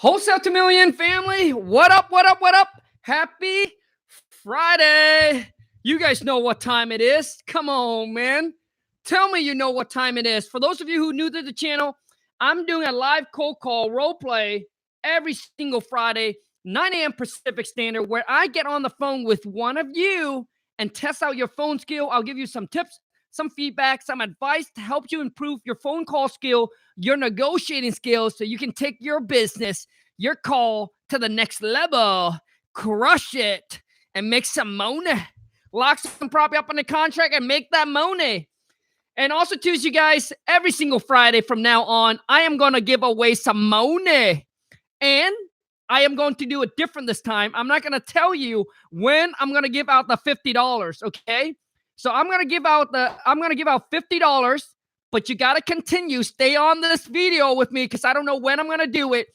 Wholesale to Million family, what up, what up, what up? Happy Friday. You guys know what time it is. Come on, man. Tell me you know what time it is. For those of you who are new to the channel, I'm doing a live cold call role play every single Friday, 9 a.m. Pacific Standard, where I get on the phone with one of you and test out your phone skill. I'll give you some tips, some feedback, some advice to help you improve your phone call skill, your negotiating skills, so you can take your business, your call to the next level, crush it, and make some money. Lock some property up on the contract and make that money. And also, too, you guys, every single Friday from now on, I am going to give away some money. And I am going to do it different this time. I'm not going to tell you when I'm going to give out the $50, okay? So I'm going to give out $50, but you got to continue. Stay on this video with me because I don't know when I'm going to do it,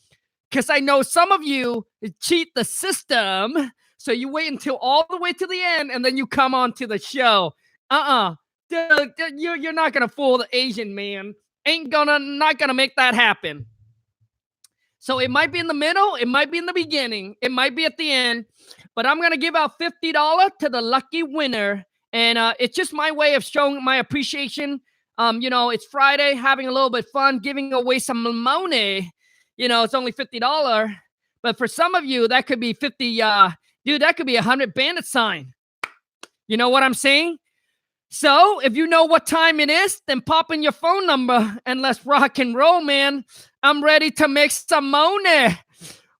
because I know some of you cheat the system. So you wait until all the way to the end and then you come on to the show. Dude, you're not going to fool the Asian man. Not going to make that happen. So it might be in the middle. It might be in the beginning. It might be at the end. But I'm going to give out $50 to the lucky winner. And it's just my way of showing my appreciation. It's Friday, having a little bit of fun, giving away some money. It's only $50. But for some of you, that could be 50. Dude, that could be 100 bandit sign. You know what I'm saying? So if you know what time it is, then pop in your phone number and let's rock and roll, man. I'm ready to make some money.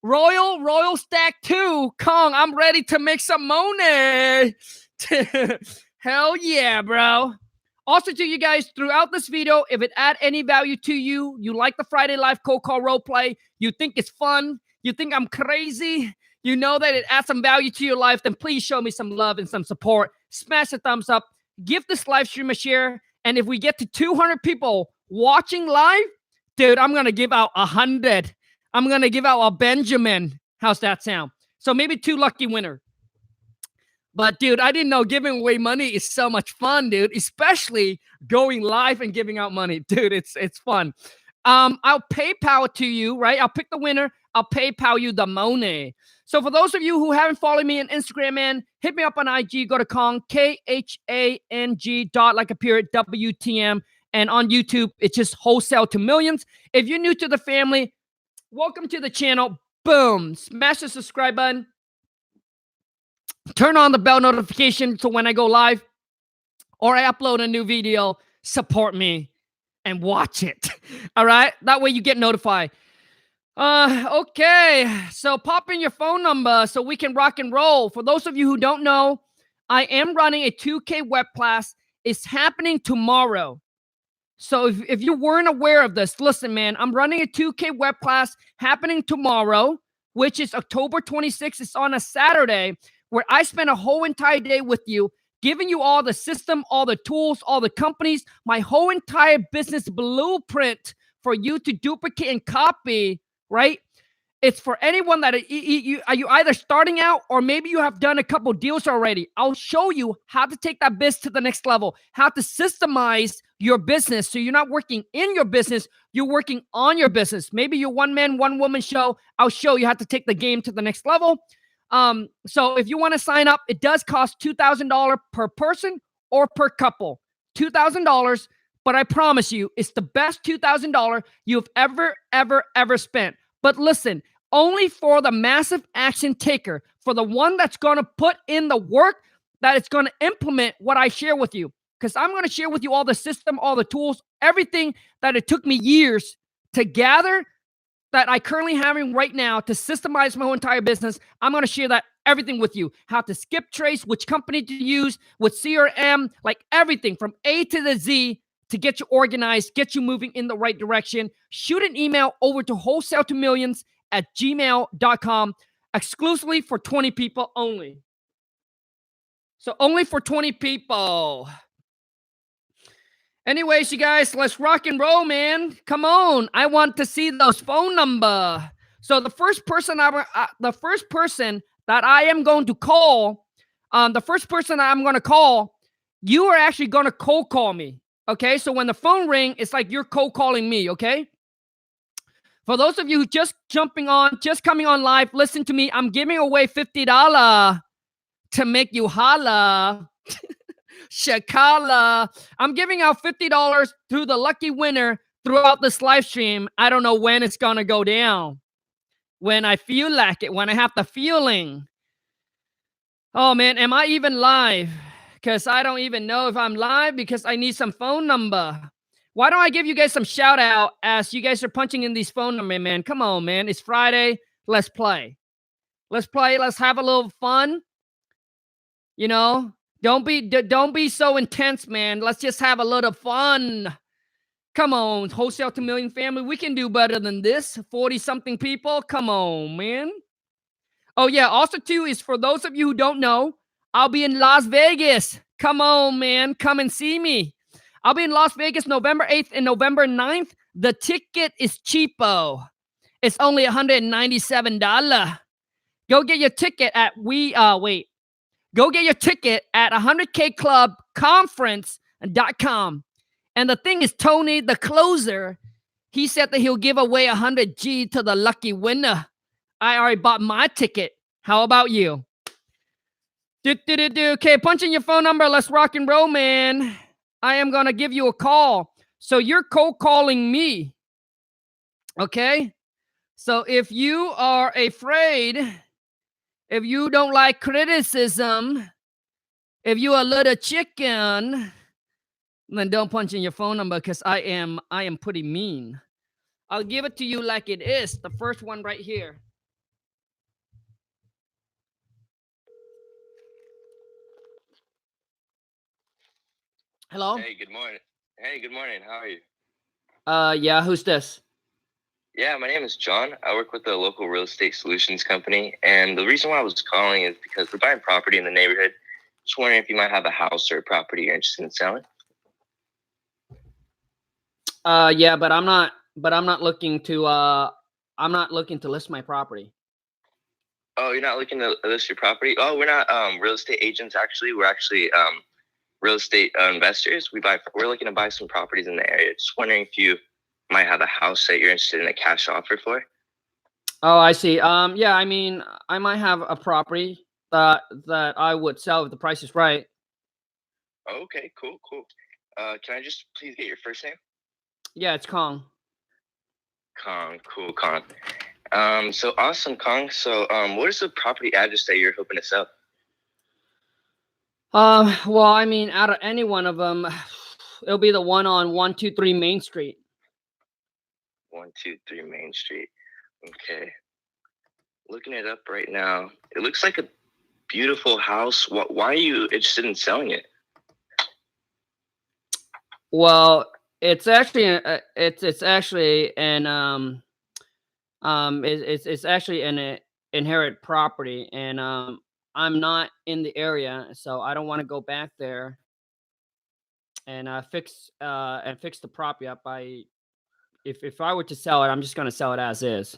Royal Stack 2, Khang, I'm ready to make some money. Hell yeah, bro. Also to you guys, throughout this video, if it add any value to you, you like the Friday Live cold call role play, you think it's fun, you think I'm crazy, you know that it adds some value to your life, then please show me some love and some support. Smash the thumbs up. Give this live stream a share. And if we get to 200 people watching live, dude, I'm going to give out 100. I'm going to give out a Benjamin. How's that sound? So maybe 2 lucky winner. But, dude, I didn't know giving away money is so much fun, dude, especially going live and giving out money. Dude, it's fun. I'll PayPal it to you, right? I'll pick the winner. I'll PayPal you the money. So for those of you who haven't followed me on Instagram, man, hit me up on IG. Go to Khang, Khang, like a period, WTM. And on YouTube, it's just Wholesale to Millions. If you're new to the family, welcome to the channel. Boom. Smash the subscribe button. Turn on the bell notification so when I go live or I upload a new video, support me and watch it. All right? That way you get notified. Okay. So pop in your phone number so we can rock and roll. For those of you who don't know, I am running a 2K web class. It's happening tomorrow. So if you weren't aware of this, listen, man, I'm running a 2K web class happening tomorrow, which is October 26th. It's on a Saturday, where I spend a whole entire day with you, giving you all the system, all the tools, all the companies, my whole entire business blueprint for you to duplicate and copy, right? It's for anyone that are you either starting out or maybe you have done a couple deals already. I'll show you how to take that business to the next level, how to systemize your business so you're not working in your business, you're working on your business. Maybe you're one-man, one-woman show. I'll show you how to take the game to the next level. So if you want to sign up, it does cost $2,000 per person or per couple. $2,000, but I promise you, it's the best $2,000 you've ever spent. But listen, only for the massive action taker, for the one that's going to put in the work, that it's going to implement what I share with you. Because I'm going to share with you all the system, all the tools, everything that it took me years to gather, that I currently having right now to systemize my whole entire business. I'm going to share that everything with you. How to skip trace, which company to use, with CRM, like everything from A to the Z to get you organized, get you moving in the right direction. Shoot an email over to wholesale2millions@gmail.com, exclusively for 20 people only. So only for 20 people. Anyways, you guys, let's rock and roll, man. Come on. I want to see those phone number. So the first person that I am going to call, you are actually going to cold call me. Okay, so when the phone ring, it's like you're cold calling me, okay? For those of you who just coming on live, listen to me. I'm giving away $50 to make you holla. Shakala. I'm giving out $50 to the lucky winner throughout this live stream. I don't know when it's going to go down. When I feel like it, when I have the feeling. Oh, man, am I even live? Because I don't even know if I'm live because I need some phone number. Why don't I give you guys some shout out as you guys are punching in these phone numbers, man? Come on, man. It's Friday. Let's play. Let's play. Let's have a little fun. You know, don't be so intense, man. Let's just have a little fun. Come on, Wholesale to Million family. We can do better than this. 40-something people. Come on, man. Oh, yeah. Also, too, is for those of you who don't know, I'll be in Las Vegas. Come on, man. Come and see me. I'll be in Las Vegas November 8th and November 9th. The ticket is cheapo. It's only $197. Go get your ticket at Go get your ticket at 100kclubconference.com. And the thing is, Tony, the closer, he said that he'll give away 100G to the lucky winner. I already bought my ticket. How about you? Okay, punch in your phone number. Let's rock and roll, man. I am going to give you a call. So you're cold calling me. Okay? So if you are afraid, if you don't like criticism, if you're a little chicken, then don't punch in your phone number because I am pretty mean. I'll give it to you like it is. The first one right here. Hello? Hey, good morning. Hey, good morning. How are you? Yeah, who's this? Yeah, my name is John. I work with a local real estate solutions company. And the reason why I was calling is because we're buying property in the neighborhood. Just wondering if you might have a house or a property you're interested in selling. Yeah, but I'm not looking to list my property. Oh, you're not looking to list your property? Oh, we're not real estate agents actually. We're actually real estate investors. We're looking to buy some properties in the area. Just wondering if you might have a house that you're interested in a cash offer for. Oh, I see. Yeah, I mean, I might have a property that I would sell if the price is right. Okay, cool. Can I just please get your first name? Yeah, it's Khang. Khang, cool, Khang. So awesome, Khang. So, what is the property address that you're hoping to sell? Well, I mean, out of any one of them, it'll be the one on 123 Main Street. 123 Main Street. Okay. Looking it up right now. It looks like a beautiful house. Why are you interested in selling it? Well, it's actually it's actually an inherent property, and I'm not in the area, so I don't want to go back there and fix the property up. If I were to sell it, I'm just gonna sell it as is.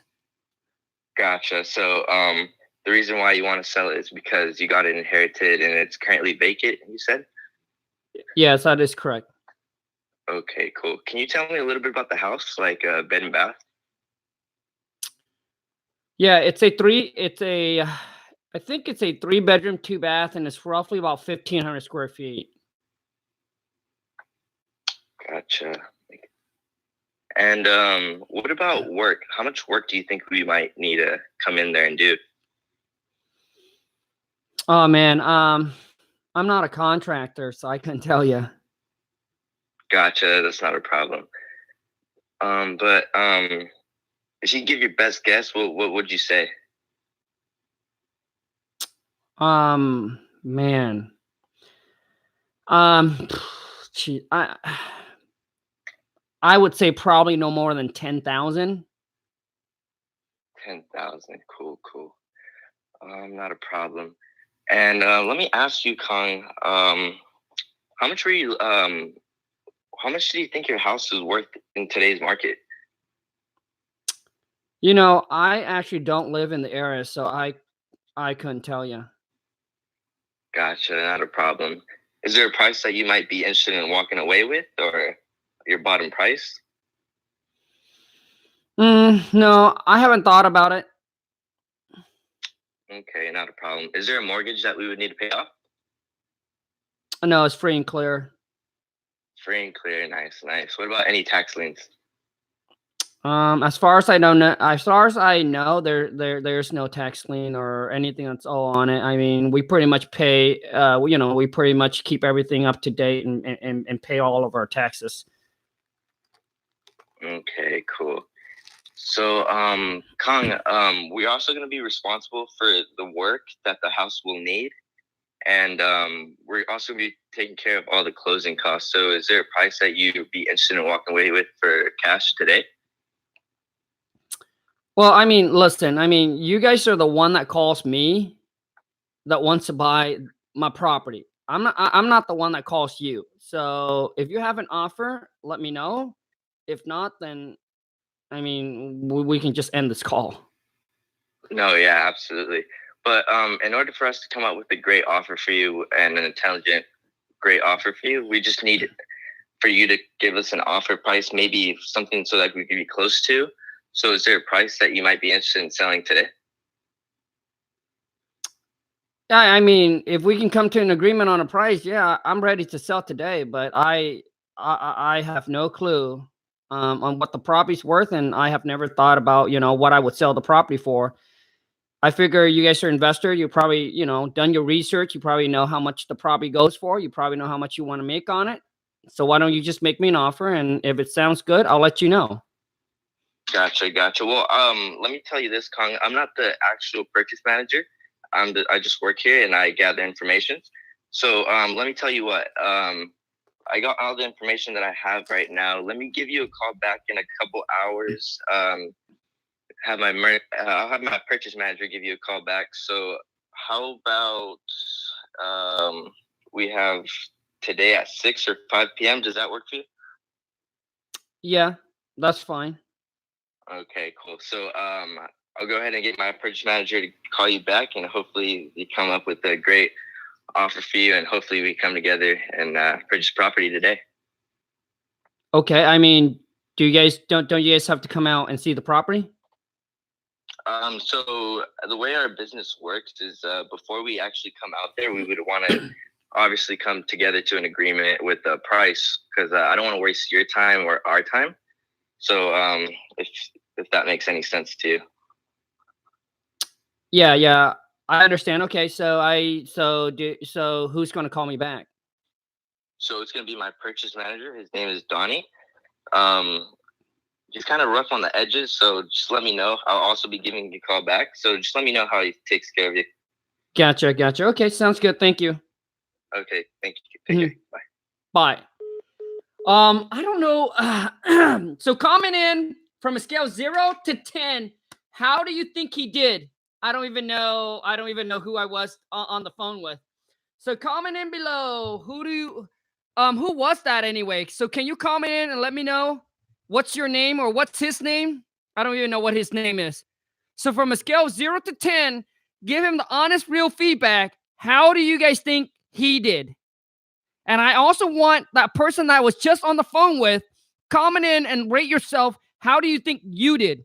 Gotcha. So the reason why you want to sell it is because you got it inherited and it's currently vacant, you said? Yes, that is correct. Okay, cool. Can you tell me a little bit about the house, like bed and bath? Yeah, I think it's a 3-bedroom, 2-bath, and it's roughly about 1,500 square feet. Gotcha. And what about work? How much work do you think we might need to come in there and do? Oh man, I'm not a contractor, so I couldn't tell you. Gotcha. That's not a problem. But if you give your best guess, what would you say? Man. Gee, I would say probably no more than 10,000. 10,000. Cool. Not a problem. And let me ask you, Khang, how much do you think your house is worth in today's market? You know, I actually don't live in the area, so I couldn't tell you. Gotcha, not a problem. Is there a price that you might be interested in walking away with, or your bottom price? No, I haven't thought about it. Okay, not a problem. Is there a mortgage that we would need to pay off? No, it's free and clear. Free and clear. Nice, nice. What about any tax liens? As far as I know, there's no tax lien or anything that's all on it. I mean, we pretty much pay. We pretty much keep everything up to date and pay all of our taxes. Okay, cool. So, Khang, we're also going to be responsible for the work that the house will need. And we're also going to be taking care of all the closing costs. So is there a price that you'd be interested in walking away with for cash today? Well, I mean, listen, I mean, you guys are the one that calls me that wants to buy my property. I'm not the one that calls you. So if you have an offer, let me know. If not, then I mean, we can just end this call. No, yeah, absolutely. But in order for us to come up with a great offer for you and an intelligent, great offer for you, we just need for you to give us an offer price, maybe something so that we can be close to. So is there a price that you might be interested in selling today? Yeah, I mean, if we can come to an agreement on a price, yeah, I'm ready to sell today. But I have no clue on what the property's worth, and I have never thought about what I would sell the property for. I figure you guys are investor. You probably done your research. You probably know how much the property goes for. You probably know how much you want to make on it. So why don't you just make me an offer, and if it sounds good, I'll let you know. Gotcha. Well, let me tell you this, Khang. I'm not the actual purchase manager. I just work here and I gather information. So let me tell you what. I got all the information that I have right now. Let me give you a call back in a couple hours. I'll have my purchase manager give you a call back. So how about we have today at 6 or 5 p.m. Does that work for you? Yeah, that's fine. Okay, cool. So I'll go ahead and get my purchase manager to call you back, and hopefully we come up with a great offer for you, and hopefully we come together and purchase property today. Okay, I mean, don't you guys have to come out and see the property? So the way our business works is before we actually come out there, we would want to obviously come together to an agreement with the price, because I don't want to waste your time or our time. So if that makes any sense to you. Yeah, I understand. Okay, so who's going to call me back? So it's going to be my purchase manager. His name is Donnie. He's kind of rough on the edges, so just let me know. I'll also be giving you a call back. So just let me know how he takes care of you. Gotcha. Okay, sounds good. Thank you. Okay, thank you. Take care. Bye. I don't know. So comment in from a scale 0 to 10. How do you think he did? I don't even know who I was on the phone with. So comment in below. Who was that anyway? So can you comment in and let me know what's your name or what's his name? I don't even know what his name is. So from a scale of 0 to 10, give him the honest, real feedback. How do you guys think he did? And I also want that person that I was just on the phone with, comment in and rate yourself. How do you think you did?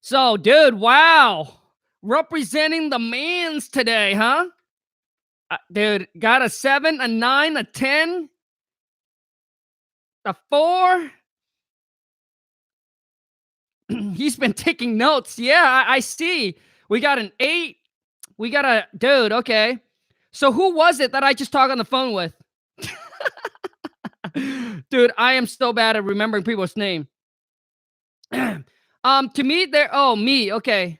So, dude, wow. Representing the mans today, huh? Dude, got a 7, a 9, a 10, a 4. He's been taking notes. Yeah, I see. We got an 8. We got a dude. Okay. So who was it that I just talked on the phone with? Dude, I am so bad at remembering people's name. To me, me. Okay.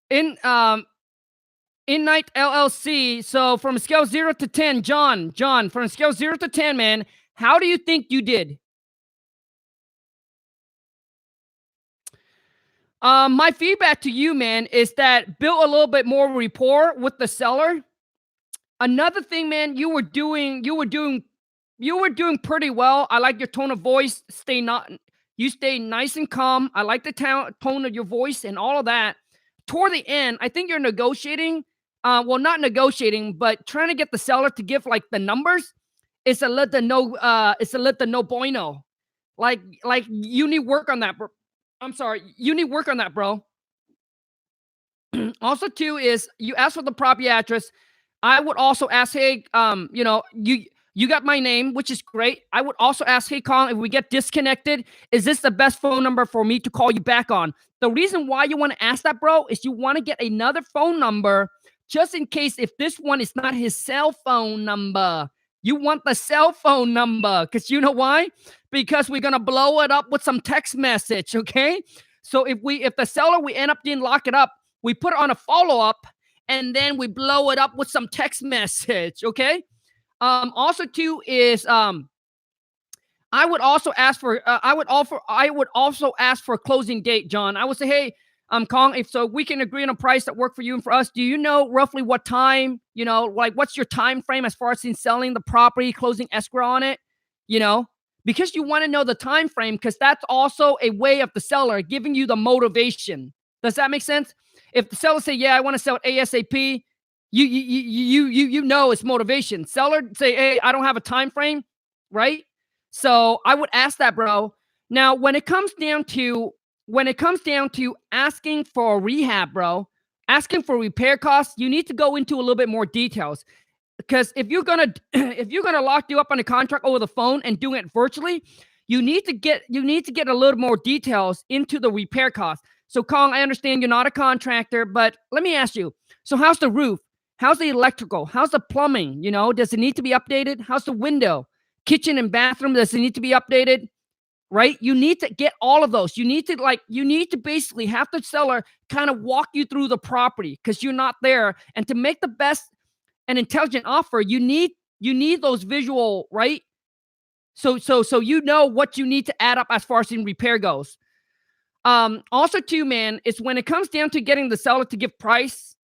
In Night LLC. So from a scale 0 to 10, John, from a scale 0 to 10, man, how do you think you did? My feedback to you, man, is that build a little bit more rapport with the seller. Another thing, man, you were doing pretty well. I like your tone of voice. You stay nice and calm. I like the tone of your voice and all of that. Toward the end, I think you're negotiating. Well, not negotiating, but trying to get the seller to give like the numbers. It's a let the no bueno. Like you need work on that, bro. I'm sorry, you need work on that, bro. Also, too, is you ask for the property address. I would also ask, hey, you know, you got my name, which is great. I would also ask, hey, Khang, if we get disconnected, is this the best phone number for me to call you back on? The reason why you want to ask that, bro, is you want to get another phone number just in case if this one is not his cell phone number. You want the cell phone number because you know why? Because we're gonna blow it up with some text message, okay? So if the seller we end up didn't lock it up, we put it on a follow-up and then we blow it up with some text message, okay? Also too is I would also ask for I would also ask for a closing date, John. I would say, hey, Khang, if so we can agree on a price that work for you and for us. Do you know roughly what time, you know, like what's your time frame as far as in selling the property, closing escrow on it, you know? Because you want to know the time frame, because that's also a way of the seller giving you the motivation. Does that make sense? If the seller say, yeah, I want to sell it ASAP, you know it's motivation. Seller say, hey, I don't have a time frame, right? So I would ask that, bro. Now, when it comes down to asking for a rehab, bro, asking for repair costs, you need to go into a little bit more details. Because if you're gonna lock you up on a contract over the phone and doing it virtually, you need to get a little more details into the repair costs. So, Khang, I understand you're not a contractor, but let me ask you. So, how's the roof? How's the electrical? How's the plumbing? You know, does it need to be updated? How's the window? Kitchen and bathroom, does it need to be updated? Right? You need to get all of those. You need to basically have the seller kind of walk you through the property because you're not there. And to make the best and intelligent offer, you need those visual, right? So you know what you need to add up as far as in repair goes. Also too, man, it's when it comes down to getting the seller to give price,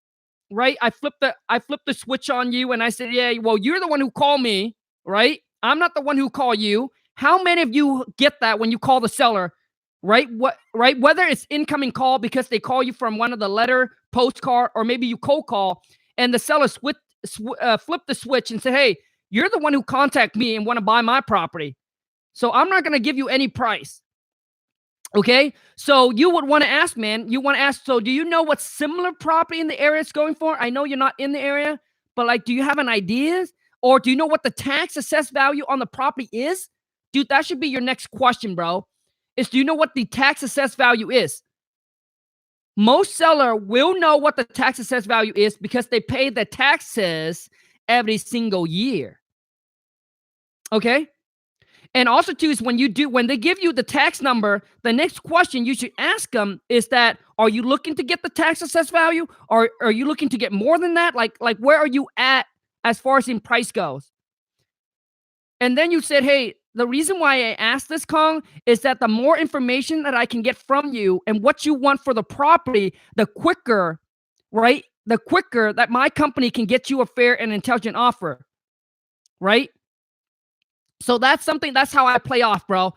right? I flipped the switch on you and I said, yeah, well, you're the one who called me, right? I'm not the one who called you. How many of you get that when you call the seller, right? Right? Whether it's incoming call because they call you from one of the letter, postcard, or maybe you cold call and the seller flip the switch and say, hey, you're the one who contact me and want to buy my property. So I'm not going to give you any price. Okay, so you would want to ask, man, so do you know what similar property in the area it's going for? I know you're not in the area, but like, do you have an idea? Or do you know what the tax assessed value on the property is? Dude, that should be your next question, bro. Do you know what the tax assessed value is? Most seller will know what the tax assessed value is because they pay the taxes every single year. Okay? And also, too, is when they give you the tax number, the next question you should ask them is that, are you looking to get the tax assessed value? Or are you looking to get more than that? Like where are you at as far as in price goes? And then you said, hey, the reason why I asked this, Khang, is that the more information that I can get from you and what you want for the property, the quicker, right? The quicker that my company can get you a fair and intelligent offer, right? So that's how I play off, bro.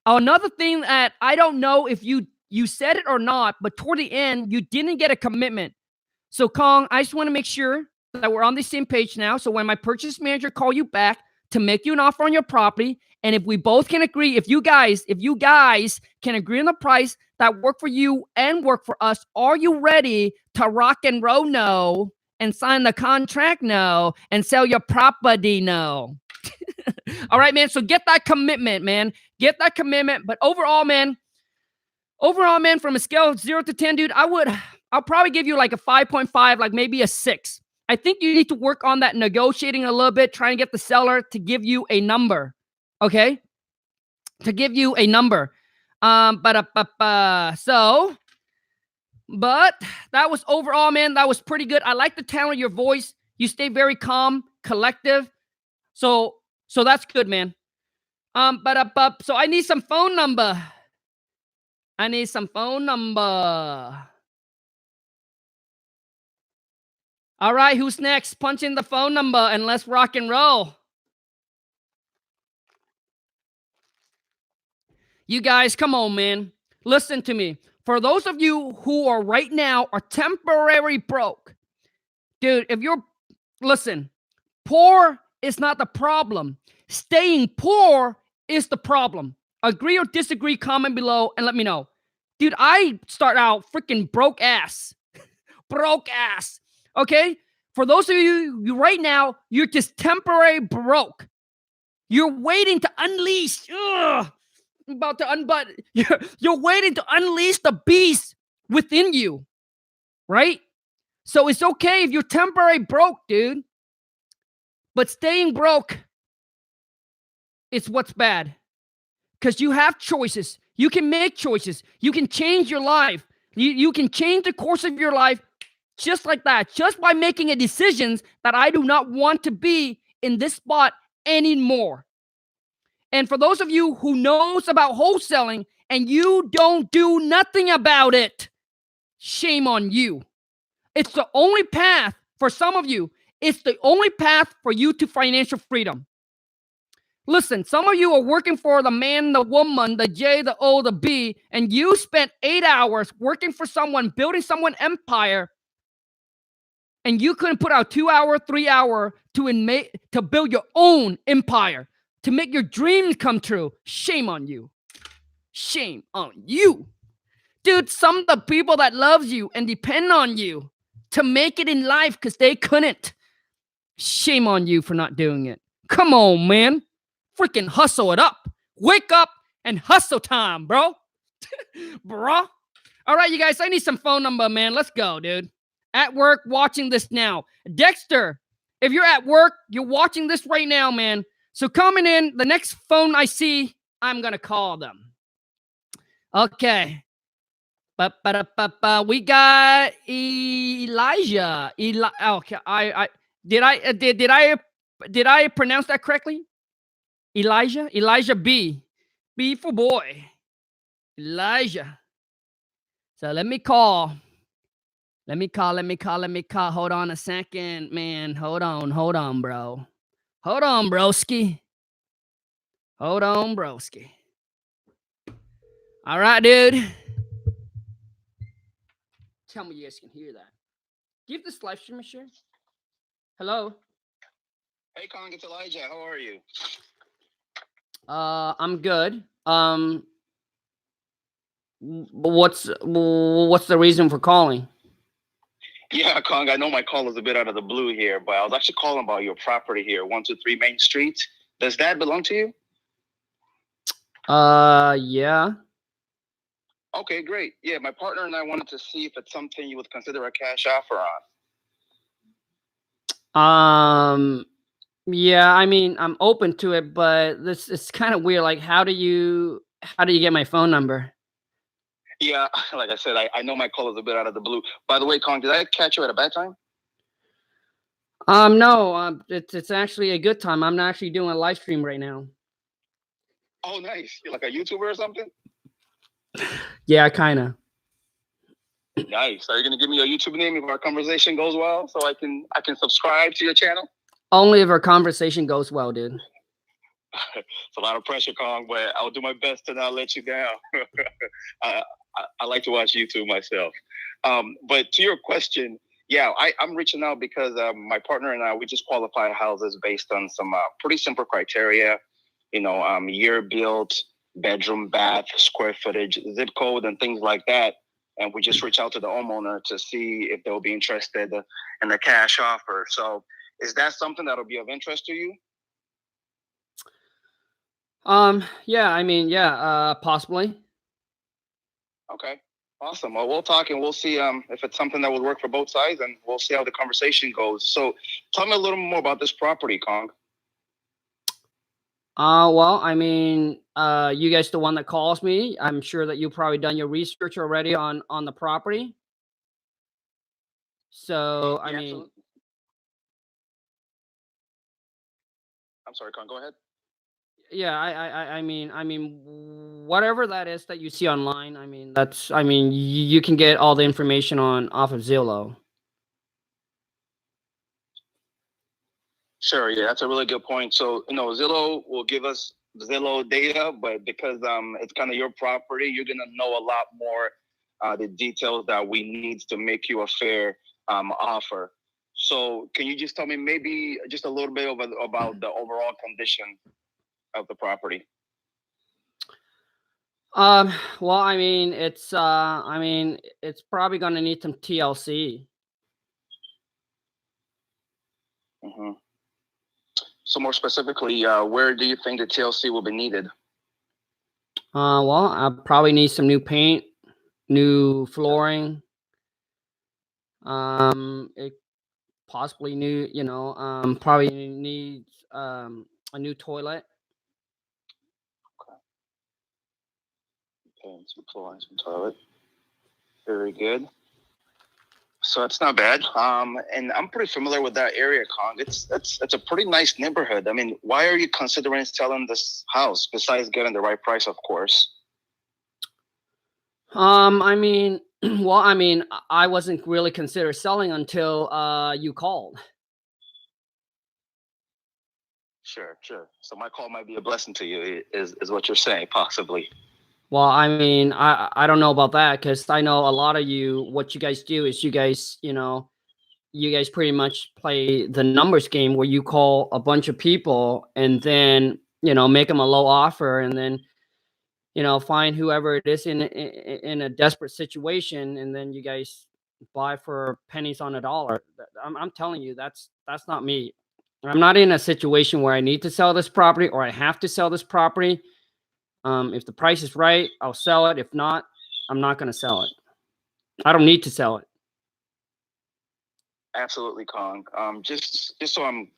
Another thing that I don't know if you said it or not, but toward the end, you didn't get a commitment. So, Khang, I just want to make sure that we're on the same page now. So when my purchase manager call you back to make you an offer on your property, and if we both can agree, if you guys can agree on the price that work for you and work for us, are you ready to rock and roll? No. And sign the contract? No. And sell your property? No. All right, man. So get that commitment, man. Get that commitment. But overall, man, from a scale of 0 to 10, dude, I'll probably give you like a 5.5, like maybe a 6. I think you need to work on that negotiating a little bit, trying to get the seller to give you a number. Okay? To give you a number. But that was overall, man, that was pretty good. I like the tone of your voice. You stay very calm, collective. So that's good, man. So I need some phone number. All right, who's next? Punch in the phone number and let's rock and roll. You guys, come on, man. Listen to me. For those of you who are right now are temporary broke, dude, listen, poor is not the problem. Staying poor is the problem. Agree or disagree, comment below and let me know. Dude, I start out freaking broke ass. Broke ass. Okay? For those of you right now, you're just temporary broke. You're waiting to unleash. Ugh, I'm about to unbut. You're waiting to unleash the beast within you. Right? So it's okay if you're temporary broke, dude. But staying broke is what's bad. Because you have choices. You can make choices. You can change your life. You can change the course of your life just like that. Just by making a decision that I do not want to be in this spot anymore. And for those of you who knows about wholesaling and you don't do nothing about it, shame on you. It's the only path for some of you. It's the only path for you to financial freedom. Listen, some of you are working for the man, the woman, the J, the O, the B, and you spent 8 hours working for someone, building someone's empire, and you couldn't put out 2 hour, 3 hour to build your own empire, to make your dreams come true. Shame on you. Shame on you. Dude, some of the people that loves you and depend on you to make it in life because they couldn't. Shame on you for not doing it. Come on, man. Freaking hustle it up. Wake up and hustle time, bro. Bro. All right, you guys, I need some phone number, man. Let's go, dude. At work, watching this now. Dexter, if you're at work, you're watching this right now, man. So coming in, the next phone I see, I'm going to call them. Okay. We got Elijah. Okay, did I pronounce that correctly? Elijah B. B for boy. Elijah. So let me call. Hold on a second, man. Hold on, bro. Hold on, broski. All right, dude. Tell me you guys can hear that. Give this live stream a share. Hello. Hey, Khang, it's Elijah. How are you? I'm good. What's the reason for calling? Yeah, Khang, I know my call is a bit out of the blue here, but I was actually calling about your property here, 123 Main Street. Does that belong to you? Yeah. Okay, great. Yeah, my partner and I wanted to see if it's something you would consider a cash offer on. Yeah, I mean, I'm open to it, but this is kind of weird. Like, how do you get my phone number? Yeah, like I said, I know my call is a bit out of the blue. By the way, Khang, did I catch you at a bad time? No, it's actually a good time. I'm actually doing a live stream right now. Oh, nice. You're like a YouTuber or something? Yeah, kind of. Nice. Are you gonna give me your YouTube name if our conversation goes well, so I can subscribe to your channel? Only if our conversation goes well, dude. It's a lot of pressure, Khang, but I'll do my best to not let you down. I like to watch YouTube myself. But to your question, yeah, I'm reaching out because my partner and I, we just qualify houses based on some pretty simple criteria, year built, bedroom, bath, square footage, zip code, and things like that. And we just reach out to the homeowner to see if they'll be interested in the cash offer. So is that something that'll be of interest to you? Yeah, I mean, yeah, possibly. Okay, awesome. Well, we'll talk and we'll see if it's something that would work for both sides, and we'll see how the conversation goes. So tell me a little more about this property, Khang. Well, I mean, you guys the one that calls me. I'm sure that you've probably done your research already on the property. So, I mean, absolutely. I'm sorry, Khang, go ahead. Yeah, I mean, whatever that is that you see online, I mean, you can get all the information off of Zillow. Sure, yeah, that's a really good point. So, Zillow will give us Zillow data, but because it's kind of your property, you're gonna know a lot more the details that we need to make you a fair offer. So, can you just tell me maybe just a little bit about the overall condition of the property? Well, it's probably gonna need some TLC. Hmm. So more specifically, where do you think the TLC will be needed? Well, I probably need some new paint, new flooring. It possibly new, probably needs a new toilet. Okay, some flooring, some toilet. Very good. So it's not bad. And I'm pretty familiar with that area, Kong. It's a pretty nice neighborhood. I mean, why are you considering selling this house besides getting the right price, of course? Well, I wasn't really considered selling until you called. Sure, sure. So my call might be a blessing to you, is what you're saying, possibly. Well, I don't know about that because I know a lot of you. What you guys do is you guys pretty much play the numbers game where you call a bunch of people and then make them a low offer and then find whoever it is in a desperate situation, and then you guys buy for pennies on a dollar. I'm telling you, that's not me. I'm not in a situation where I need to sell this property or I have to sell this property. If the price is right, I'll sell it. If not, I'm not going to sell it. I don't need to sell it. Absolutely, Kong. Just so I'm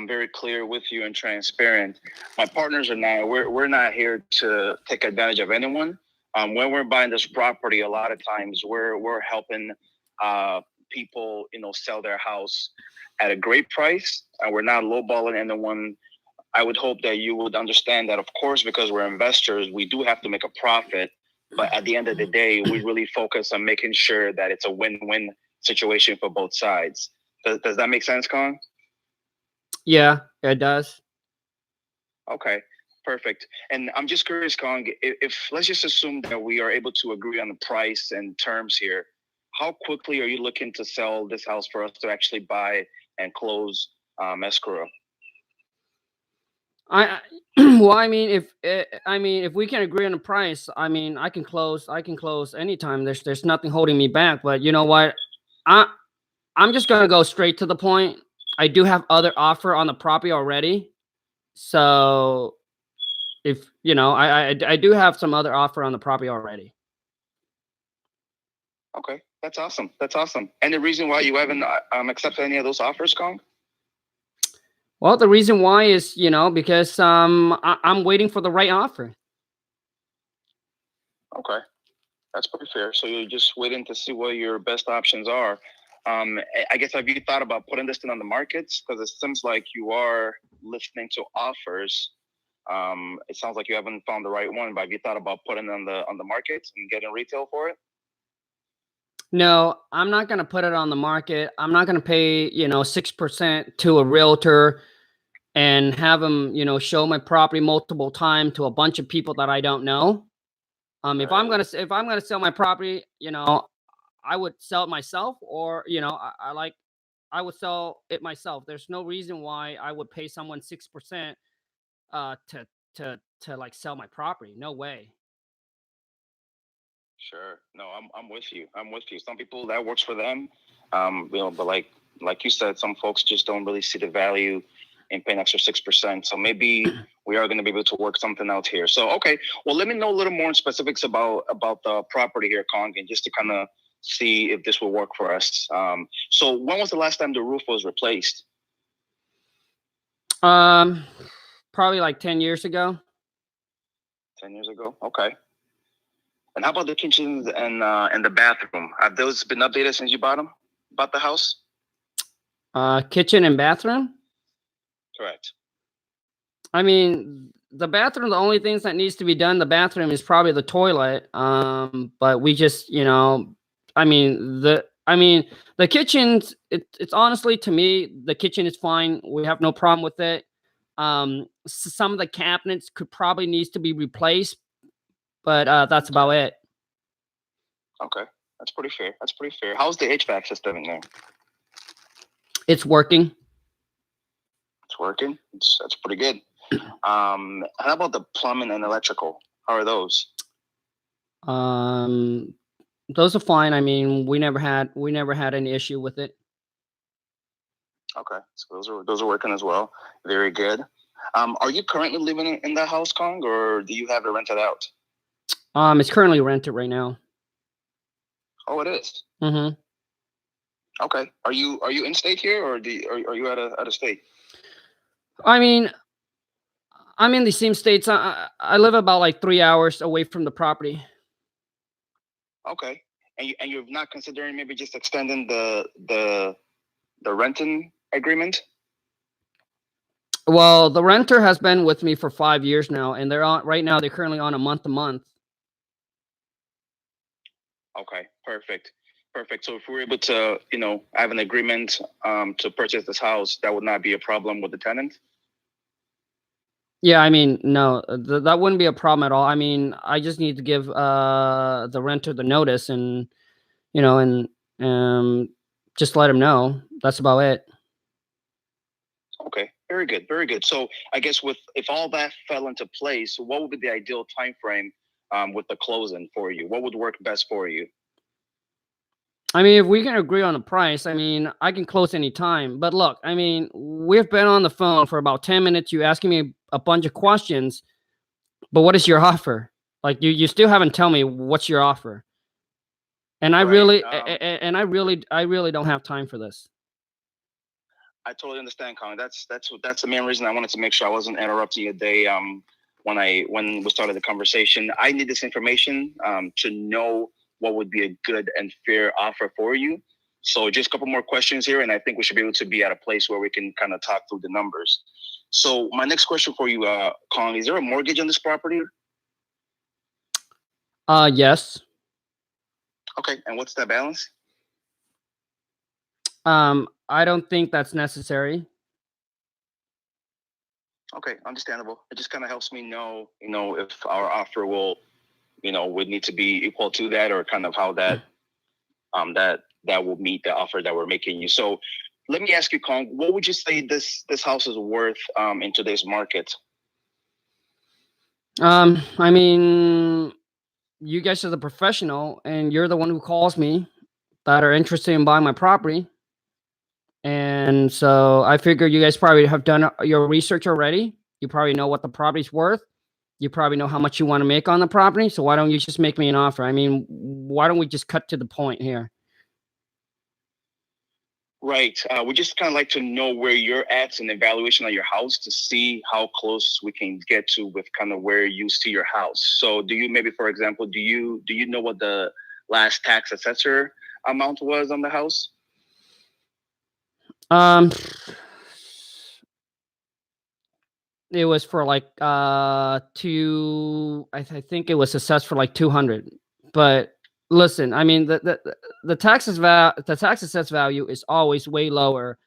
very clear with you and transparent. My partners and I, we're not here to take advantage of anyone. When we're buying this property, a lot of times we're helping people, sell their house at a great price, and we're not lowballing anyone. I would hope that you would understand that, of course, because we're investors, we do have to make a profit. But at the end of the day, we really focus on making sure that it's a win-win situation for both sides. Does that make sense, Khang? Yeah, it does. Okay, perfect. And I'm just curious, Khang, if let's just assume that we are able to agree on the price and terms here, how quickly are you looking to sell this house for us to actually buy and close escrow? Well, if we can agree on the price, I can close anytime. There's nothing holding me back. But you know what? I I'm just gonna go straight to the point. I do have other offer on the property already. So if I do have some other offer on the property already. Okay, that's awesome. That's awesome. And the reason why you haven't accepted any of those offers, Khang? Well, the reason why is, because I'm waiting for the right offer. Okay, that's pretty fair. So you're just waiting to see what your best options are. I guess, have you thought about putting this thing on the markets? Because it seems like you are listening to offers. It sounds like you haven't found the right one, but have you thought about putting it on the market and getting retail for it? No, I'm not gonna put it on the market. I'm not gonna pay, 6% to a realtor and have them, show my property multiple times to a bunch of people that I don't know. Right. If I'm gonna sell my property, I would sell it myself, or I would sell it myself. There's no reason why I would pay someone 6% to like sell my property. No way. Sure. No, I'm with you. I'm with you. Some people that works for them. But like you said, some folks just don't really see the value in paying extra 6%. So maybe we are going to be able to work something out here. So okay, well, let me know a little more specifics about the property here, Khang, and just to kind of see if this will work for us. So when was the last time the roof was replaced? Probably like 10 years ago. 10 years ago. Okay. And how about the kitchens and the bathroom? Have those been updated since you bought the house? Kitchen and bathroom. Correct. The bathroom, the only things that needs to be done in the bathroom is probably the toilet. But we just, the kitchen's it's honestly, to me, the kitchen is fine. We have no problem with it. Some of the cabinets could probably needs to be replaced, but that's about it. Okay, that's pretty fair. That's pretty fair. How's the HVAC system in there? It's working. It's working. That's pretty good. How about the plumbing and electrical? How are those? Those are fine. I mean, we never had any issue with it. Okay, so those are working as well. Very good. Are you currently living in the house, Khang, or do you have it rented out? It's currently rented right now. Oh, it is. Mm-hmm. Okay. Are you in state here, or are you out of state? I mean, I'm in the same states. I live about like 3 hours away from the property. Okay. And you're not considering maybe just extending the renting agreement? Well, the renter has been with me for 5 years now, and they're currently on a month to month. Okay, perfect. So if we're able to, have an agreement to purchase this house, that would not be a problem with the tenant? Yeah, I mean, no, that wouldn't be a problem at all. I mean, I just need to give the renter the notice, and just let him know. That's about it. Okay, very good, very good. So I guess if all that fell into place, what would be the ideal time frame with the closing for you? What would work best for you? I mean, if we can agree on the price, I mean, I can close any time. But look, I mean, we've been on the phone for about 10 minutes. You asking me a bunch of questions, but what is your offer? Like, you still haven't tell me what's your offer. And I really don't have time for this. I totally understand, Khang. That's the main reason I wanted to make sure I wasn't interrupting your day. When we started the conversation, I need this information to know what would be a good and fair offer for you. So just a couple more questions here, and I think we should be able to be at a place where we can kind of talk through the numbers. So my next question for you, Khang, is there a mortgage on this property? Yes. Okay, and what's that balance? I don't think that's necessary. Okay, understandable. It just kind of helps me know, if our offer will, would need to be equal to that, or kind of how that will meet the offer that we're making you. So let me ask you, Khang, what would you say this house is worth in today's market? I mean, you guys are the professional, and you're the one who calls me that are interested in buying my property. And so I figure you guys probably have done your research already. You probably know what the property's worth. You probably know how much you want to make on the property. So why don't you just make me an offer? I mean, why don't we just cut to the point here? Right. We just kind of like to know where you're at in the evaluation of your house to see how close we can get to with kind of where you see your house. So do you maybe, for example, do you know what the last tax assessor amount was on the house? It was for like I think it was assessed for like 200. But listen, I mean, the tax assessed value is always way lower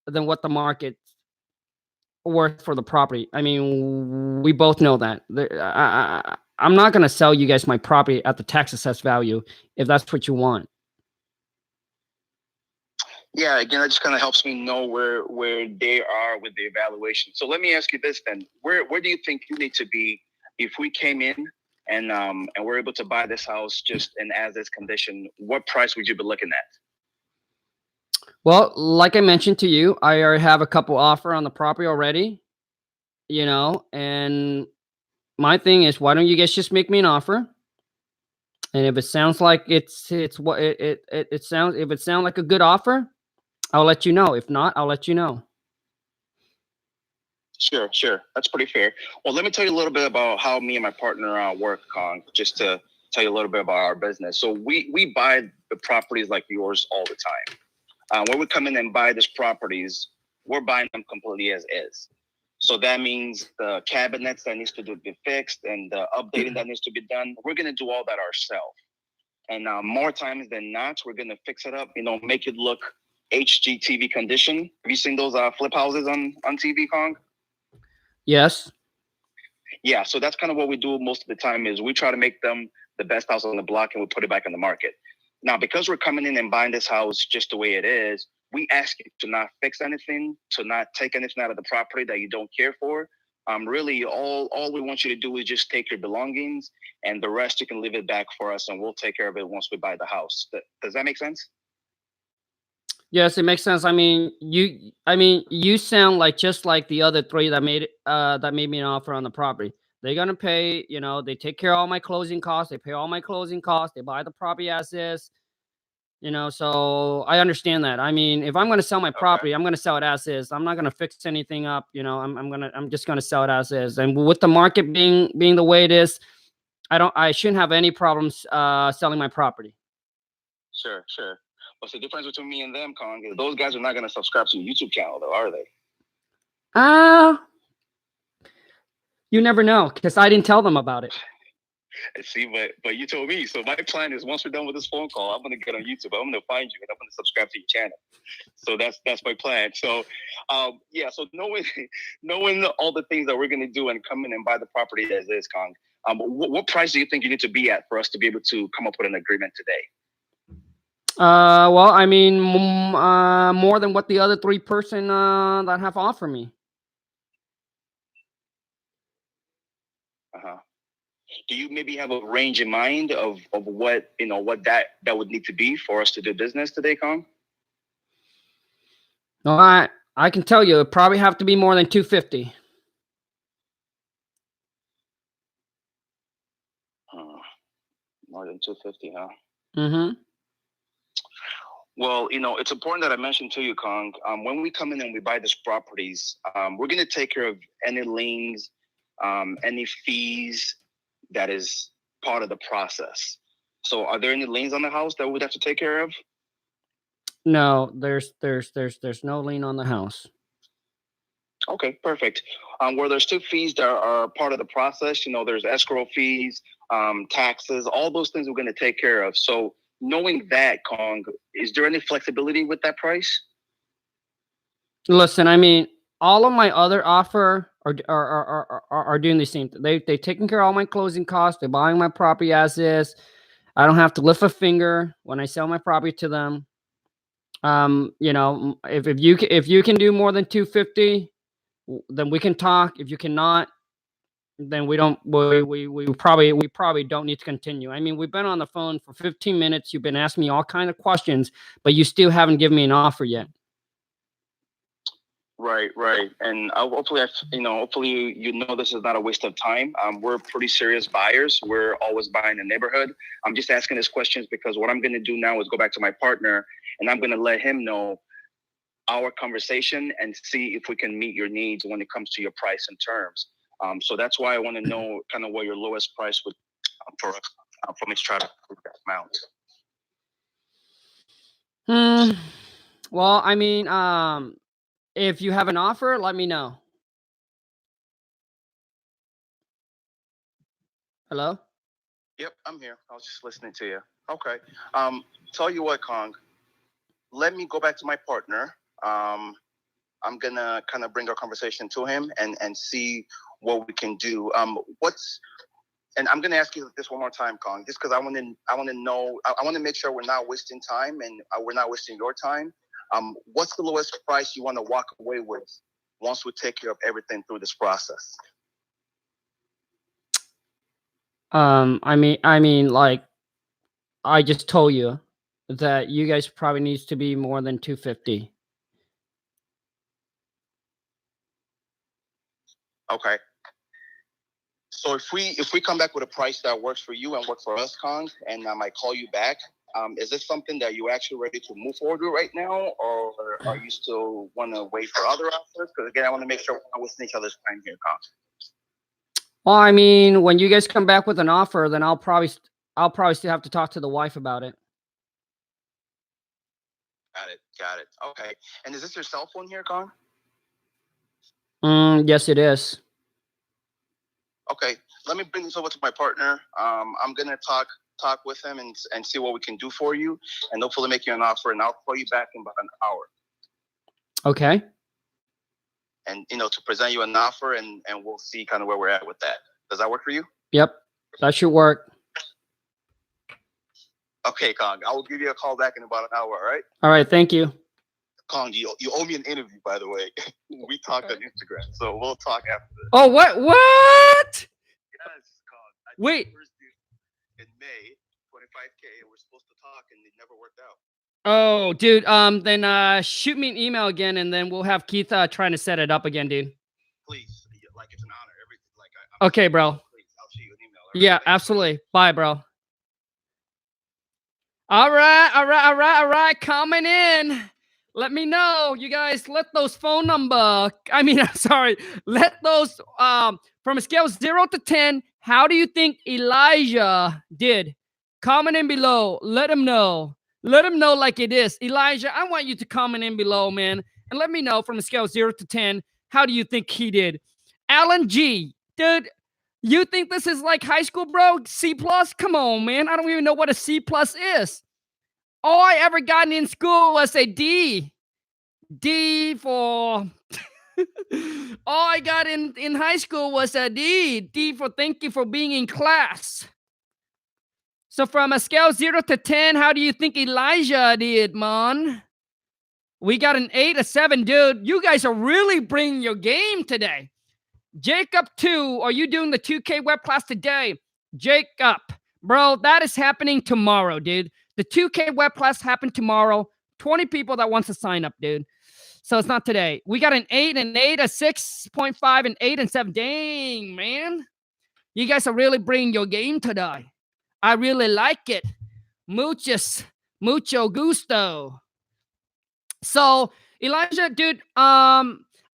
than what the market worth for the property. I mean, we both know that. I'm not going to sell you guys my property at the tax assessed value if that's what you want. Yeah, again, that just kind of helps me know where they are with the evaluation. So let me ask you this then: where do you think you need to be if we came in and we're able to buy this house just in as is condition? What price would you be looking at? Well, like I mentioned to you, I already have a couple offer on the property already. And my thing is, why don't you guys just make me an offer? And if it sounds like it's what it sounds, if it sounds like a good offer, I'll let you know. If not, I'll let you know. Sure. That's pretty fair. Well, let me tell you a little bit about how me and my partner work, Khang, just to tell you a little bit about our business. So we buy the properties like yours all the time. When we come in and buy these properties, we're buying them completely as is. So that means the cabinets that needs to be fixed and the updating that needs to be done, we're going to do all that ourselves. And more times than not, we're going to fix it up, make it look HGTV condition. Have you seen those flip houses on TV, Khang? Yes. Yeah, so that's kind of what we do most of the time is we try to make them the best house on the block and we put it back on the market. Now, because we're coming in and buying this house just the way it is, we ask you to not fix anything, to not take anything out of the property that you don't care for. Really, all we want you to do is just take your belongings, and the rest you can leave it back for us, and we'll take care of it once we buy the house. Does that make sense? Yes, it makes sense. I mean, you sound like just like the other three that made me an offer on the property. They're gonna pay, they take care of all my closing costs. They pay all my closing costs. They buy the property as is, so I understand that. I mean, if I'm gonna sell my property, I'm gonna sell it as is. I'm not gonna fix anything up. I'm just gonna sell it as is. And with the market being the way it is, I shouldn't have any problems selling my property. Sure. What's the difference between me and them, Khang? Is those guys are not going to subscribe to your YouTube channel, though, are they? You never know, because I didn't tell them about it. See, but you told me. So my plan is once we're done with this phone call, I'm going to get on YouTube. I'm going to find you and I'm going to subscribe to your channel. So that's my plan. So, yeah. So knowing all the things that we're going to do and come in and buy the property as is, Khang. What price do you think you need to be at for us to be able to come up with an agreement today? Well, I mean, more than what the other three person that have offered me. Do you maybe have a range in mind of what what that would need to be for us to do business today, Khang? No, I can tell you, it probably have to be more than 250. More than 250, huh? Mm-hmm. Well, it's important that I mentioned to you, Khang, when we come in and we buy these properties, we're going to take care of any liens, any fees that is part of the process. So are there any liens on the house that we'd have to take care of? No, there's no lien on the house. Okay, perfect. Where there's two fees that are part of the process, there's escrow fees, taxes, all those things we're going to take care of. So knowing that, Khang, is there any flexibility with that price? Listen, I mean, all of my other offer are doing the same thing. They taking care of all my closing costs. They're buying my property as is. I don't have to lift a finger when I sell my property to them. If you can do more than 250, then we can talk. If you cannot, then we probably don't need to continue. I mean, we've been on the phone for 15 minutes. You've been asking me all kinds of questions, but you still haven't given me an offer yet. Right. And hopefully this is not a waste of time. We're pretty serious buyers. We're always buying the neighborhood. I'm just asking these questions because what I'm going to do now is go back to my partner and I'm going to let him know our conversation and see if we can meet your needs when it comes to your price and terms. So that's why I want to know kind of what your lowest price would for me to try to prove that amount. Well, I mean, if you have an offer, let me know. Hello? Yep, I'm here. I was just listening to you. Okay. Tell you what, Khang. Let me go back to my partner. I'm gonna kind of bring our conversation to him and see what we can do. And I'm gonna ask you this one more time, Khang, just because I want to make sure we're not wasting time and we're not wasting your time. What's the lowest price you want to walk away with once we take care of everything through this process? I mean, like I just told you that you guys probably needs to be more than 250. Okay. So if we come back with a price that works for you and works for us, Khang, and I might call you back, is this something that you're actually ready to move forward with right now, or are you still want to wait for other offers? Because again, I want to make sure we're not wasting each other's time here, Khang. Well, I mean, when you guys come back with an offer, then I'll probably still have to talk to the wife about it. Got it. Okay. And is this your cell phone here, Khang? Yes, it is. Okay. Let me bring this over to my partner. I'm gonna talk with him and see what we can do for you, and hopefully make you an offer. And I'll call you back in about an hour. Okay. And to present you an offer, and we'll see kind of where we're at with that. Does that work for you? Yep, that should work. Okay, Khang. I will give you a call back in about an hour. All right. All right. Thank you. Khang, you owe me an interview, by the way. We talked on Instagram, so we'll talk after this. Oh, what? Yes, Khang. Wait. In May, 25K, and we're supposed to talk, and it never worked out. Oh, dude. Then shoot me an email again, and then we'll have Keith trying to set it up again, dude. Please, like it's an honor. Okay, bro. Please, I'll shoot you an email. Yeah, absolutely. Bye, bro. All right. Coming in. Let me know, you guys. Let those phone number. Let those from a scale of 0 to 10. How do you think Elijah did? Comment in below. Let him know. Let him know like it is. Elijah, I want you to comment in below, man, and let me know from a scale of 0 to 10. How do you think he did? Alan G, dude. You think this is like high school, bro? C+? Come on, man. I don't even know what a C+ is. All I ever gotten in school was a D. D for... All I got in high school was a D. D for thank you for being in class. So from a scale 0 to 10, how do you think Elijah did, man? We got an 8, a 7, dude. You guys are really bringing your game today. Jacob 2, are you doing the 2K web class today? Jacob, bro, that is happening tomorrow, dude. The 2K web class happened tomorrow. 20 people that wants to sign up, dude. So it's not today. We got an 8, an 8, a 6.5, an 8, and 7. Dang, man. You guys are really bringing your game today. I really like it. Mucho gusto. So, Elijah, dude, I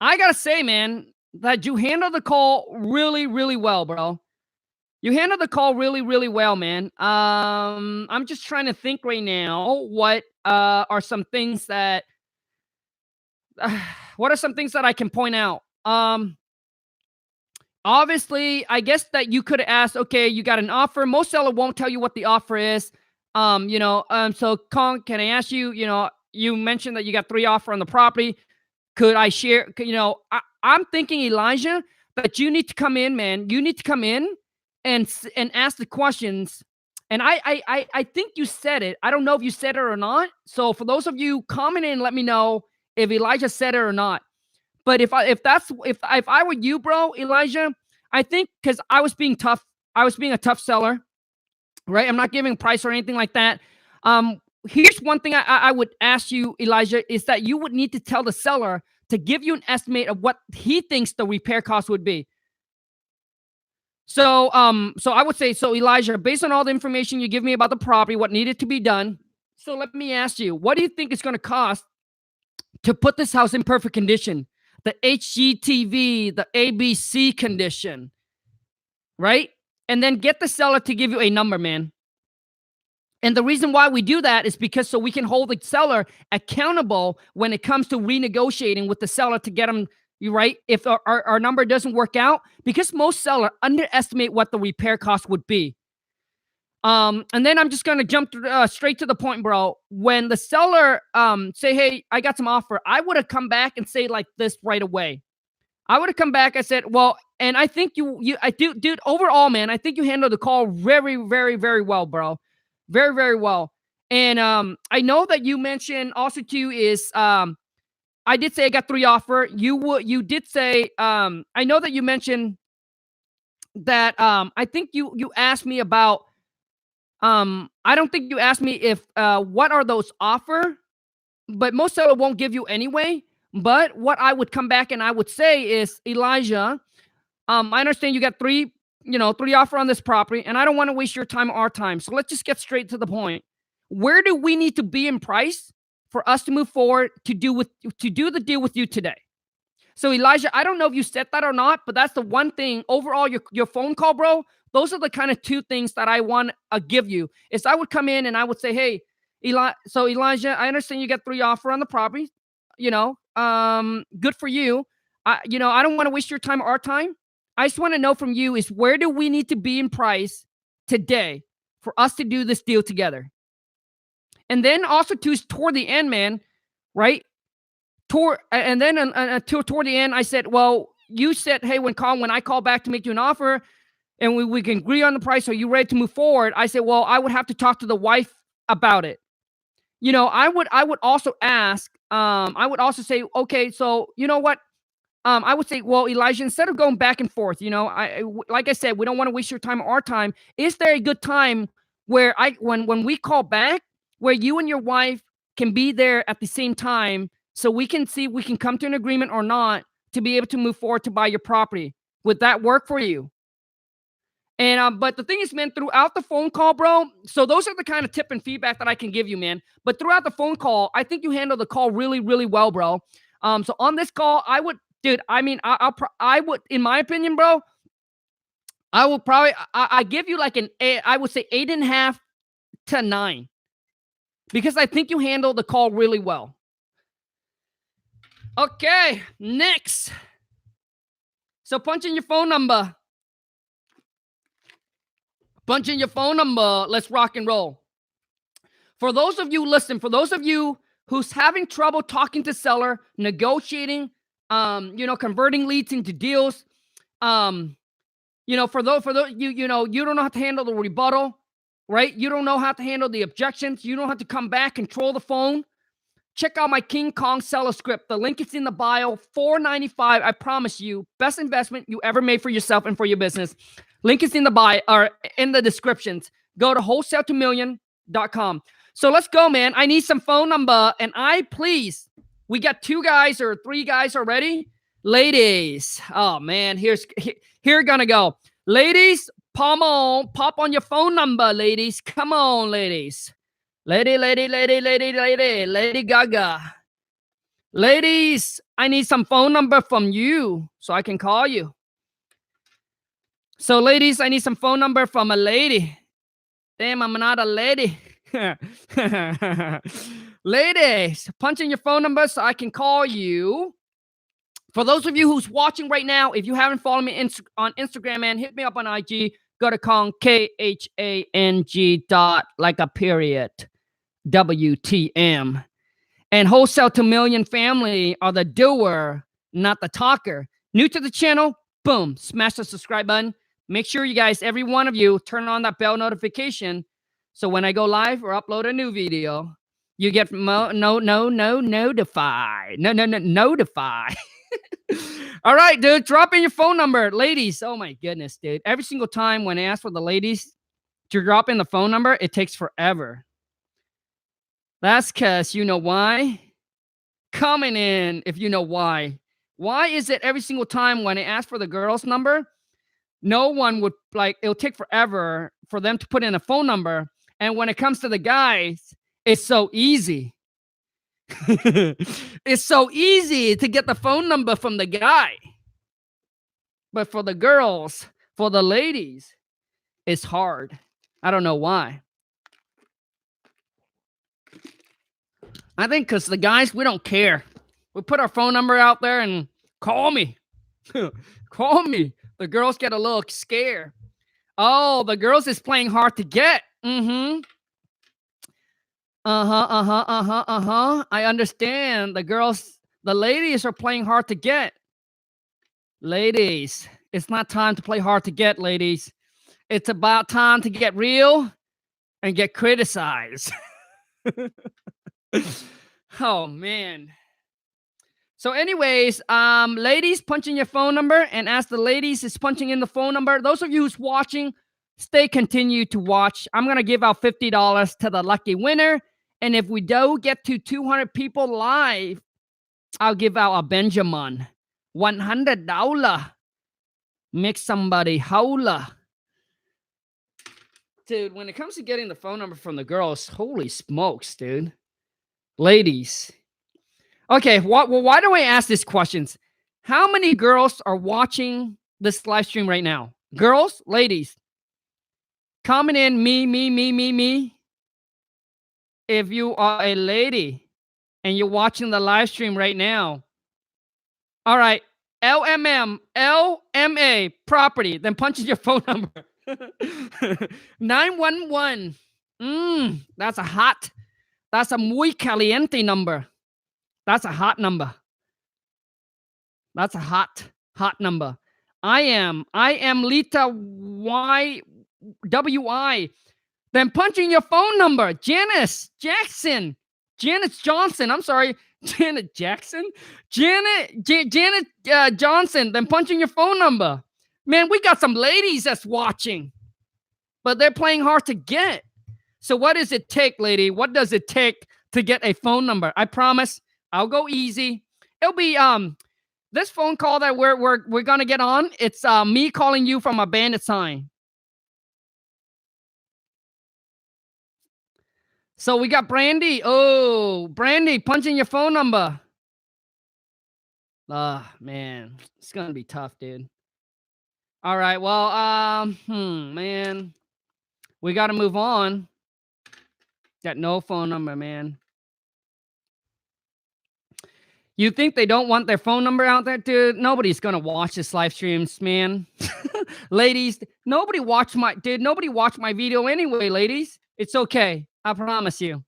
gotta say, man, that you handled the call really, really well, bro. You handled the call really, really well, man. I'm just trying to think right now what are some things that I can point out. Obviously, I guess that you could have asked, okay, you got an offer. Most seller won't tell you what the offer is. So Khang, can I ask you, you mentioned that you got 3 offers on the property. Could I share, I'm thinking, Elijah, that you need to come in, man. You need to come in and ask the questions. And I think you said it. I don't know if you said it or not. So for those of you, comment in and let me know if Elijah said it or not. But if I were you, bro, Elijah, I think because I was being tough. I was being a tough seller, right? I'm not giving price or anything like that. Here's one thing I would ask you, Elijah, is that you would need to tell the seller to give you an estimate of what he thinks the repair cost would be. So I would say, so Elijah, based on all the information you give me about the property, what needed to be done. So let me ask you, what do you think it's going to cost to put this house in perfect condition? The HGTV, the ABC condition, right? And then get the seller to give you a number, man. And the reason why we do that is because so we can hold the seller accountable when it comes to renegotiating with the seller to get them, right? If our number doesn't work out, because most sellers underestimate what the repair cost would be. And then I'm just going to jump straight to the point, bro. When the seller say, hey, I got some offer, I would have come back and say like this right away. I would have come back. I said, well, and I think dude, overall, man, I think you handled the call very, very, very well, bro. Very, very well. And I know that you mentioned also too is I did say I got 3 offer. You did say I know that you mentioned that I think you asked me about I don't think you asked me if what are those offer, but most seller won't give you anyway. But what I would come back and I would say is, Elijah, I understand you got 3 offer on this property, and I don't want to waste your time or our time. So let's just get straight to the point. Where do we need to be in price for us to move forward to do the deal with you today? So Elijah, I don't know if you said that or not, but that's the one thing overall, your phone call, bro. Those are the kind of 2 things that I want to give you is I would come in and I would say, hey, Elijah, I understand you got 3 offer on the property, good for you. I don't want to waste your time or our time. I just want to know from you is where do we need to be in price today for us to do this deal together? And then also toward the end, man, right? Toward the end, I said, well, you said, hey, when I call back to make you an offer and we can agree on the price, are you ready to move forward? I said, well, I would have to talk to the wife about it. you know, I would also ask, I would also say, okay, so you know what? I would say, well, Elijah, instead of going back and forth, you know, like I said, we don't want to waste your time or our time. Is there a good time where when we call back, where you and your wife can be there at the same time, so we can see if we can come to an agreement or not to be able to move forward to buy your property? Would that work for you? And but the thing is, man, throughout the phone call, bro, so those are the kind of tip and feedback that I can give you, man. But throughout the phone call, I think you handled the call really, really well, bro. So on this call, I would, dude, I mean, I would, in my opinion, bro, I will probably, I give you like I would say 8.5 to 9, because I think you handled the call really well. Okay, next. So punch in your phone number. Punch in your phone number. Let's rock and roll. For those of you, listen, for those of you who's having trouble talking to seller, negotiating, you know, converting leads into deals, you know, for those you know, you don't know how to handle the rebuttal, right? You don't know how to handle the objections. You don't have to come back, control the phone. Check out my King Kong seller script. The link is in the bio. $4.95. I promise you, best investment you ever made for yourself and for your business. Link is in the bio or in the descriptions. Go to wholesale2million.com. So let's go, man. I need some phone number, and we got 2 guys or 3 guys already. Ladies, oh man, here gonna go. Ladies, pop on your phone number, ladies. Come on, ladies. Lady Gaga. Ladies, I need some phone number from you so I can call you. So ladies, I need some phone number from a lady. Damn, I'm not a lady. Ladies, punch in your phone number so I can call you. For those of you who's watching right now, if you haven't followed me on Instagram, man, hit me up on IG. Go to Khang, Khang like a period, WTM. And Wholesale to Million family are the doer, not the talker. New to the channel, boom, smash the subscribe button. Make sure you guys, every one of you, turn on that bell notification. So when I go live or upload a new video, you get notified. Notify. All right, dude, drop in your phone number. Ladies, oh my goodness, dude. Every single time when I ask for the ladies to drop in the phone number, it takes forever. That's because you know why? Comment in if you know why. Why is it every single time when I ask for the girls' number, no one would, like, it'll take forever for them to put in a phone number. And when it comes to the guys, it's so easy. It's so easy to get the phone number from the guy. But for the girls, for the ladies, it's hard. I don't know why. I think because the guys, we don't care. We put our phone number out there and call me. Call me. The girls get a little scared. Oh, the girls is playing hard to get. I understand. The ladies are playing hard to get. Ladies, it's not time to play hard to get, ladies. It's about time to get real and get criticized. Oh, man. So anyways, ladies, punch in your phone number, and as the ladies is punching in the phone number, those of you who's watching, continue to watch. I'm going to give out $50 to the lucky winner. And if we do get to 200 people live, I'll give out a Benjamin. $100. Make somebody holla. Dude, when it comes to getting the phone number from the girls, holy smokes, dude. Ladies. Okay, why do I ask these questions? How many girls are watching this live stream right now? Girls, ladies. Comment in me. If you are a lady and you're watching the live stream right now. All right, LMA, property. Then punch in your phone number. 911. That's a muy caliente number. That's a hot number. That's a hot number. I am Lita YWI. Then punching your phone number. Janice Jackson. Janet Johnson. I'm sorry, Janet Jackson. Janet Johnson. Then punching your phone number. Man, we got some ladies that's watching, but they're playing hard to get. So what does it take, lady? What does it take to get a phone number? I promise I'll go easy. It'll be this phone call that we're gonna get on. It's me calling you from a bandit sign. So we got Brandy. Oh, Brandy, punching your phone number. Man, it's gonna be tough, dude. All right, well, man, we got to move on. Got no phone number, man. You think they don't want their phone number out there, dude? Nobody's gonna watch this live streams, man. Ladies, nobody watch my video anyway, ladies. It's okay. I promise you.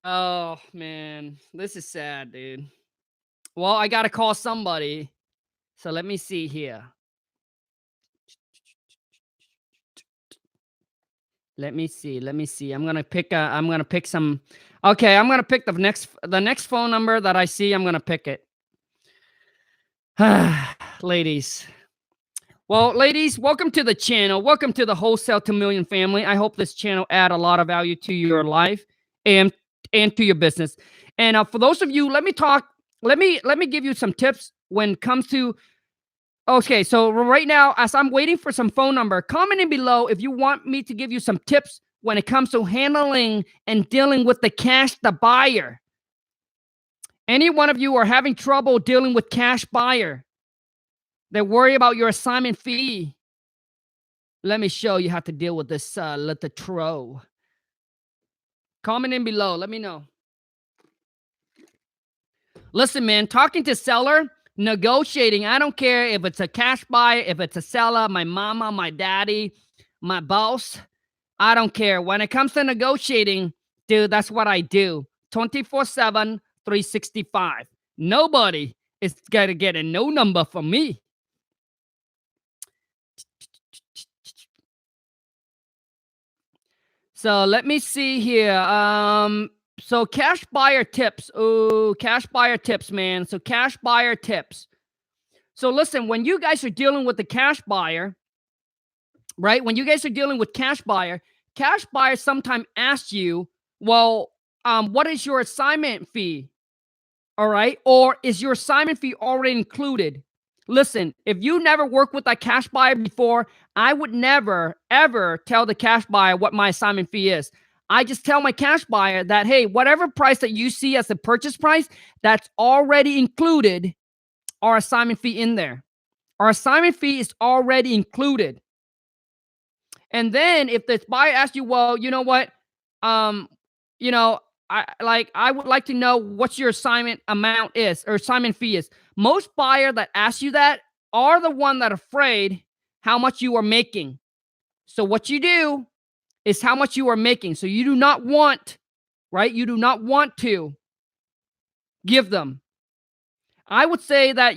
Oh, man. This is sad, dude. Well, I got to call somebody. So let me see here. Let me see. I'm going to pick some. Okay, I'm going to pick the next phone number that I see. I'm going to pick it. Ladies. Well, ladies, welcome to the channel. Welcome to the Wholesale to Million family. I hope this channel add a lot of value to your life and to your business. And for those of you, let me give you some tips when it comes to. Okay, so right now, as I'm waiting for some phone number, comment in below if you want me to give you some tips when it comes to handling and dealing with the buyer. Any one of you are having trouble dealing with cash buyer. They worry about your assignment fee. Let me show you how to deal with this little troll. Comment in below. Let me know. Listen, man, talking to seller, negotiating. I don't care if it's a cash buyer, if it's a seller, my mama, my daddy, my boss. I don't care. When it comes to negotiating, dude, that's what I do. 24/7, 365. Nobody is going to get a no number from me. So let me see here. So cash buyer tips. Oh, cash buyer tips, man. So cash buyer tips. So listen, when you guys are dealing with the cash buyer, right? When you guys are dealing with cash buyer sometimes asks you, well, what is your assignment fee? All right. Or is your assignment fee already included? Listen, if you never worked with a cash buyer before, I would never, ever tell the cash buyer what my assignment fee is. I just tell my cash buyer that, hey, whatever price that you see as the purchase price, that's already included our assignment fee in there. Our assignment fee is already included. And then if the buyer asks you, well, you know what, I would like to know what your assignment amount is or assignment fee is. Most buyer that ask you that are the one that are afraid how much you are making. So what you do is how much you are making. So you do not want, right? You do not want to give them. I would say that,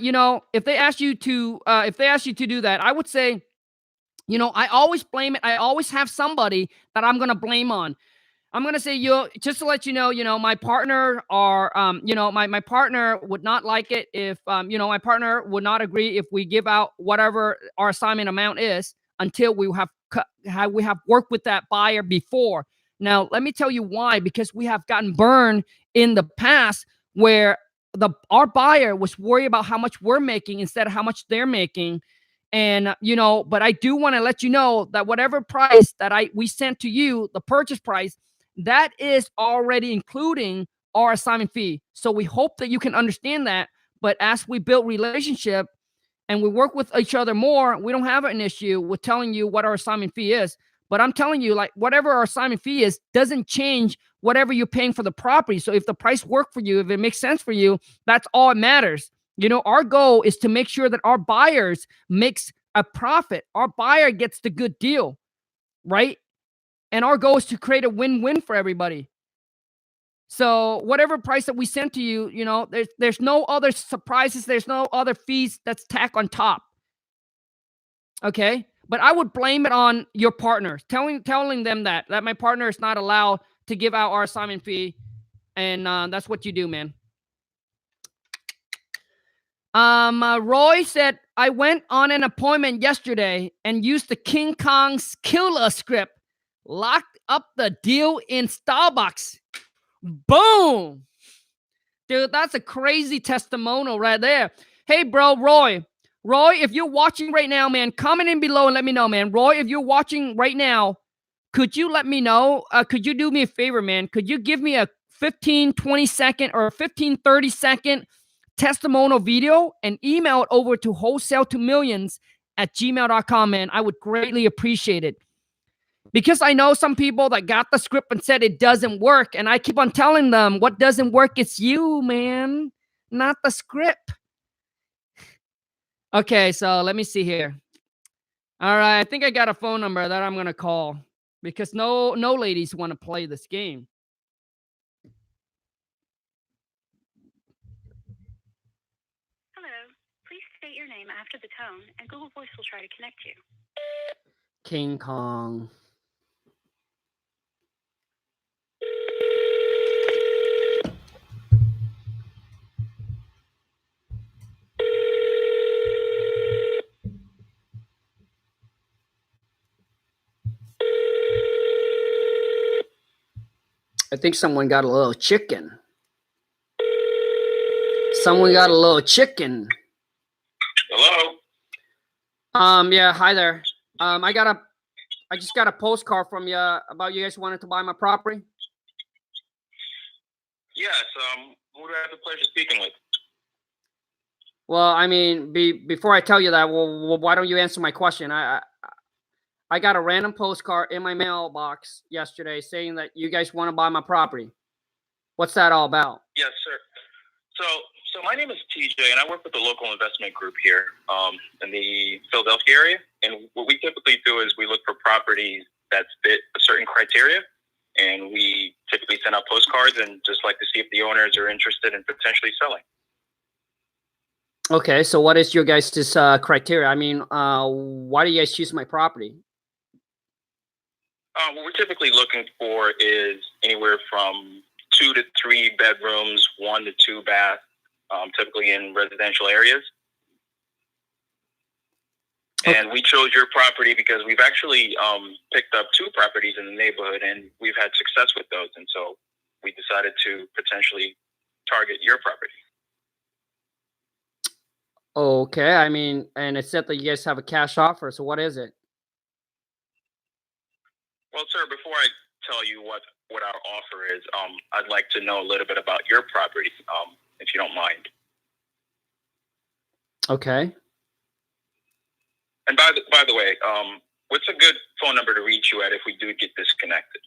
if they ask you to do that, I would say, I always blame it. I always have somebody that I'm going to blame on. I'm going to say, just to let you know, my partner or, my partner would not like it if, my partner would not agree if we give out whatever our assignment amount is until we have worked with that buyer before. Now, let me tell you why, because we have gotten burned in the past where our buyer was worried about how much we're making instead of how much they're making. And, but I do want to let you know that whatever price that we sent to you, the purchase price, that is already including our assignment fee. So we hope that you can understand that. But as we build relationship and we work with each other more, we don't have an issue with telling you what our assignment fee is. But I'm telling you, like, whatever our assignment fee is doesn't change whatever you're paying for the property. So if the price works for you, if it makes sense for you, that's all that matters. Our goal is to make sure that our buyers makes a profit. Our buyer gets the good deal, right? And our goal is to create a win-win for everybody. So whatever price that we send to you, there's no other surprises. There's no other fees that's tacked on top. Okay? But I would blame it on your partner, telling them that my partner is not allowed to give out our assignment fee. And that's what you do, man. Roy said, I went on an appointment yesterday and used the King Kong's killer script. Locked up the deal in Starbucks. Boom. Dude, that's a crazy testimonial right there. Hey, bro, Roy. Roy, if you're watching right now, man, comment in below and let me know, man. Roy, if you're watching right now, could you let me know? Could you do me a favor, man? Could you give me a 15, 20 second or 15, 30 second testimonial video and email it over to wholesale2millions@gmail.com, man? I would greatly appreciate it. Because I know some people that got the script and said it doesn't work. And I keep on telling them what doesn't work is you, man, not the script. Okay, so let me see here. All right, I think I got a phone number that I'm going to call because no ladies want to play this game. Hello, please state your name after the tone and Google Voice will try to connect you. King Kong. I think someone got a little chicken. Someone got a little chicken. Hello. Yeah, hi there. I just got a postcard from you about you guys wanted to buy my property. Yes. Who do I have the pleasure of speaking with? Well, I mean, before I tell you that, well, why don't you answer my question? I got a random postcard in my mailbox yesterday saying that you guys want to buy my property. What's that all about? Yes, sir. So my name is TJ, and I work with the local investment group here in the Philadelphia area. And what we typically do is we look for properties that fit a certain criteria, and we typically send out postcards and just like to see if the owners are interested in potentially selling. Okay, so what is your guys' criteria? I mean, why do you guys choose my property? What we're typically looking for is anywhere from 2 to 3 bedrooms, 1 to 2 baths, typically in residential areas. Okay. And we chose your property because we've actually picked up 2 properties in the neighborhood, and we've had success with those. And so we decided to potentially target your property. Okay, I mean, and it said that you guys have a cash offer. So what is it? Well, sir, before I tell you what our offer is, I'd like to know a little bit about your property, if you don't mind. Okay. And by the way, what's a good phone number to reach you at if we do get disconnected?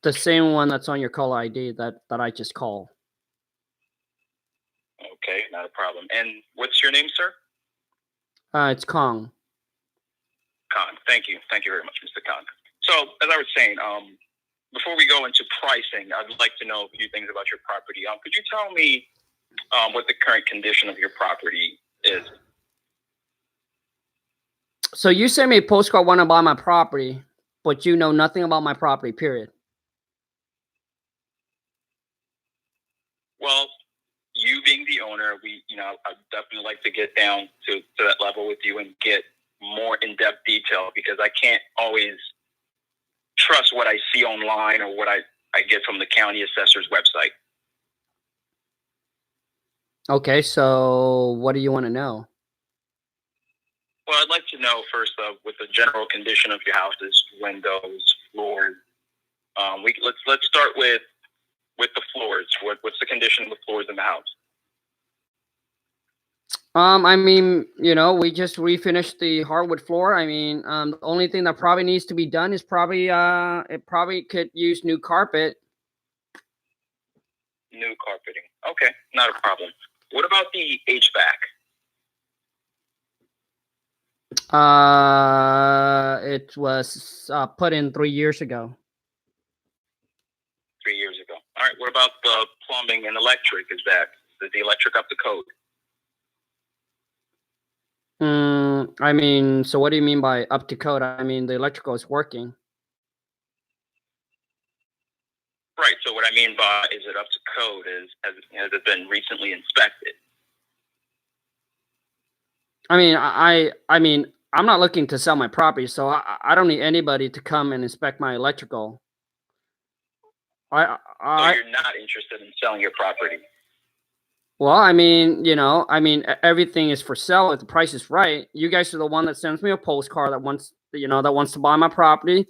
The same one that's on your caller ID that I just called. Okay, not a problem. And what's your name, sir? It's Khang. Khang. Thank you. Thank you very much, Mr. Khang. So, as I was saying, before we go into pricing, I'd like to know a few things about your property. Could you tell me what the current condition of your property is? So you sent me a postcard, want to buy my property, but you know nothing about my property, period. Well, you being the owner, I'd definitely like to get down to that level with you and get more in-depth detail, because I can't always trust what I see online or what I get from the county assessor's website. Okay, so what do you want to know? Well, I'd like to know first with the general condition of your houses, windows, floors. Let's start with the floors. What's the condition of the floors in the house? I mean, we just refinished the hardwood floor. I mean, the only thing that probably needs to be done is probably it probably could use new carpet. New carpeting. Okay, not a problem. What about the HVAC? It was put in 3 years ago. 3 years ago. All right. What about the plumbing and electric? Is the electric up to code? I mean, so what do you mean by up to code? I mean, the electrical is working. Right. So what I mean by is it up to code is has it been recently inspected? I mean, I'm not looking to sell my property, so I don't need anybody to come and inspect my electrical. So you're not interested in selling your property? Well, I mean, everything is for sale if the price is right. You guys are the one that sends me a postcard that wants to buy my property.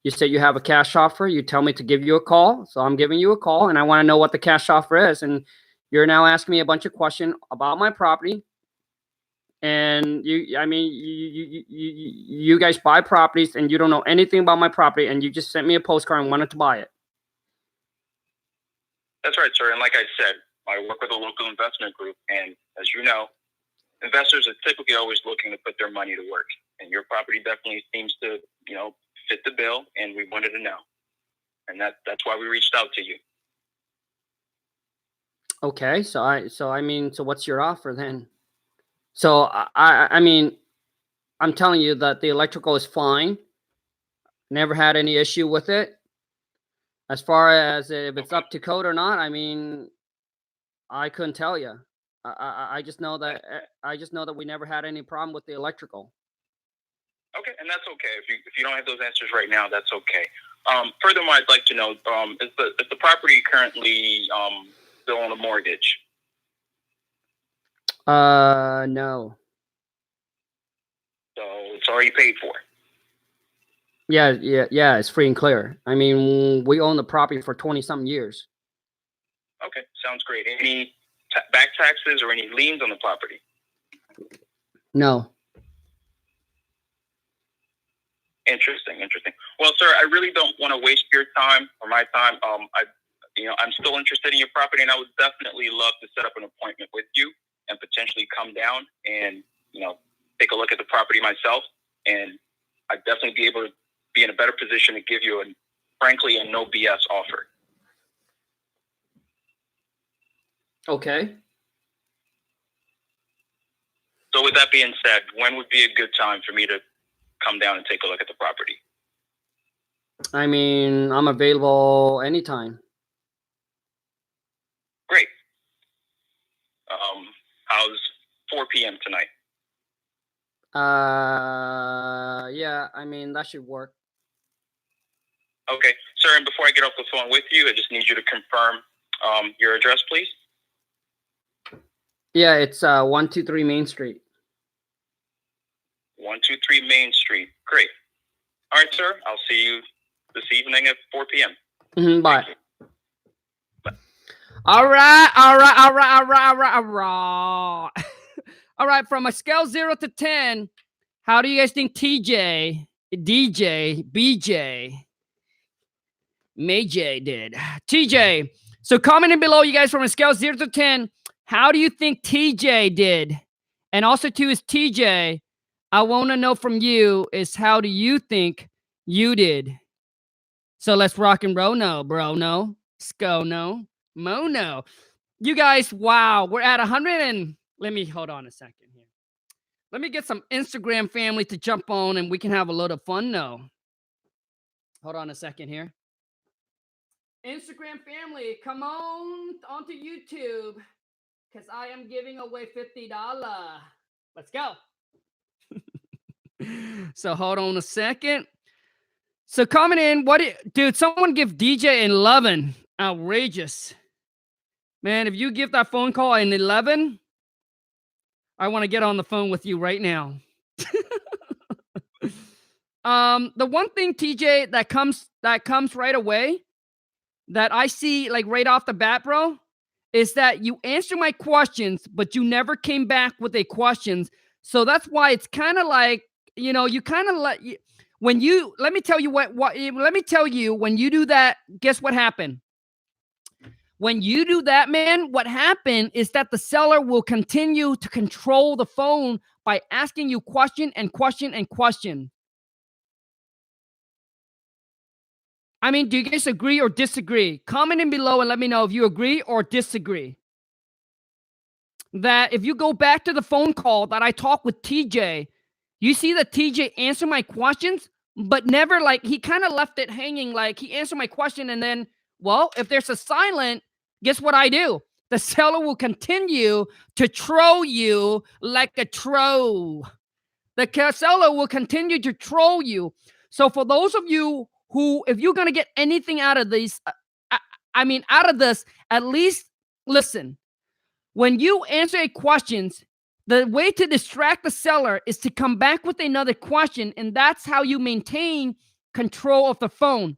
You say you have a cash offer. You tell me to give you a call. So I'm giving you a call, and I want to know what the cash offer is. And you're now asking me a bunch of questions about my property. And you guys buy properties, and you don't know anything about my property, and you just sent me a postcard and wanted to buy it. That's right, sir. And like I said, I work with a local investment group, and as you know, investors are typically always looking to put their money to work. And your property definitely seems to, fit the bill, and we wanted to know. And that's why we reached out to you. Okay, so what's your offer then? So I mean, I'm telling you that the electrical is fine. Never had any issue with it. As far as if it's up to code or not, I mean, I couldn't tell you. I just know that we never had any problem with the electrical. Okay, and that's okay. If you don't have those answers right now, that's okay. Furthermore, I'd like to know, is the property currently still on a mortgage? No. So it's already paid for? Yeah, it's free and clear. I mean, we own the property for 20-something years. Okay, sounds great. Any back taxes or any liens on the property? No. Interesting. Well, sir, I really don't want to waste your time or my time. I'm still interested in your property, and I would definitely love to set up an appointment with you and potentially come down and, take a look at the property myself. And I'd definitely be able to be in a better position to give you frankly, a no BS offer. Okay. So with that being said, when would be a good time for me to come down and take a look at the property? I mean, I'm available anytime. Great. How's 4 p.m. tonight? Yeah, I mean, that should work. Okay, sir, and before I get off the phone with you, I just need you to confirm your address, please. Yeah, it's 123 Main Street. 123 Main Street. Great. All right, sir. I'll see you this evening at 4 p.m. Bye. Bye. All right. All right. From a scale 0 to 10, how do you guys think TJ, DJ, BJ, May did? TJ. So commenting below, you guys, from a scale 0 to 10, how do you think TJ did? And also, too, is TJ, I want to know from you is how do you think you did? So let's rock and roll. No, bro. No. Sco. No. Mo. No. You guys, wow. We're at 100 and let me hold on a second here. Let me get some Instagram family to jump on and we can have a lot of fun. No. Hold on a second here. Instagram family, come on onto YouTube because I am giving away $50. Let's go. So hold on a second. So coming in, dude, someone give DJ an 11. Outrageous. Man, if you give that phone call an 11, I want to get on the phone with you right now. The one thing, TJ, that comes right away that I see like right off the bat, bro, is that you answer my questions, but you never came back with a questions. So that's why it's kind of like, you kind of let when you, let me tell you when you do that, guess what happened? When you do that, man, what happened is that the seller will continue to control the phone by asking you question and question and question. I mean, do you guys agree or disagree? Comment in below and let me know if you agree or disagree. That if you go back to the phone call that I talked with TJ, you see that TJ answered my questions, but never like, he kind of left it hanging. Like he answered my question and then Well, if there's a silent, guess what I do? The seller will continue to troll you like a troll. The seller will continue to troll you. So for those of you who, if you're going to get anything out of these, out of this, at least listen. When you answer a question, the way to distract the seller is to come back with another question, and that's how you maintain control of the phone.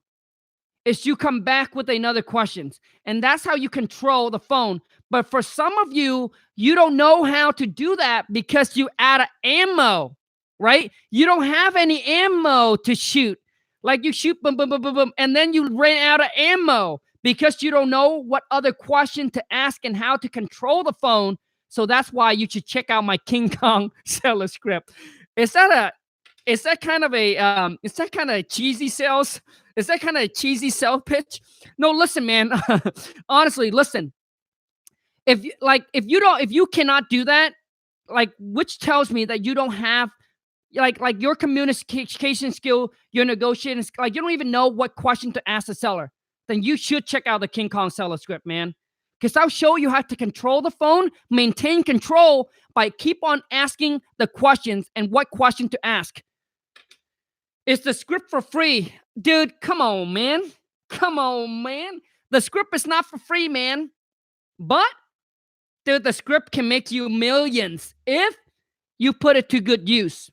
Is you come back with another question, and that's how you control the phone. But for some of you, you don't know how to do that because you out of ammo, right? You don't have any ammo to shoot. Like you shoot, boom, boom, boom, boom, boom, and then you ran out of ammo because you don't know what other question to ask and how to control the phone. So that's why you should check out my King Kong seller script. Is that kind of a cheesy sales? Is that kind of a cheesy sales pitch? No, listen, man. Honestly, listen. If you cannot do that, like, which tells me that you don't have like your communication skill, your negotiating, like you don't even know what question to ask the seller, then you should check out the King Kong seller script, man. Because I'll show you how to control the phone, maintain control by keep on asking the questions and what question to ask. Is the script for free? Dude, come on, man. Come on, man. The script is not for free, man. But, dude, the script can make you millions if you put it to good use.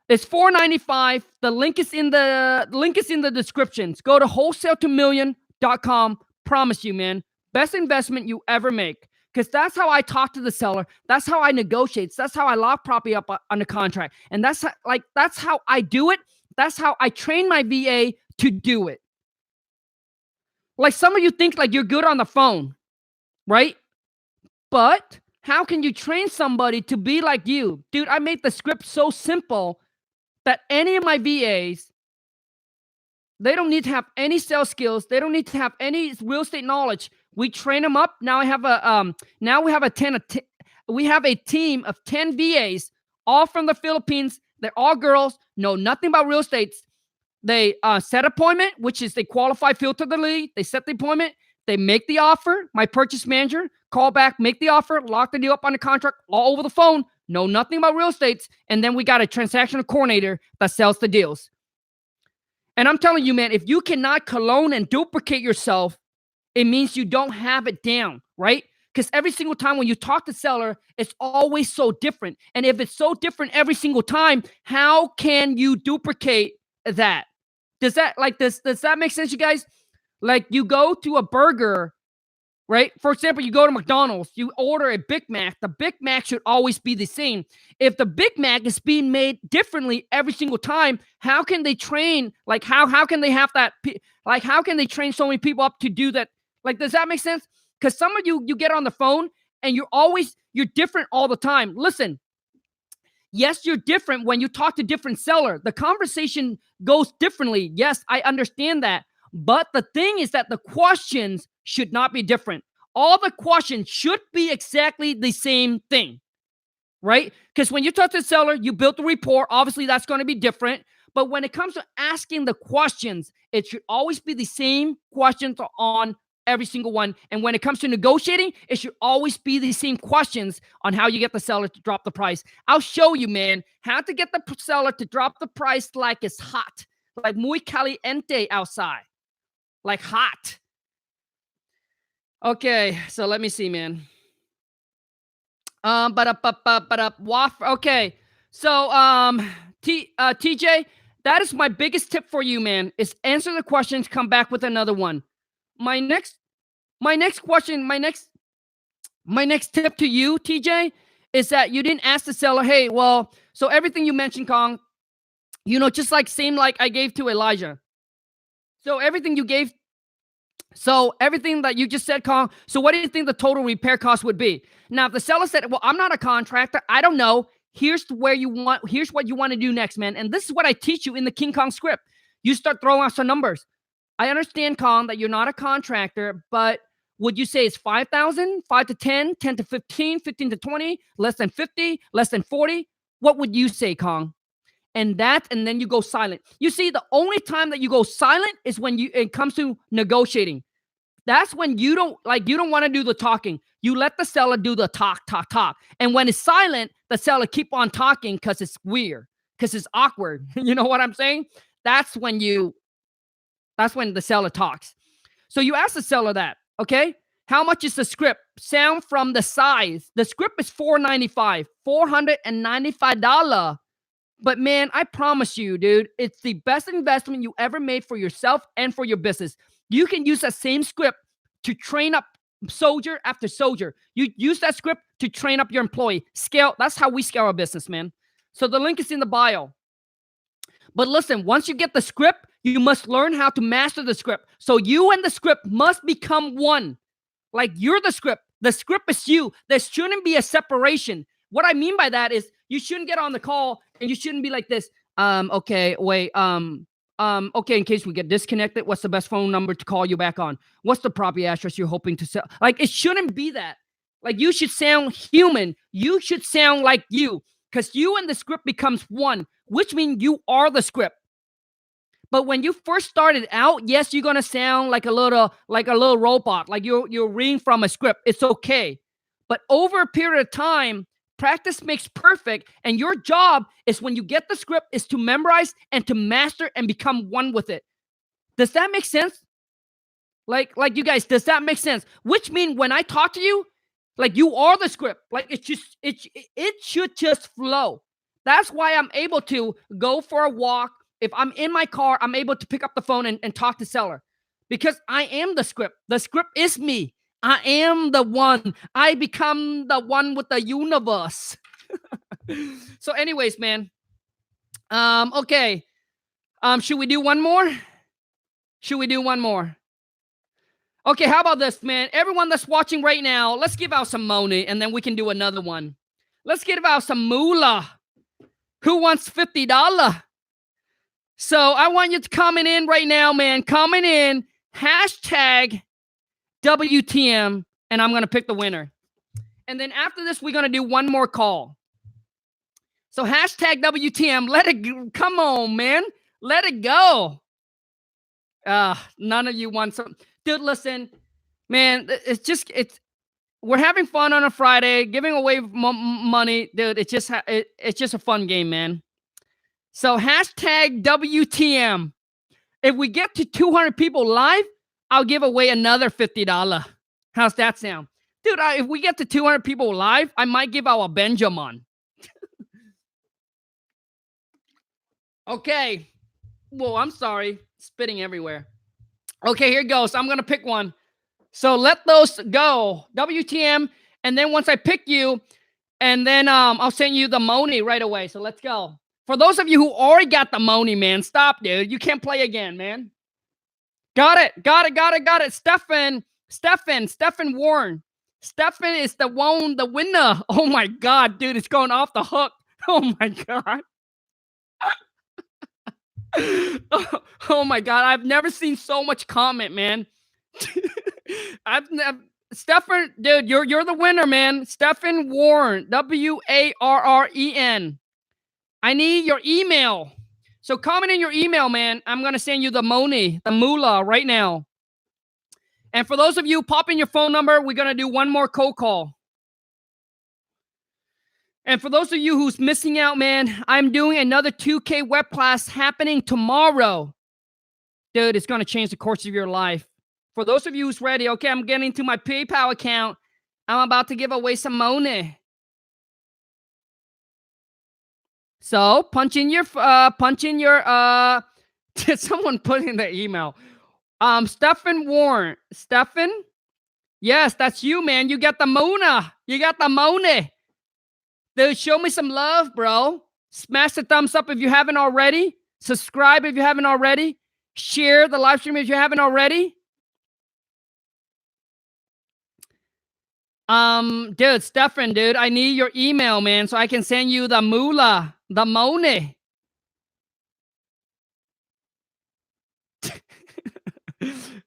It's $4.95. The link is in the descriptions. Go to wholesale2million.com. Promise you, man. Best investment you ever make. Because that's how I talk to the seller. That's how I negotiate. That's how I lock property up on the contract. And that's how I do it. That's how I train my VA to do it. Like some of you think like you're good on the phone, right? But how can you train somebody to be like you? Dude, I made the script so simple that any of my VAs, they don't need to have any sales skills. They don't need to have any real estate knowledge. We train them up. Now we have a team of 10 VAs, all from the Philippines. They're all girls, know nothing about real estate. They set appointment, which is they qualify, filter the lead. They set the appointment. They make the offer. My purchase manager call back, make the offer, lock the deal up on the contract, all over the phone. Know nothing about real estate. And then we got a transactional coordinator that sells the deals. And I'm telling you, man, if you cannot clone and duplicate yourself, it means you don't have it down, right? Because every single time when you talk to seller, it's always so different. And if it's so different every single time, how can you duplicate that? Does that make sense, you guys? Like you go to a burger, right? For example, you go to McDonald's, you order a Big Mac. The Big Mac should always be the same. If the Big Mac is being made differently every single time, how can they train? Like how can they have that? Like how can they train so many people up to do that? Like, does that make sense? Because some of you get on the phone and you're different all the time. Listen, yes, you're different when you talk to different seller. The conversation goes differently. Yes, I understand that. But the thing is that the questions should not be different. All the questions should be exactly the same thing, right? Because when you talk to the seller, you build the rapport. Obviously, that's going to be different. But when it comes to asking the questions, it should always be the same questions on every single one. And when it comes to negotiating, it should always be the same questions on how you get the seller to drop the price. I'll show you, man, how to get the seller to drop the price like it's hot, like muy caliente outside, like hot. Okay, so let me see, man. Okay, so TJ, that is my biggest tip for you, man. Is answer the questions, come back with another one. My next tip to you, TJ, is that you didn't ask the seller, hey, well, so everything you mentioned, Khang, just like same like I gave to Elijah. So everything that you just said, Khang, so what do you think the total repair cost would be? Now, if the seller said, well, I'm not a contractor, I don't know. Here's what you want to do next, man. And this is what I teach you in the King Kong script. You start throwing out some numbers. I understand, Khang, that you're not a contractor, but would you say it's 5,000, 5 to 10, 10 to 15, 15 to 20, less than 50, less than 40? What would you say, Khang? And then you go silent. You see, the only time that you go silent is when it comes to negotiating. That's when you don't want to do the talking. You let the seller do the talk. And when it's silent, the seller keep on talking because it's weird, because it's awkward. You know what I'm saying? That's when the seller talks. So you ask the seller that, okay? How much is the script? Sound from the size. The script is $495. But man, I promise you, dude, it's the best investment you ever made for yourself and for your business. You can use that same script to train up soldier after soldier. You use that script to train up your employee. Scale. That's how we scale our business, man. So the link is in the bio. But listen, once you get the script, you must learn how to master the script. So you and the script must become one. Like you're the script. The script is you. There shouldn't be a separation. What I mean by that is you shouldn't get on the call and you shouldn't be like this. Okay, wait. Okay, in case we get disconnected, what's the best phone number to call you back on? What's the property address you're hoping to sell? Like, it shouldn't be that. Like, you should sound human. You should sound like you, because you and the script becomes one, which means you are the script. But when you first started out, yes, you're gonna sound like a little robot, like you're reading from a script. It's okay. But over a period of time, practice makes perfect, and your job is, when you get the script, is to memorize and to master and become one with it. Does that make sense? Like you guys, does that make sense? Which means when I talk to you, like, you are the script. Like, it should just flow. That's why I'm able to go for a walk. If I'm in my car, I'm able to pick up the phone and talk to seller, because I am the script. The script is me. I am the one. I become the one with the universe. So anyways, man. Okay. Should we do one more? Okay, how about this, man? Everyone that's watching right now, let's give out some money, and then we can do another one. Let's give out some moolah. Who wants $50? So I want you to comment in right now, man. Comment in, hashtag WTM, and I'm going to pick the winner. And then after this, we're going to do one more call. So hashtag WTM, let it go. Come on, man. Let it go. None of you want some. Dude, listen, man, we're having fun on a Friday, giving away money. Dude, it's just a fun game, man. So hashtag WTM. If we get to 200 people live, I'll give away another $50. How's that sound? Dude, if we get to 200 people live, I might give out a Benjamin. Okay. Whoa, I'm sorry. Spitting everywhere. Okay, here goes. I'm going to pick one. So let those go. WTM. And then once I pick you, and then I'll send you the money right away. So let's go. For those of you who already got the money, man, stop, dude. You can't play again, man. Got it. Stephen Warren. Stephen is the winner. Oh my God, dude, it's going off the hook. Oh my God. Oh my God, I've never seen so much comment, man. Stephen, dude, you're the winner, man. Stephen Warren, Warren. I need your email. So comment in your email, man. I'm going to send you the money, the moolah right now. And for those of you, pop in your phone number. We're going to do one more cold call. And for those of you who's missing out, man, I'm doing another 2K web class happening tomorrow. Dude, it's going to change the course of your life. For those of you who's ready, okay, I'm getting to my PayPal account. I'm about to give away some money. So punch in your did someone put in the email? Stephen Warren. Stephen? Yes, that's you, man. You got the Mona. You got the money. Dude, show me some love, bro. Smash the thumbs up if you haven't already. Subscribe if you haven't already. Share the live stream if you haven't already. Dude, Stefan, dude, I need your email, man, so I can send you the moolah, the money.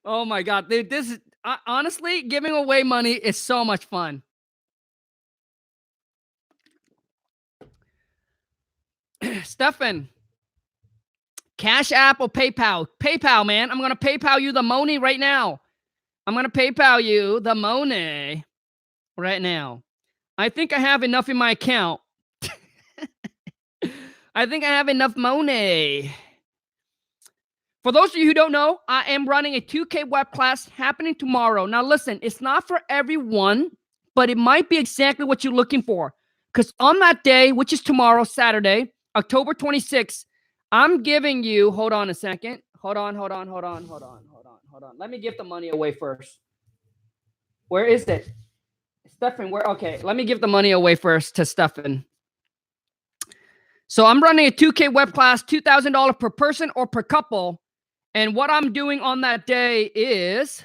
Oh my God, dude, this is honestly, giving away money is so much fun. Stefan, Cash App or PayPal? PayPal, man. I'm gonna PayPal you the money right now. I'm going to PayPal you the money right now. I think I have enough in my account. I think I have enough money. For those of you who don't know, I am running a 2K web class happening tomorrow. Now listen, it's not for everyone, but it might be exactly what you're looking for. Because on that day, which is tomorrow, Saturday, October 26th, I'm giving you, hold on a second. Hold on. Let me give the money away first. Where is it? Stefan, where? Okay, let me give the money away first to Stefan. So I'm running a 2K web class, $2,000 per person or per couple. And what I'm doing on that day is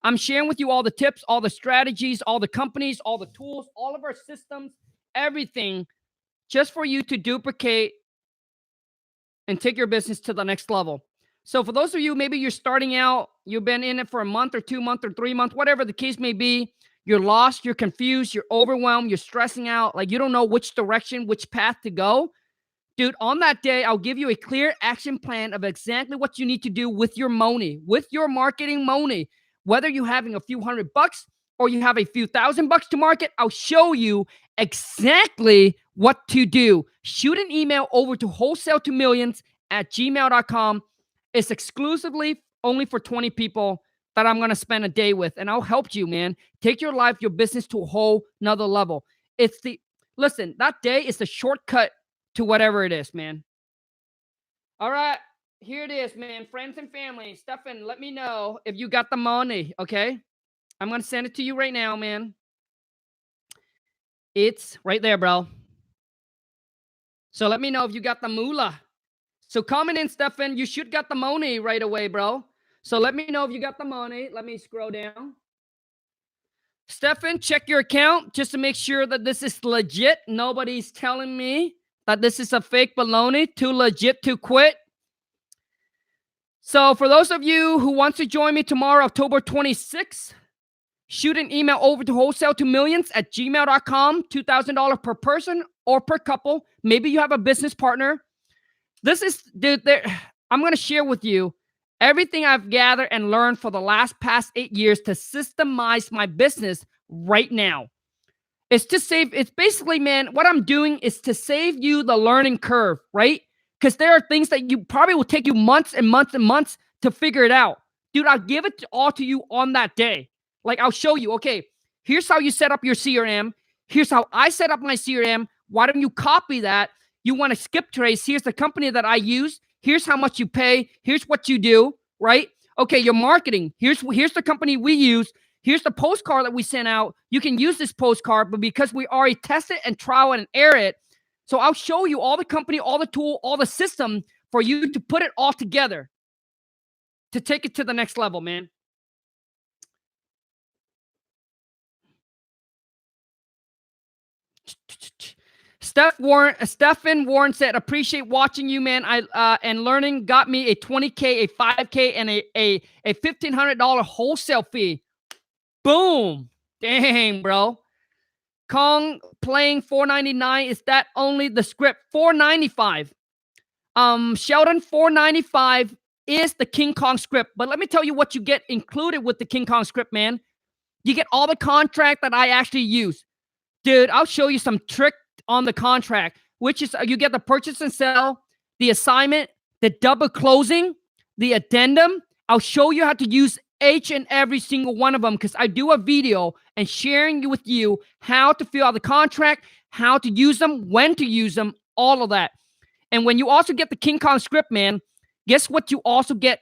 I'm sharing with you all the tips, all the strategies, all the companies, all the tools, all of our systems, everything, just for you to duplicate and take your business to the next level. So for those of you, maybe you're starting out, you've been in it for a month or 2 months or 3 months, whatever the case may be, you're lost, you're confused, you're overwhelmed, you're stressing out, like you don't know which direction, which path to go. Dude, on that day, I'll give you a clear action plan of exactly what you need to do with your money, with your marketing money. Whether you're having a few $100 or you have a few $1,000 to market, I'll show you exactly what to do. Shoot an email over to wholesale2millions@gmail.com. It's exclusively only for 20 people that I'm going to spend a day with. And I'll help you, man. Take your life, your business to a whole nother level. Listen, that day is the shortcut to whatever it is, man. All right, here it is, man. Friends and family. Stefan, let me know if you got the money, okay? I'm going to send it to you right now, man. It's right there, bro. So let me know if you got the moolah. So comment in, Stefan. You should got the money right away, bro. So let me know if you got the money. Let me scroll down. Stefan, check your account just to make sure that this is legit. Nobody's telling me that this is a fake baloney, too legit to quit. So for those of you who want to join me tomorrow, October 26th, shoot an email over to wholesale2millions@gmail.com, $2,000 per person or per couple. Maybe you have a business partner. This is, dude, I'm going to share with you everything I've gathered and learned for the past 8 years to systemize my business right now. It's basically, man, what I'm doing is to save you the learning curve, right? Because there are things that you probably will take you months and months and months to figure it out. Dude, I'll give it all to you on that day. Like, I'll show you, okay, here's how you set up your CRM. Here's how I set up my CRM. Why don't you copy that? You want to skip trace. Here's the company that I use. Here's how much you pay. Here's what you do, right? Okay, your marketing. Here's the company we use. Here's the postcard that we sent out. You can use this postcard, but because we already tested and trial and error it, so I'll show you all the company, all the tool, all the system for you to put it all together to take it to the next level, man. Stefan Warren said, appreciate watching you, man. And learning got me a $20K, a $5K, and a $1,500 wholesale fee. Boom. Dang, bro. Khang playing $4.99. Is that only the script? $4.95. Sheldon, $4.95 is the King Kong script. But let me tell you what you get included with the King Kong script, man. You get all the contract that I actually use. Dude, I'll show you some trick on the contract, which is you get the purchase and sell, the assignment, the double closing, the addendum. I'll show you how to use each and every single one of them because I do a video and sharing with you how to fill out the contract, how to use them, when to use them, all of that. And when you also get the King Kong script, man, guess what you also get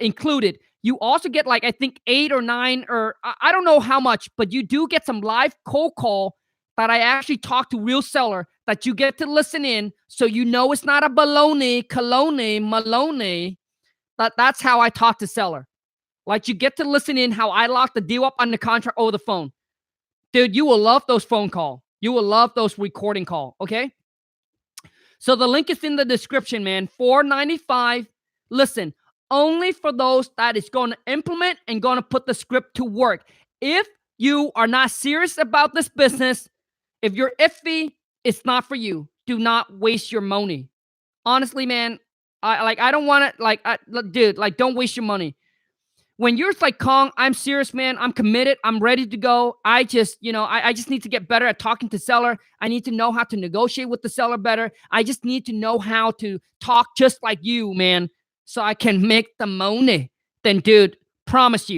included? You also get like, I think 8 or 9 or I don't know how much, but you do get some live cold call that I actually talk to real seller that you get to listen in so you know it's not a baloney, coloney, maloney. That's how I talk to seller. Like you get to listen in how I lock the deal up on the contract over the phone. Dude, you will love those phone call. You will love those recording call, okay? So the link is in the description, man. $4.95. Listen, only for those that is going to implement and going to put the script to work. If you are not serious about this business, if you're iffy, it's not for you. Do not waste your money. Honestly, man, I don't want to, dude, don't waste your money. when you're like, Khang, I'm serious, man. I'm committed. I'm ready to go. I just, I just need to get better at talking to seller. I need to know how to negotiate with the seller better. I just need to know how to talk just like you, man, so I can make the money. Then, dude, promise,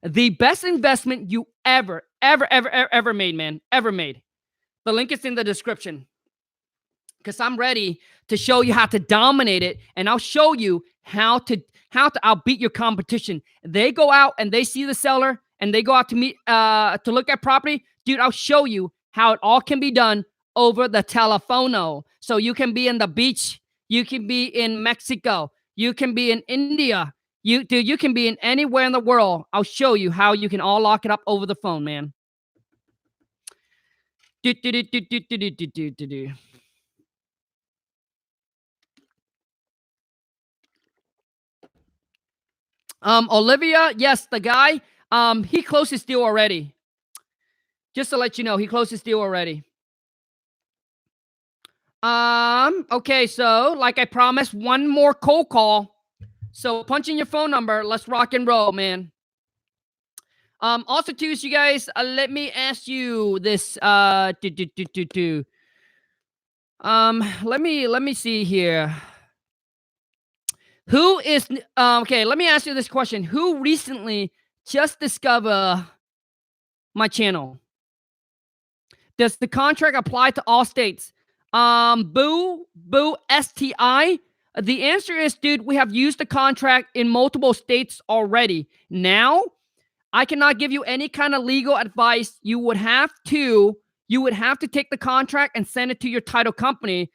the best investment you ever made, man, ever made. The link is in the description. Because I'm ready to show you how to dominate it, and I'll show you how to outbeat your competition. They go out and they see the seller, and they go out to meet to look at property. Dude, I'll show you how it all can be done over the telefono. So you can be in the beach, you can be in Mexico, you can be in India, you can be in anywhere in the world. I'll show you how you can all lock it up over the phone, man. Olivia, yes, the guy, he closed his deal already. Just to let you know, he closed his deal already. Okay, so like I promised, one more cold call. So punch in your phone number. Let's rock and roll, man. Also too, you guys, let me ask you this. Let me see here. Who is okay? Let me ask you this question: who recently just discovered my channel? Does the contract apply to all states? Boo STI. The answer is, dude, we have used the contract in multiple states already. Now, I cannot give you any kind of legal advice. You would have to take the contract and send it to your title company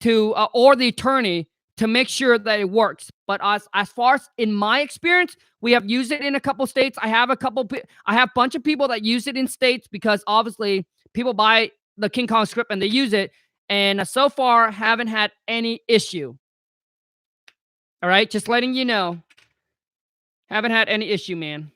to or the attorney to make sure that it works. But as far as in my experience, we have used it in a couple states. I have a bunch of people that use it in states because obviously people buy the King Kong script and they use it. And so far, haven't had any issue. All right, just letting you know. Haven't had any issue, man.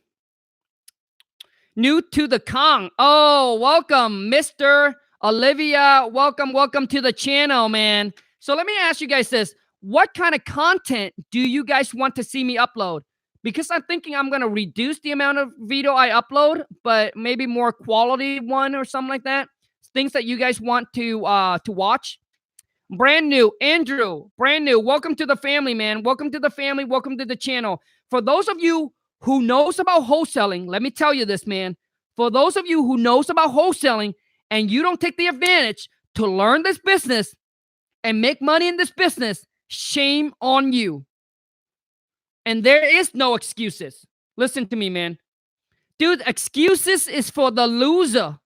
New to the Khang. Oh, welcome, Mr. Olivia. Welcome to the channel, man. So let me ask you guys this. What kind of content do you guys want to see me upload? Because I'm thinking I'm going to reduce the amount of video I upload, but maybe more quality one or something like that. Things that you guys want to watch. Brand new, Andrew, brand new. Welcome to the family, man. Welcome to the family. Welcome to the channel. For those of you who knows about wholesaling, let me tell you this, man. For those of you who knows about wholesaling and you don't take the advantage to learn this business and make money in this business, shame on you. And there is no excuses. Listen to me, man. Dude, excuses is for the loser.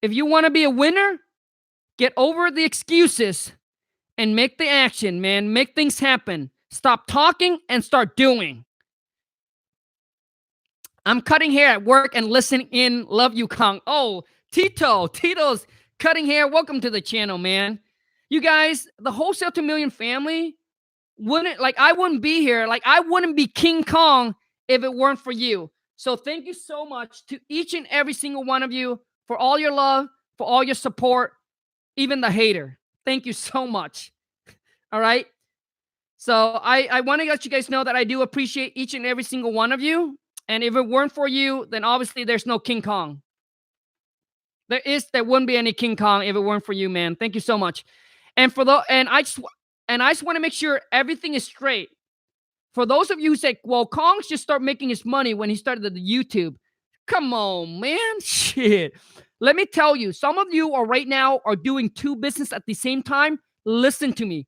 If you want to be a winner, get over the excuses and make the action, man. Make things happen. Stop talking and start doing. I'm cutting hair at work and listening in. Love you, Khang. Oh, Tito's cutting hair. Welcome to the channel, man. You guys, the Wholesale to Million family, I wouldn't be here. Like, I wouldn't be King Kong if it weren't for you. So thank you so much to each and every single one of you for all your love, for all your support, even the hater. Thank you so much. All right. So I want to let you guys know that I do appreciate each and every single one of you. And if it weren't for you, then obviously there's no King Kong. There wouldn't be any King Kong if it weren't for you, man. Thank you so much. And I just want to make sure everything is straight. For those of you who say, well, Kong's just start making his money when he started the YouTube. Come on, man. Shit. Let me tell you, some of you right now are doing two businesses at the same time. Listen to me.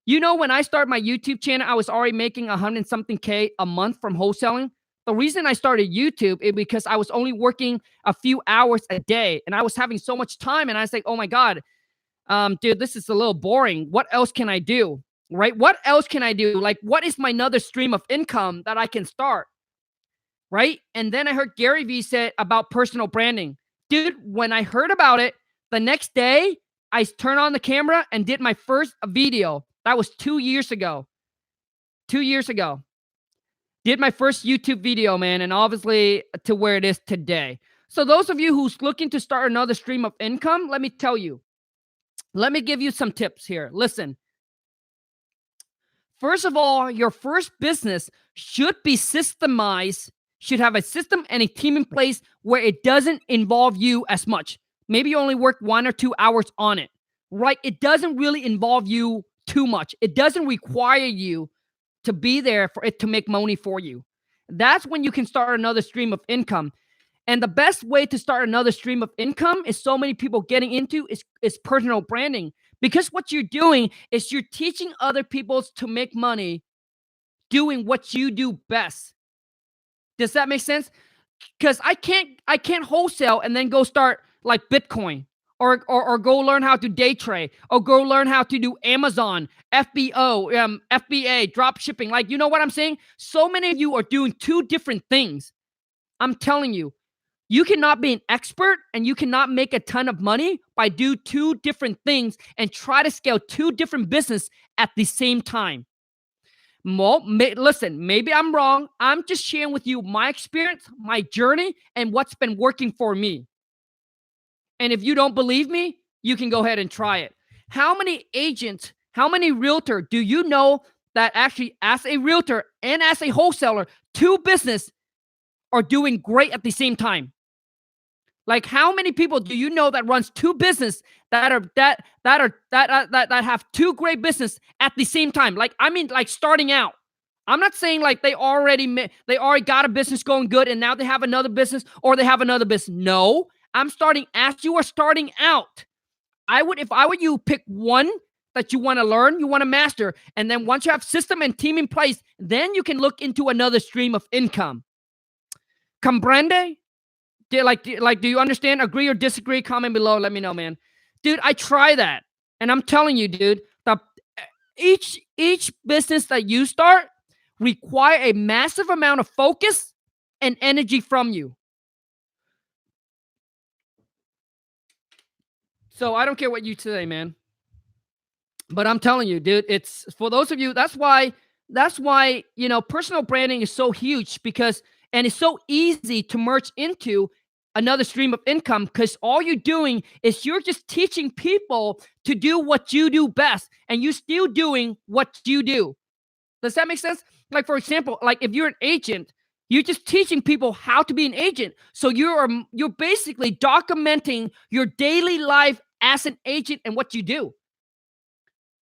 You know, when I started my YouTube channel, I was already making 100-something K a month from wholesaling. The reason I started YouTube is because I was only working a few hours a day and I was having so much time. And I was like, oh my God, dude, this is a little boring. What else can I do? Right? What else can I do? Like, what is my another stream of income that I can start? Right? And then I heard Gary Vee said about personal branding. Dude, when I heard about it, the next day, I turned on the camera and did my first video. That was 2 years ago. 2 years ago. Did my first YouTube video, man, and obviously to where it is today. So those of you who's looking to start another stream of income, let me tell you. Let me give you some tips here. Listen. First of all, your first business should be systemized, should have a system and a team in place where it doesn't involve you as much. Maybe you only work 1 or 2 hours on it, right? It doesn't really involve you too much. It doesn't require you to be there for it to make money for you. That's when you can start another stream of income. And the best way to start another stream of income is so many people getting into is personal branding. Because what you're doing is you're teaching other people to make money doing what you do best. Does that make sense? Because I can't wholesale and then go start like Bitcoin or go learn how to day trade or go learn how to do Amazon, FBO, FBA, drop shipping. Like, you know what I'm saying? So many of you are doing 2 different things. I'm telling you, you cannot be an expert and you cannot make a ton of money by do 2 different things and try to scale 2 different business at the same time. Well, listen, maybe I'm wrong. I'm just sharing with you my experience, my journey, and what's been working for me. And if you don't believe me, you can go ahead and try it. How many agents, how many realtor do you know that actually as a realtor and as a wholesaler, 2 business are doing great at the same time? Like, how many people do you know that runs 2 business that have 2 great business at the same time? Like, I mean, like starting out. I'm not saying like they already got a business going good and now they have another business or they have another business. No, I'm starting as you are starting out. If I were you, pick one that you want to learn, you want to master, and then once you have system and team in place, then you can look into another stream of income. Comprende? Do you understand? Agree or disagree? Comment below. Let me know, man. Dude, I try that. And I'm telling you, dude, each business that you start require a massive amount of focus and energy from you. So I don't care what you say, man. But I'm telling you, dude, it's for those of you, that's why, you know, personal branding is so huge and it's so easy to merge into another stream of income because all you're doing is you're just teaching people to do what you do best and you're still doing what you do. Does that make sense? Like, for example, like if you're an agent, you're just teaching people how to be an agent. So you're basically documenting your daily life as an agent and what you do.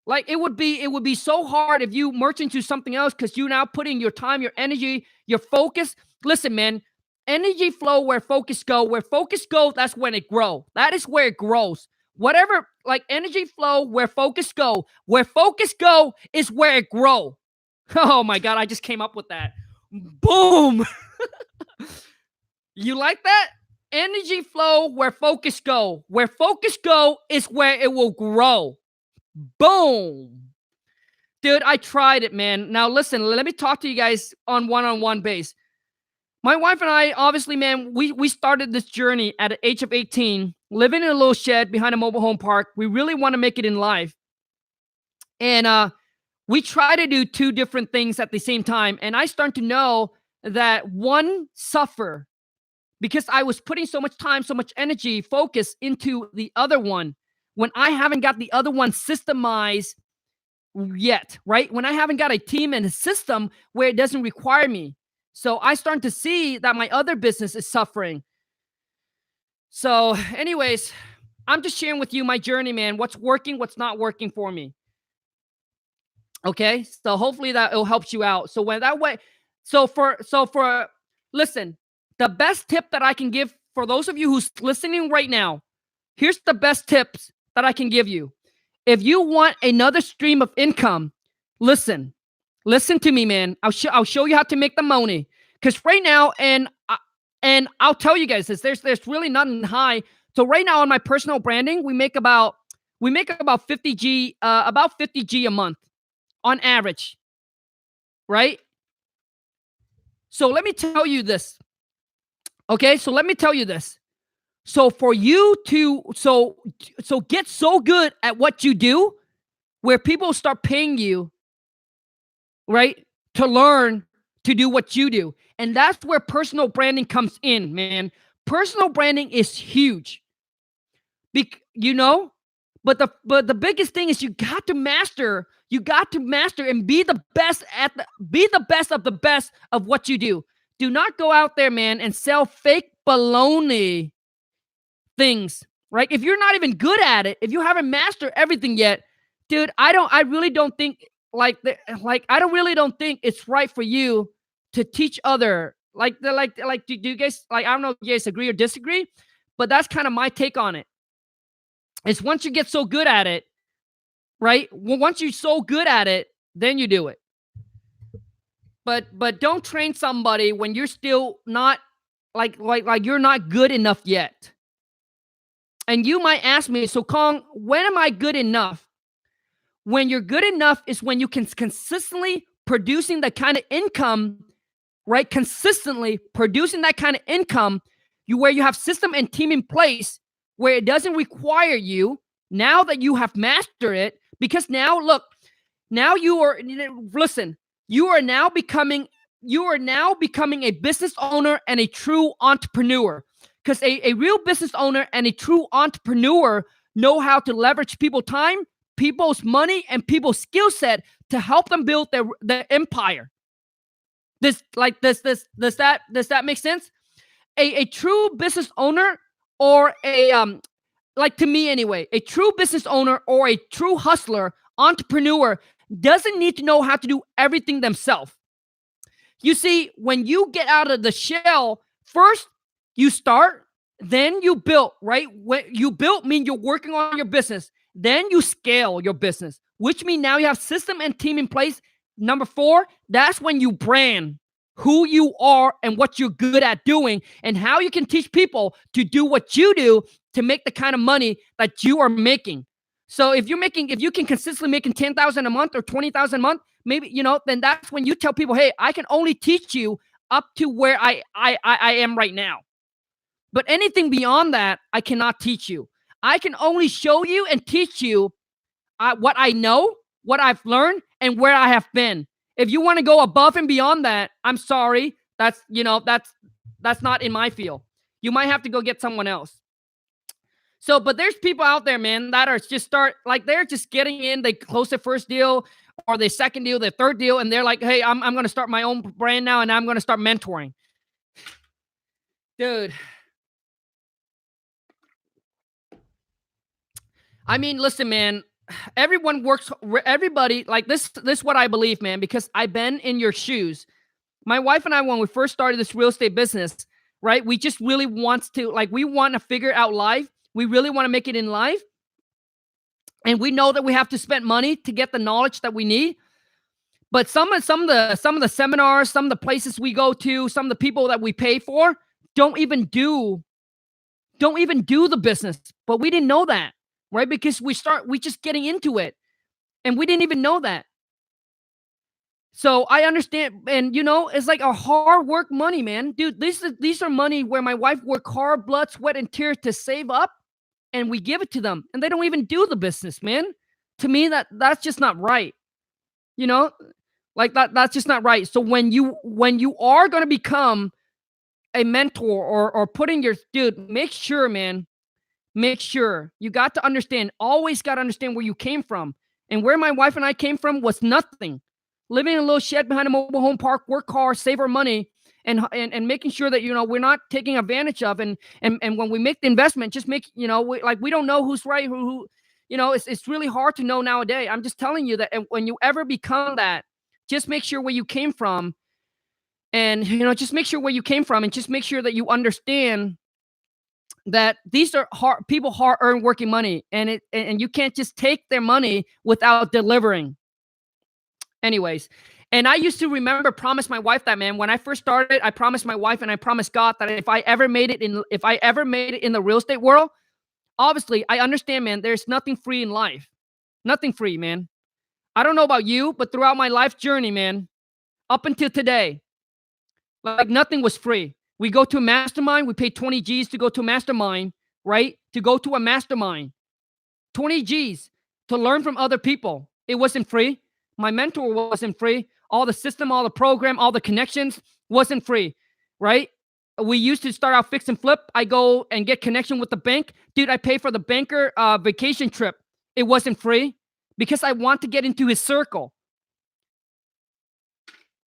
Like it would be so hard if you merge into something else because you're now putting your time, your energy, your focus. Listen, man, energy flow where focus go. Where focus go, that's when it grows. That is where it grows. Whatever, like energy flow where focus go. Where focus go is where it grow. Oh my God, I just came up with that. Boom. You like that? Energy flow where focus go. Where focus go is where it will grow. Boom. Dude, I tried it, man. Now listen, let me talk to you guys on one-on-one base. My wife and I, obviously, man, we started this journey at the age of 18, living in a little shed behind a mobile home park. We really want to make it in life. And we try to do 2 different things at the same time. And I start to know that one suffer because I was putting so much time, so much energy, focus into the other one when I haven't got the other one systemized yet, right? When I haven't got a team and a system where it doesn't require me. So I start to see that my other business is suffering. So anyways, I'm just sharing with you my journey, man. What's working, what's not working for me. Okay, so hopefully that will help you out. So when that way, listen, the best tip that I can give for those of you who's listening right now, here's the best tips that I can give you. If you want another stream of income, listen to me, man. I'll show you how to make the money. Because right now, and I'll tell you guys this, there's really nothing high. So right now on my personal branding, we make about 50G a month. On average, right? So let me tell you this. Okay, so let me tell you this. So for you to get so good at what you do, where people start paying you, right, to learn to do what you do, and that's where personal branding comes in, man. Personal branding is huge. You know, But the biggest thing is you got to master and be the best of the best of what you do. Do not go out there, man, and sell fake baloney things, right? If you're not even good at it, if you haven't mastered everything yet, dude, I really don't think it's right for you to teach other do you guys, I don't know if you guys agree or disagree, but that's kind of my take on it. It's once you get so good at it, right? Well, once you're so good at it, then you do it. But don't train somebody when you're still not like you're not good enough yet. And you might ask me, so Khang, when am I good enough? When you're good enough is when you can consistently producing the kind of income, right? Consistently producing that kind of income, where you have system and team in place, where it doesn't require you, now that you have mastered it, because now look, now you are now becoming a business owner and a true entrepreneur. Because a real business owner and a true entrepreneur know how to leverage people's time, people's money, and people's skill set to help them build their empire. Does that make sense? A true business owner, or to me anyway, a true business owner or a true hustler, entrepreneur doesn't need to know how to do everything themselves. You see, when you get out of the shell, first you start, then you build, right? When you build mean you're working on your business. Then you scale your business, which means now you have system and team in place. Number 4, that's when you brand who you are and what you're good at doing, and how you can teach people to do what you do to make the kind of money that you are making. So if you can consistently making $10,000 a month or $20,000 a month, maybe, then that's when you tell people, hey, I can only teach you up to where I am right now. But anything beyond that, I cannot teach you. I can only show you and teach you what I know, what I've learned, and where I have been. If you want to go above and beyond that, I'm sorry. That's not in my field. You might have to go get someone else. So, but there's people out there, man, that are they're just getting in, they close their first deal or their second deal, their third deal, and they're like, hey, I'm going to start my own brand now, and I'm going to start mentoring. Dude. I mean, listen, man, everybody, like this is what I believe, man, because I've been in your shoes. My wife and I, when we first started this real estate business, right, we just really want to figure out life. We really want to make it in life. And we know that we have to spend money to get the knowledge that we need. But some of the seminars, some of the places we go to, some of the people that we pay for don't even do the business. But we didn't know that. Right? Because we just getting into it, and we didn't even know that. So I understand, and it's like a hard work money, man. Dude, these are money where my wife worked hard, blood, sweat, and tears to save up, and we give it to them, and they don't even do the business, man. To me, that's just not right. That's just not right. So when you are going to become a mentor or putting make sure, man. Make sure you got to understand, always got to understand where you came from. And where my wife and I came from was nothing. Living in a little shed behind a mobile home park, work hard, save our money, and making sure that, we're not taking advantage of. And when we make the investment, just make, we don't know who's right, who it's really hard to know nowadays. I'm just telling you that when you ever become that, just make sure where you came from. And, just make sure where you came from, and just make sure that you understand that these are hard-earned working money, and you can't just take their money without delivering. Anyways, and I used to promise my wife that, man, when I first started, I promised my wife and I promised God that if I ever made it in the real estate world, obviously I understand, man, there's nothing free in life. Nothing free, man. I don't know about you, but throughout my life journey, man, up until today, nothing was free. We go to a mastermind. We pay 20 G's to go to a mastermind, right? To go to a mastermind. 20 G's to learn from other people. It wasn't free. My mentor wasn't free. All the system, all the program, all the connections wasn't free, right? We used to start out fix and flip. I go and get connection with the bank. Dude, I pay for the banker vacation trip. it wasn't free? Because I want to get into his circle.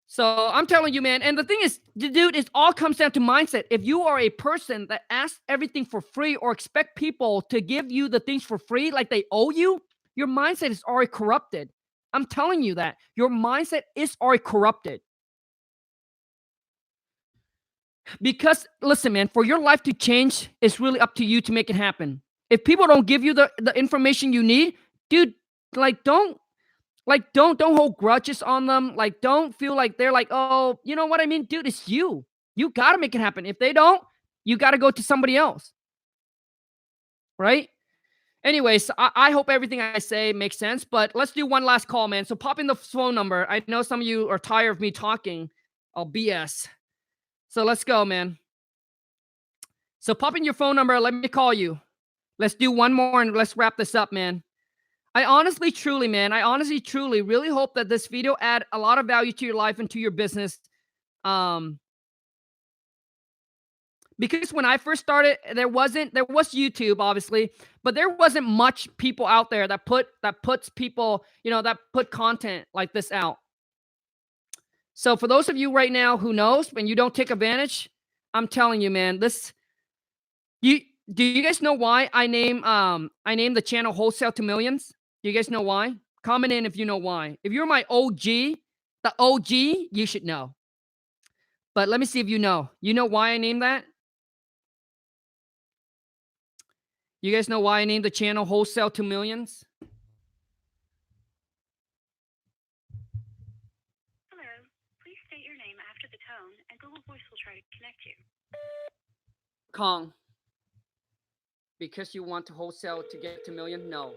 So I'm telling you, man. And the thing is, dude, it all comes down to mindset. If you are a person that asks everything for free or expect people to give you the things for free like they owe you, your mindset is already corrupted. I'm telling you that. Your mindset is already corrupted. Because, listen, man, for your life to change, it's really up to you to make it happen. If people don't give you the information you need, dude, don't hold grudges on them. Like, don't feel like they're like, oh, you know what I mean? Dude, it's you. You got to make it happen. If they don't, you got to go to somebody else. Right? Anyways, I hope everything I say makes sense, but let's do one last call, man. So pop in the phone number. I know some of you are tired of me talking. I'll BS. So let's go, man. So pop in your phone number. Let me call you. Let's do one more and let's wrap this up, man. I honestly, truly really hope that this video add a lot of value to your life and to your business. Because when I first started, there was YouTube, obviously, but there wasn't much people out there that puts people, that put content like this out. So for those of you right now who knows, when you don't take advantage, I'm telling you, man, do you guys know why I named the channel Wholesale to Millions? Do you guys know why? Comment in if you know why. If you're my OG, the OG, you should know. But let me see if you know. You know why I named that? You guys know why I named the channel Wholesale to Millions? Hello. Please state your name after the tone, and Google Voice will try to connect you. Khang. Because you want to wholesale to get to million? No.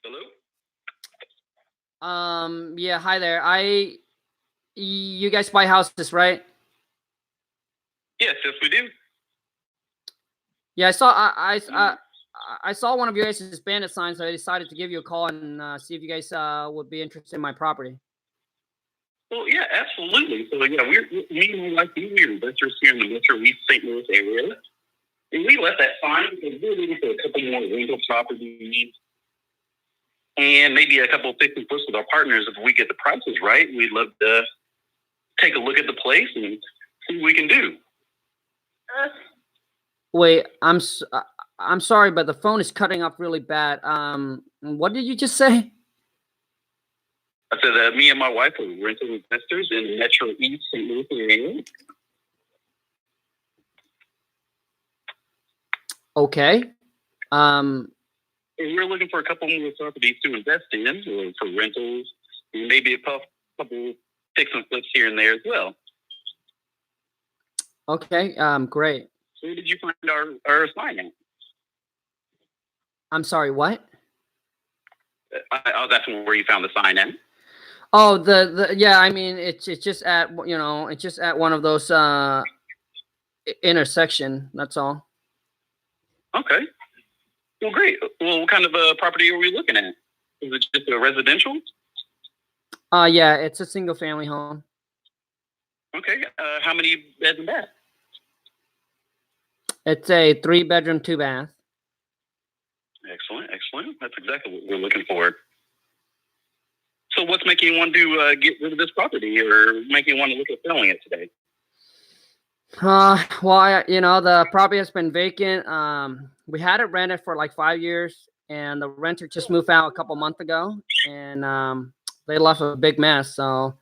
Hello? Yeah, hi there. You guys buy houses, right? Yes, we do. Yeah, I saw one of your guys' bandit signs, so I decided to give you a call and see if you guys would be interested in my property. Well, yeah, absolutely. So, yeah, me and my wife, we're investors here in the Metro East St. Louis area. And we left that sign because we're looking for a couple more rental properties and maybe a couple of fix and flips with our partners. If we get the prices right, we'd love to take a look at the place and see what we can do. Wait, I'm sorry, but the phone is cutting off really bad. What did you just say? I said that me and my wife are rental investors in the Metro East St. Louis area. Okay. And we're looking for a couple more properties to invest in, or for rentals, and maybe a couple fix and flips here and there as well. Okay. Great. So where did you find our sign at? I'm sorry. What? I was asking where you found the sign at. Oh, yeah. I mean, it's just at it's just at one of those intersection. That's all. Okay. Well, great. Well, what kind of a property are we looking at? Is it just a residential? Yeah, it's a single family home. Okay. How many beds and baths? It's a 3-bedroom, 2-bath. Excellent. That's exactly what we're looking for. So what's making you want to get rid of this property, or making you want to look at selling it today? Well, the property has been vacant. We had it rented for like 5 years, and the renter just moved out a couple months ago, and they left a big mess. So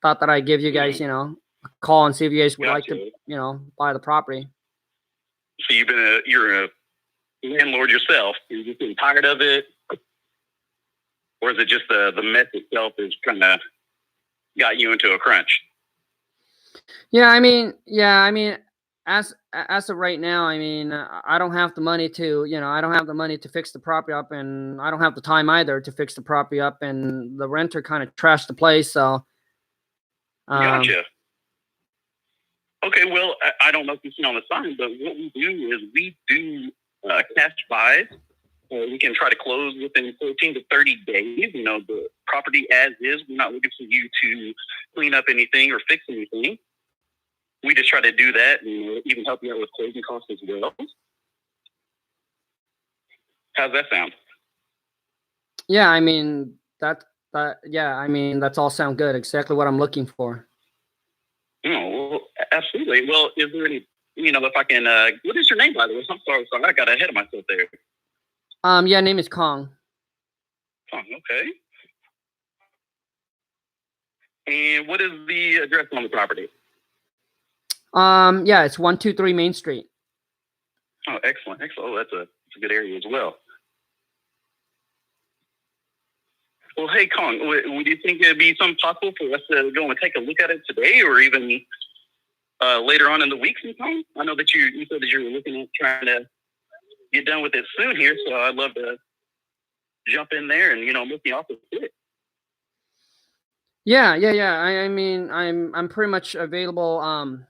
thought that I'd give you guys, a call and see if you guys would like to, buy the property. So you're a landlord yourself. You're just getting tired of it, or is it just the mess itself is kind of got you into a crunch? Yeah, I mean, as of right now, I mean, I don't have the money to, I don't have the money to fix the property up, and I don't have the time either to fix the property up, and the renter kind of trashed the place, so. Gotcha. Okay, well, I don't know if you see on the sign, but what we do is we do cash buys we can try to close within 14 to 30 days. You know, the property as is. We're not looking for you to clean up anything or fix anything. We just try to do that and even help you out with closing costs as well. How's that sound? Yeah, I mean that's all sound good. Exactly what I'm looking for. Well, absolutely. Well, is there any, if I can, what is your name, by the way? I'm sorry, I got ahead of myself there. Yeah, name is Khang. Okay. And what is the address on the property? Yeah, it's 123 Main Street. Oh, excellent. Oh, that's a good area as well. Well, hey, Khang, would you think it'd be something possible for us to go and take a look at it today, or even later on in the week sometime? I know that you said that you were looking at trying to get done with it soon here, so I'd love to jump in there and look you off the fit. Yeah. I mean, I'm pretty much available. I'm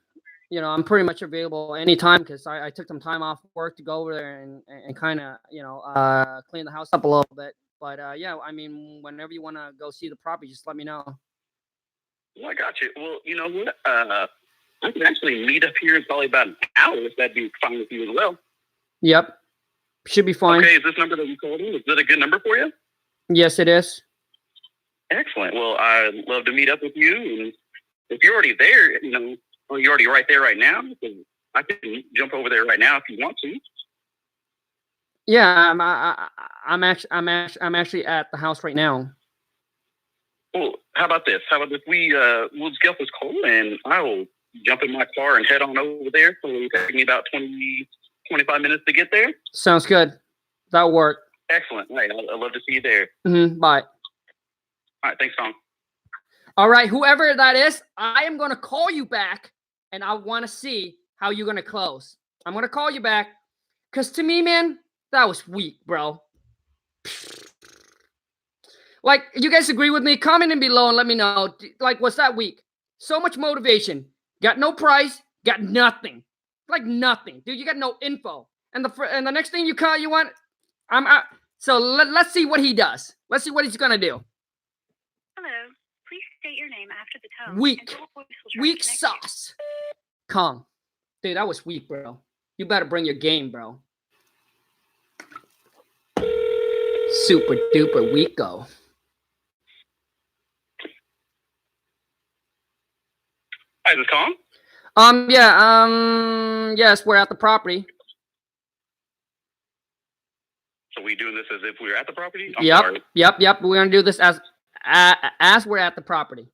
pretty much available anytime because I took some time off work to go over there and kind of clean the house up a little bit. But yeah, I mean, whenever you want to go see the property, just let me know. Well, I got you. Well, you know what? I can actually meet up here in probably about an hour if that'd be fine with you as well. Yep, should be fine. Okay, is this number that you called in? Is that a good number for you? Yes, it is. Excellent. Well, I'd love to meet up with you, and if you're already there, you're already right there right now. I can jump over there right now if you want to. Yeah, I'm actually at the house right now. Well, how about this? How about if we'll just get off this call and I will jump in my car and head on over there. So it'll take me about 20, 25 minutes to get there. Sounds good. That'll work. Excellent. All right, I'd love to see you there. Bye. All right, thanks, Tom. All right, whoever that is, I am going to call you back, and I want to see how you're going to close. I'm going to call you back, because to me, man, that was weak, bro. Like, you guys agree with me? Comment in below and let me know. Like, was that weak? So much motivation. Got no price. Got nothing. Like, nothing. Dude, you got no info. And the next thing you want... So let's see what he does. Let's see what he's going to do. Hello. Please state your name after the tone. Weak. Weak sauce. Khang. Dude, that was weak, bro. You better bring your game, bro. Super duper weako. Hi, this is Khang? Yes, we're at the property. So we doing this as if we were at the property? Yep. We're gonna do this as we're at the property.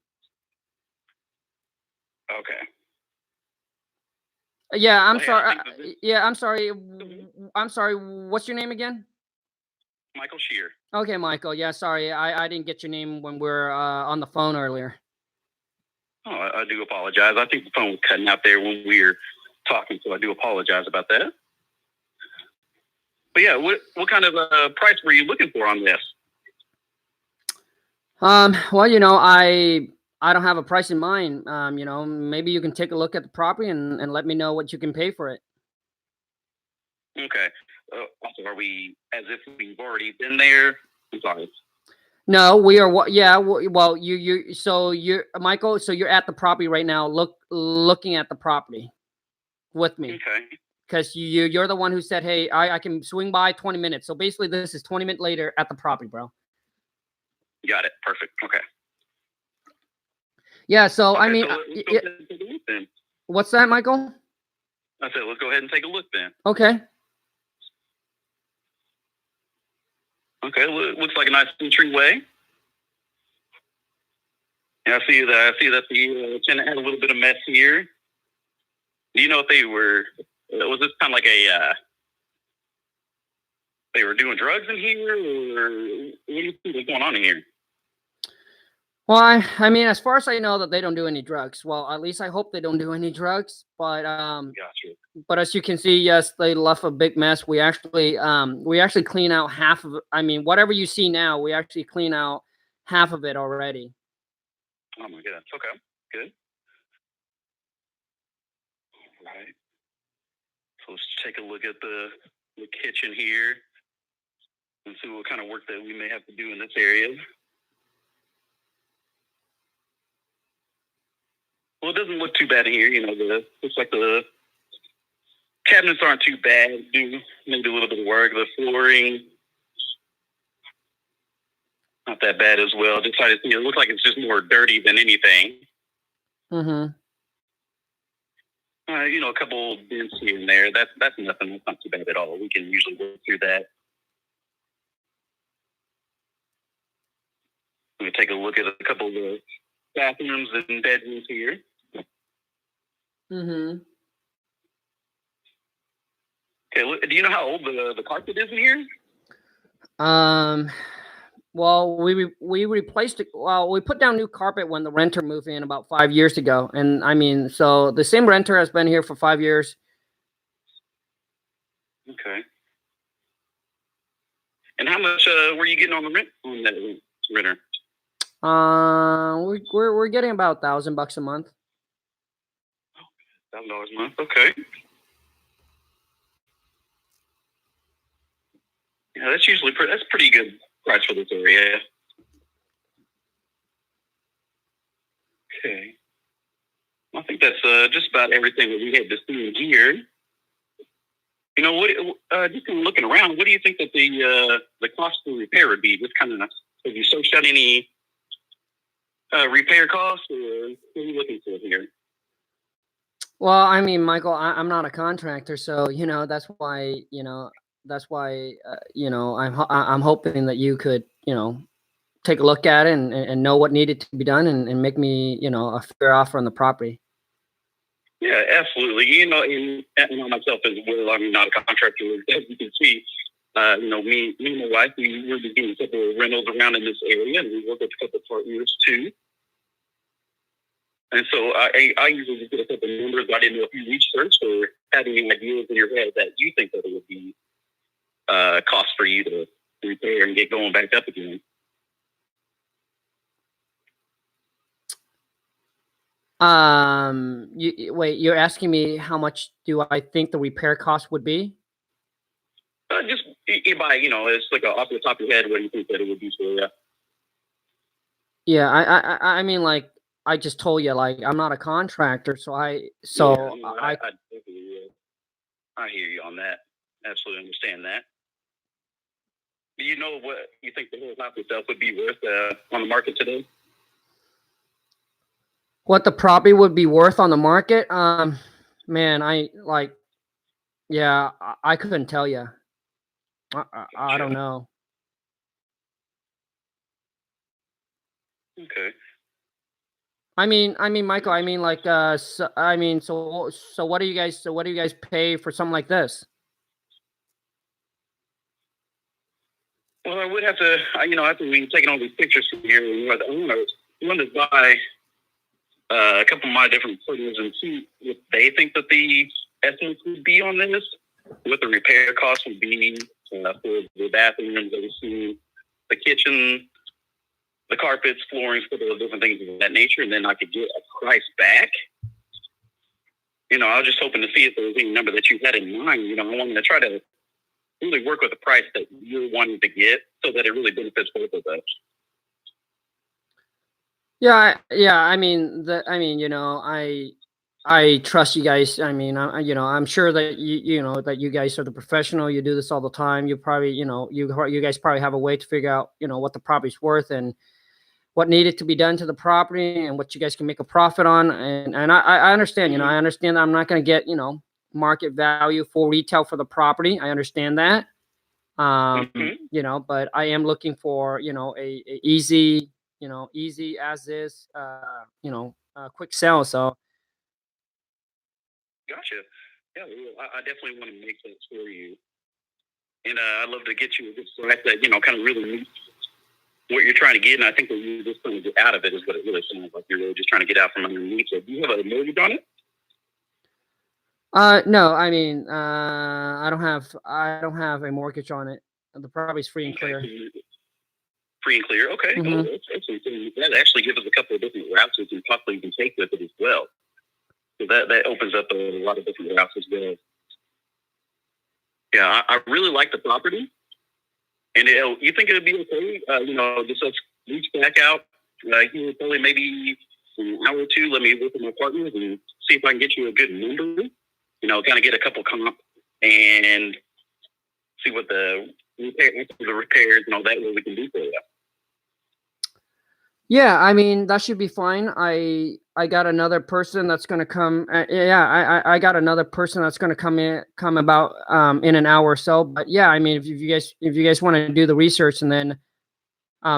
Okay. Yeah, I'm sorry. I'm sorry. I'm sorry. What's your name again? Michael Shear. Okay, Michael. Yeah, sorry. I didn't get your name when we were on the phone earlier. Oh, I do apologize. I think the phone was cutting out there when we were talking, so I do apologize about that. But yeah, what kind of price were you looking for on this? Well, I don't have a price in mind. Maybe you can take a look at the property and let me know what you can pay for it. Okay. Also, are we as if we've already been there? I'm sorry. No, we are. Yeah. Well, you're Michael. So you're at the property right now. Looking at the property with me. Okay. Because you're the one who said, hey, I can swing by 20 minutes. So basically, this is 20 minutes later at the property, bro. Got it. Perfect. Okay. Yeah. So okay, I mean, so let's go ahead and take a look then. What's that, Michael? I said, let's go ahead and take a look then. Okay. Okay, looks like a nice entryway. Yeah, I see that the tenant had a little bit of mess here. Do you know if was this kind of like they were doing drugs in here, or what do you think is going on in here? Well, I mean, as far as I know, that they don't do any drugs. Well, at least I hope they don't do any drugs. But Gotcha. But as you can see, yes, they left a big mess. We actually clean out half of it. I mean, whatever you see now, we actually clean out half of it already. Oh my goodness. Okay. Good. All right. So let's take a look at the kitchen here. and see what kind of work that we may have to do in this area. Well, it doesn't look too bad in here. Looks like the cabinets aren't too bad. Do maybe a little bit of work. The flooring, not that bad as well. Decided, it looks like it's just more dirty than anything. Mm-hmm. A couple dents here and there. That's nothing. That's not too bad at all. We can usually work through that. Let me take a look at a couple of the bathrooms and bedrooms here. Mm-hmm. Okay, do you know how old the carpet is in here? Well, we replaced it. Well, we put down new carpet when the renter moved in about 5 years ago, and I mean, so the same renter has been here for 5 years. Okay. And how much were you getting on the rent on that renter? We're getting about $1,000 a month. $1,000 a month. Okay. Yeah, that's usually that's pretty good price for this area. Okay. I think that's just about everything that we had to see here. What? Just kind of looking around, what do you think that the cost of repair would be? Just kind of, have you searched out any repair costs, or what are you looking for here? Well, I mean, Michael, I'm not a contractor, so that's why I'm hoping that you could take a look at it and know what needed to be done and make me a fair offer on the property. Yeah, absolutely. And myself as well, I'm not a contractor, as you can see. Me and my wife, we were getting a couple of rentals around in this area, and we work with a couple of partners too. And so I usually just get a couple of numbers. I didn't know if you researched or had any ideas in your head that you think that it would be cost for you to repair and get going back up again. Wait, you're asking me how much do I think the repair cost would be? Just by, it's like off the top of your head, what do you think that it would be for you? Yeah, I mean, like I just told you, like I'm not a contractor, so I hear you on that. Absolutely understand that. Do you know what you think the whole house itself would be worth on the market today? What the property would be worth on the market? Man, I couldn't tell you. I don't know. Okay. I mean, Michael, I mean, like, so what do you guys pay for something like this? Well, I would have to, after we taking all these pictures from here, we were the owners. We wanted to buy a couple of my different partners and see what they think that the estimates would be on this, what the repair cost would be for the bathrooms that we see, the kitchen, the carpets, floorings, for those different things of that nature, and then I could get a price back. I was just hoping to see if there was any number that you had in mind. I wanted to try to really work with the price that you're wanting to get so that it really benefits both of us. Yeah. I mean, I trust you guys. I mean, I'm sure that that you guys are the professional. You do this all the time. You probably, you guys probably have a way to figure out, what the property's worth and what needed to be done to the property and what you guys can make a profit on. And I understand, I understand that I'm not going to get, market value for retail for the property. I understand that. But I am looking for, a easy, easy as is, quick sell. So. Gotcha. Yeah, I definitely want to make that for you. And I'd love to get you a good price that, kind of really meets what you're trying to get. And I think that you're just trying to get out of it is what it really sounds like. You're really just trying to get out from underneath it. Do you have a mortgage on it? No, I mean, I don't have a mortgage on it. The property's free and clear. Free and clear. Okay. Mm-hmm. Oh, that's excellent. That actually gives us a couple of different routes we can possibly take with it as well. So that opens up a lot of different routes as well. Yeah, I really like the property. And you think it would be okay? Just let's reach back out. Here probably maybe an hour or two. Let me work with my partners and see if I can get you a good number. Kind of get a couple comp and see what the repairs and all that what we can do for you. Yeah, I mean, that should be fine. I got another person that's going to come. I got another person that's going to come about in an hour or so. But yeah, I mean, if you guys want to do the research and then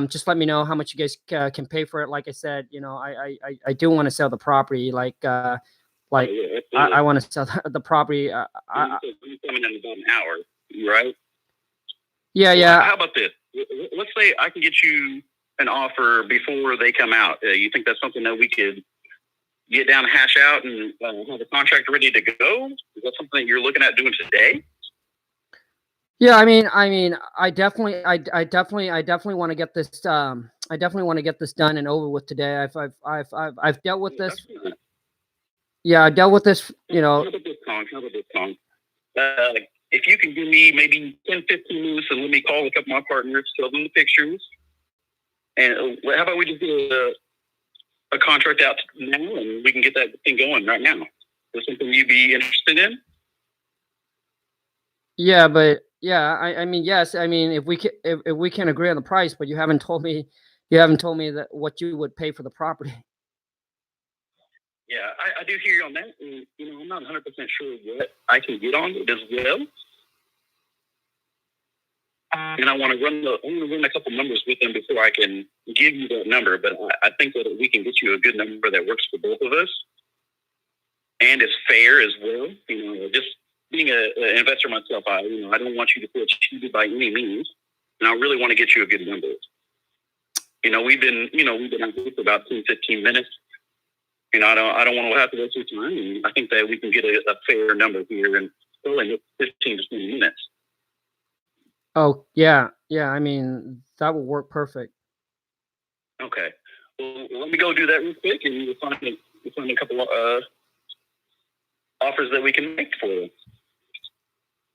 just let me know how much you guys can pay for it. Like I said, I do want to sell the property. I want to sell the property. You're coming in about an hour, right? Yeah, well, yeah. How about this? Let's say I can get you an offer before they come out. You think that's something that we could get down and hash out and have the contract ready to go? Is that something that you're looking at doing today? Yeah, I mean, I definitely want to get this. I definitely want to get this done and over with today. I've dealt with this. Yeah, I dealt with this. How about this, Khang? If you can give me maybe 10, 15 minutes and let me call a couple of my partners, show them the pictures. And how about we just do a contract out now and we can get that thing going right now? Is that something you'd be interested in? Yeah, but yeah, I mean, yes. I mean, if we can agree on the price, but you haven't told me that what you would pay for the property. Yeah, I do hear you on that. And, I'm not 100% sure what I can get on it as well. And I want to run a couple numbers with them before I can give you that number. But I think that we can get you a good number that works for both of us and is fair as well. Just being an investor myself, I don't want you to feel cheated by any means, and I really want to get you a good number. We've been out here for about 10, 15 minutes. I don't want to have to waste your time. And I think that we can get a fair number here in only 15 to 20 minutes. Oh, yeah. I mean, that will work perfect. Okay. Well, let me go do that real quick, and we'll find a couple of offers that we can make for you.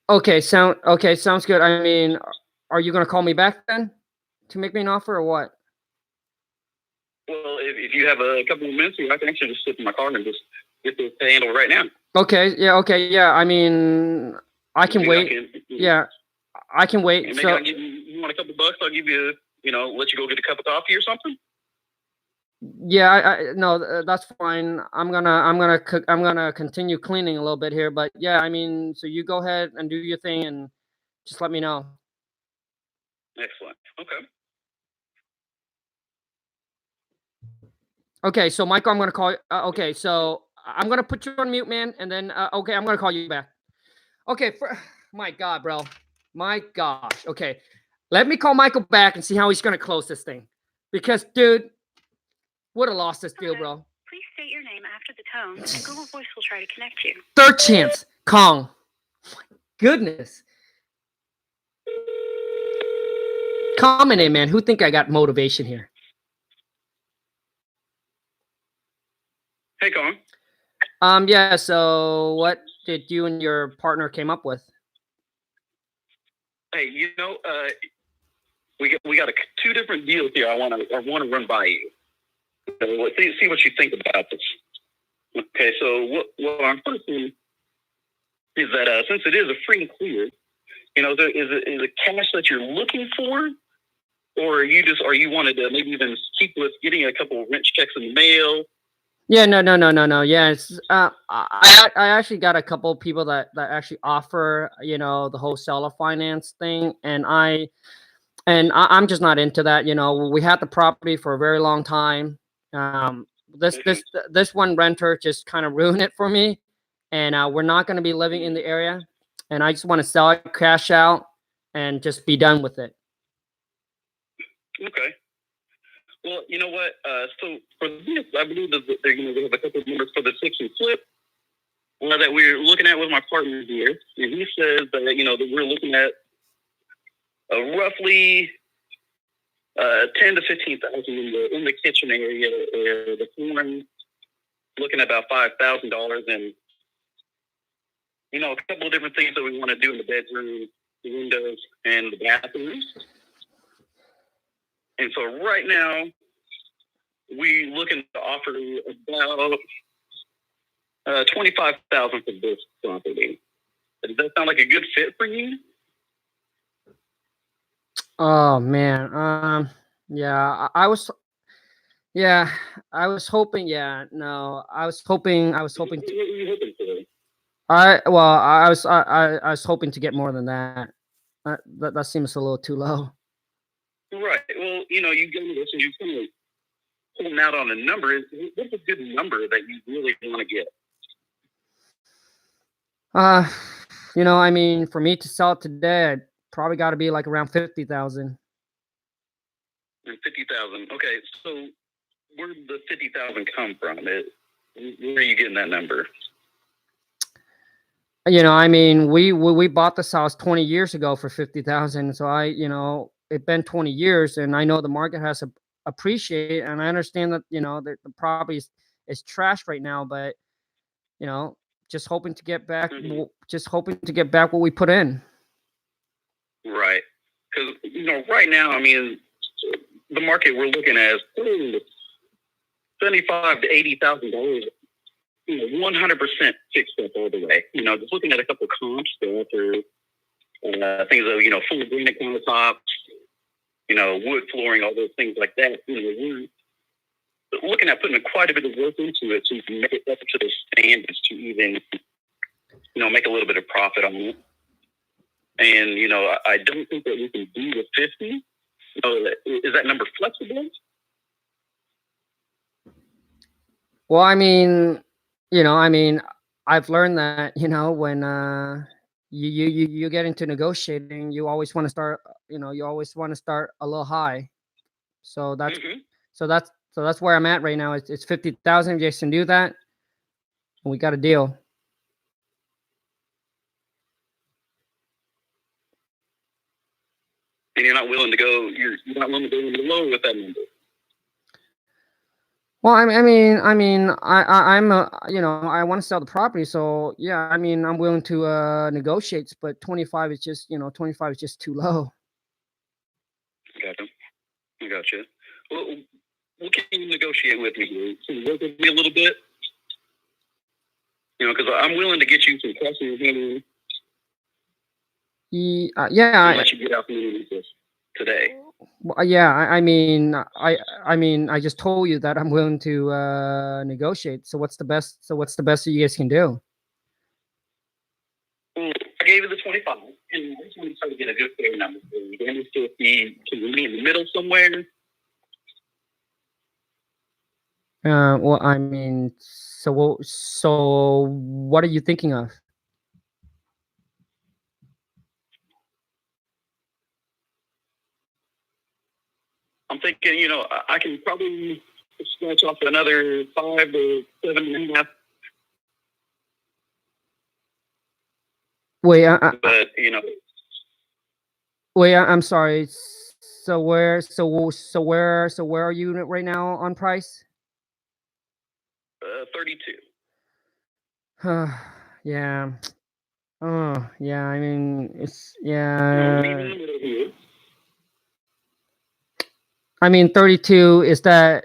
Okay, sounds good. I mean, are you going to call me back then to make me an offer or what? Well, if you have a couple of minutes, I can actually just sit in my car and just get this handled right now. Okay. Yeah. I mean, I can wait. Yeah, I can wait. And maybe you want a couple bucks? I'll give you, let you go get a cup of coffee or something. Yeah, no, that's fine. I'm gonna continue cleaning a little bit here, but yeah, I mean, so you go ahead and do your thing and just let me know. Excellent. Okay. Okay, so Michael, I'm gonna call. Okay, so I'm gonna put you on mute, man, and then okay, I'm gonna call you back. Okay, my God, bro, my gosh. Okay, let me call Michael back and see how he's gonna close this thing, because dude, would have lost this deal, bro. Please state your name after the tone, and Google Voice will try to connect you. Third chance, Khang. My goodness. Comment in, man. Who think I got motivation here? Hey, Khang. Yeah. So, what did you and your partner came up with? Hey, we got two different deals here. I want to run by you. So see what you think about this. Okay, so what I'm thinking is that since it is a free and clear, is it cash that you're looking for, or you wanted to maybe even keep with getting a couple of rent checks in the mail? Yeah, no. Yeah, it's I actually got a couple of people that actually offer the wholesaler finance thing, and I'm just not into that. We had the property for a very long time. This one renter just kind of ruined it for me, and we're not going to be living in the area, and I just want to sell it, cash out, and just be done with it. Okay. Well, you know what? So for this, I believe that they have a couple of numbers for the fix and flip that we're looking at with my partner here, and he says that that we're looking at roughly 10 to 15,000 in the kitchen area. The flooring looking at about $5,000, and a couple of different things that we want to do in the bedroom. the windows, and the bathrooms. And so right now, we looking to offer about $25,000 for this property. Does that sound like a good fit for you? Oh man. Yeah, I was hoping, I was hoping What are you hoping for? I was hoping to get more than that. That seems a little too low. Right. Well, you go to this and you kind of pulling out on a number. What's a good number that you really want to get? I mean, for me to sell it today, I probably got to be like around 50,000. 50,000. Okay, so where did the 50,000 come from? Where are you getting that number? I mean, we bought this house 20 years ago for 50,000. So it's been 20 years, and I know the market has appreciated, and I understand that the property is trashed right now, but just hoping to get back, what we put in. Right, because right now, I mean, the market we're looking at is $75,000 to $80,000. 100% fixed up all the way. Just looking at a couple of comps there for things of full granite countertops, wood flooring, all those things like that. We're looking at putting quite a bit of work into it to make it up to the standards to even make a little bit of profit on it. And I don't think that we can do the 50. Is that number flexible? Well, I mean, I've learned that, when you get into negotiating, you always want to start, a little high. So that's where I'm at right now. It's 50,000. If you guys can do that, we got a deal. And you're not willing to go. You're not willing to go any lower with that number. Well, I want to sell the property, so yeah, I mean, I'm willing to negotiate, but 25 is just, 25 is just too low. Gotcha. Well, what can you negotiate with me here? Can you work with me a little bit? Because I'm willing to get you some customers. Yeah. Let you get out the today. Well, yeah, I mean, I just told you that I'm willing to negotiate. So what's the best that you guys can do? I gave you the 25, and I just want to try to get a good fair number. Can we meet in the middle somewhere? Well, I mean, so what are you thinking of? I'm thinking, I can probably scratch off another 5 to 7.5. Wait, but wait, I'm sorry. So where are you right now on price? 32. Yeah. Oh, yeah. I mean, it's I mean, 32, is that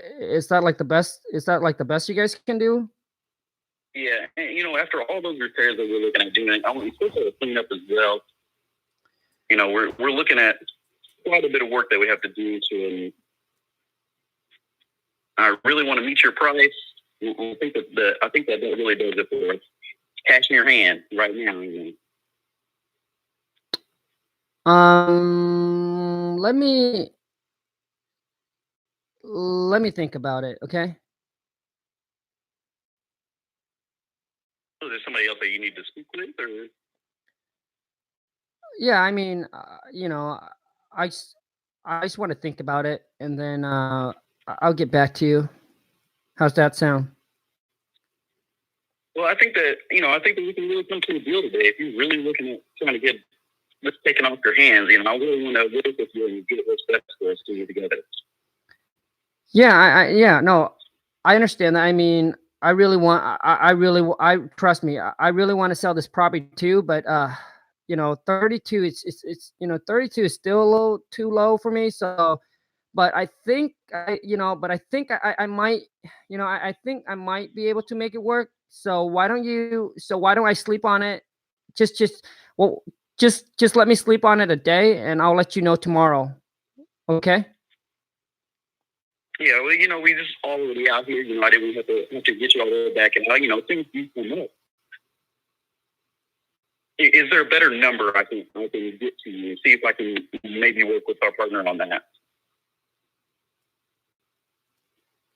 like the best? Is that like the best you guys can do? Yeah, and after all those repairs that we're looking at doing, I want to clean up as well. We're looking at quite a bit of work that we have to do to. I really want to meet your price. I think that really does it for us. Cash in your hand right now. Let me think about it, okay? Is there somebody else that you need to speak with, or? Yeah, I mean, I just want to think about it, and then I'll get back to you. How's that sound? Well, I think that we can really come to a deal today. If you're really looking at trying to get this taken off your hands, I really want to work with you and get what's best for us to together. Yeah, no, I understand that. I mean, trust me, I really want to sell this property too, but 32, it's 32 is still a little too low for me. So, but I think I might, I think I might be able to make it work. So why don't I sleep on it? Well, just let me sleep on it a day, and I'll let you know tomorrow. Okay? Yeah, well, we just already out here. I didn't have to get you all the way back, and things do come up. Is there a better number I can get to you? See if I can maybe work with our partner on that.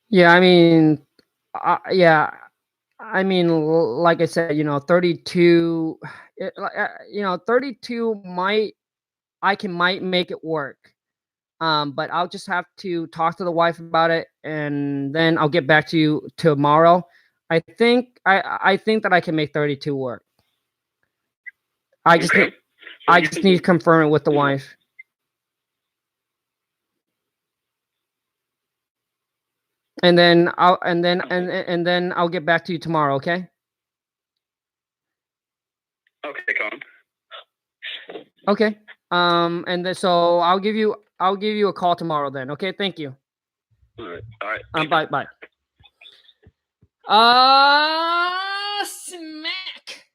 Yeah, like I said, 32, 32 might make it work. But I'll just have to talk to the wife about it, and then I'll get back to you tomorrow. I think that I can make 32 work. I just need to confirm it with the wife. And then I'll get back to you tomorrow, okay? Okay, Khang. Okay. And then, so I'll give you a call tomorrow then. Okay, thank you. All right. Bye. Smack.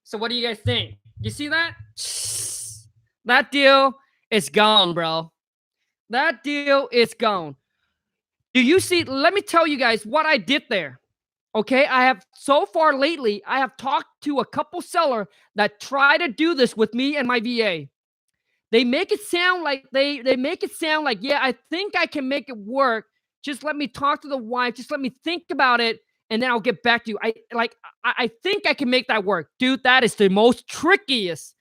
So what do you guys think? You see that? That deal is gone, bro. That deal is gone. Do you see? Let me tell you guys what I did there. Okay, I have so far lately, I have talked to a couple seller that try to do this with me and my VA. They make it sound like yeah, I think I can make it work. Just let me talk to the wife. Just let me think about it, and then I'll get back to you. I think I can make that work, dude. That is the most trickiest,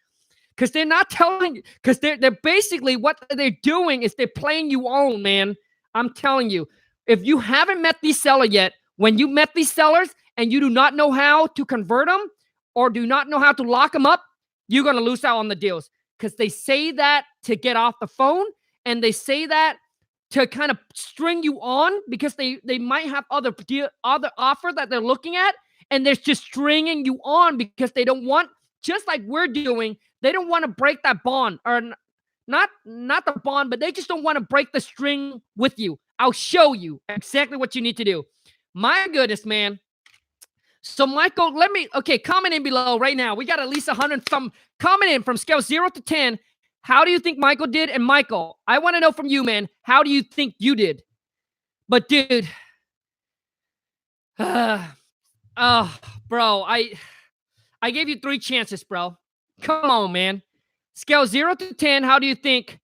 because they're not telling. Because they're basically, what they're doing is they're playing you on, man. I'm telling you, if you haven't met these sellers yet, when you met these sellers and you do not know how to convert them or do not know how to lock them up, you're gonna lose out on the deals. Because they say that to get off the phone, and they say that to kind of string you on, because they might have other offer that they're looking at, and they're just stringing you on because they don't want, just like we're doing, they don't want to break that bond, or not the bond, but they just don't want to break the string with you. I'll show you exactly what you need to do. My goodness, man. So Michael, comment in below right now. We got at least 100 some comment in from scale 0 to 10. How do you think Michael did? And Michael, I want to know from you, man. How do you think you did? But dude, bro, I gave you 3 chances, bro. Come on, man. Scale 0 to 10. How do you think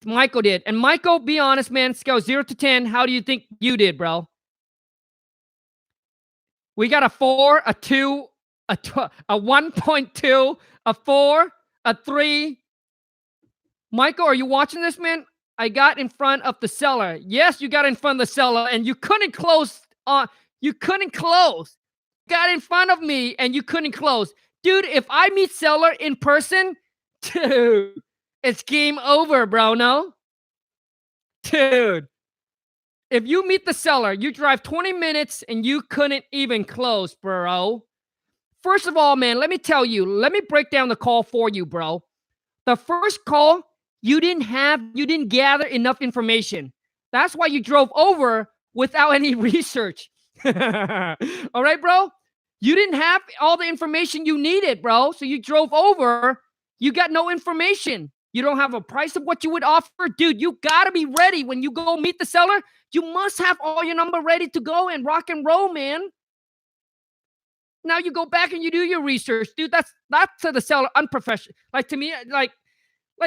Michael did? And Michael, be honest, man. Scale 0 to 10. How do you think you did, bro? We got a 4, a 2, a 1.2, a 4, a 3. Michael, are you watching this, man? I got in front of the seller. Yes, you got in front of the seller, and you couldn't close. You couldn't close. Got in front of me, and you couldn't close. Dude, if I meet seller in person, dude, it's game over, bro, no? Dude. If you meet the seller, you drive 20 minutes and you couldn't even close, bro. First of all, man, let me tell you. Let me break down the call for you, bro. The first call, you didn't gather enough information. That's why you drove over without any research. All right, bro? You didn't have all the information you needed, bro. So you drove over. You got no information. You don't have a price of what you would offer. Dude, you got to be ready when you go meet the seller. You must have all your number ready to go and rock and roll, man. Now you go back and you do your research. Dude, that's to the seller unprofessional. Like, to me,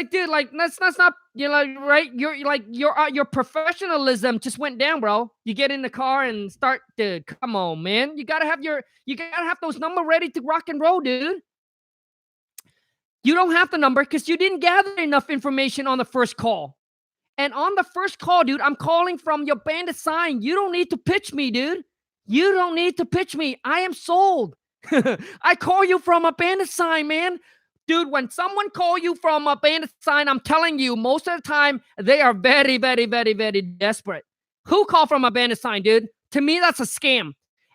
dude, that's not, right? Your professionalism just went down, bro. You get in the car and start, dude, come on, man. You got to have those number ready to rock and roll, dude. You don't have the number because you didn't gather enough information on the first call. And on the first call, dude, I'm calling from your bandit sign. You don't need to pitch me, dude. You don't need to pitch me. I am sold. I call you from a bandit sign, man. Dude, when someone call you from a bandit sign, I'm telling you, most of the time, they are very, very, very, very desperate. Who called from a bandit sign, dude? To me, that's a scam.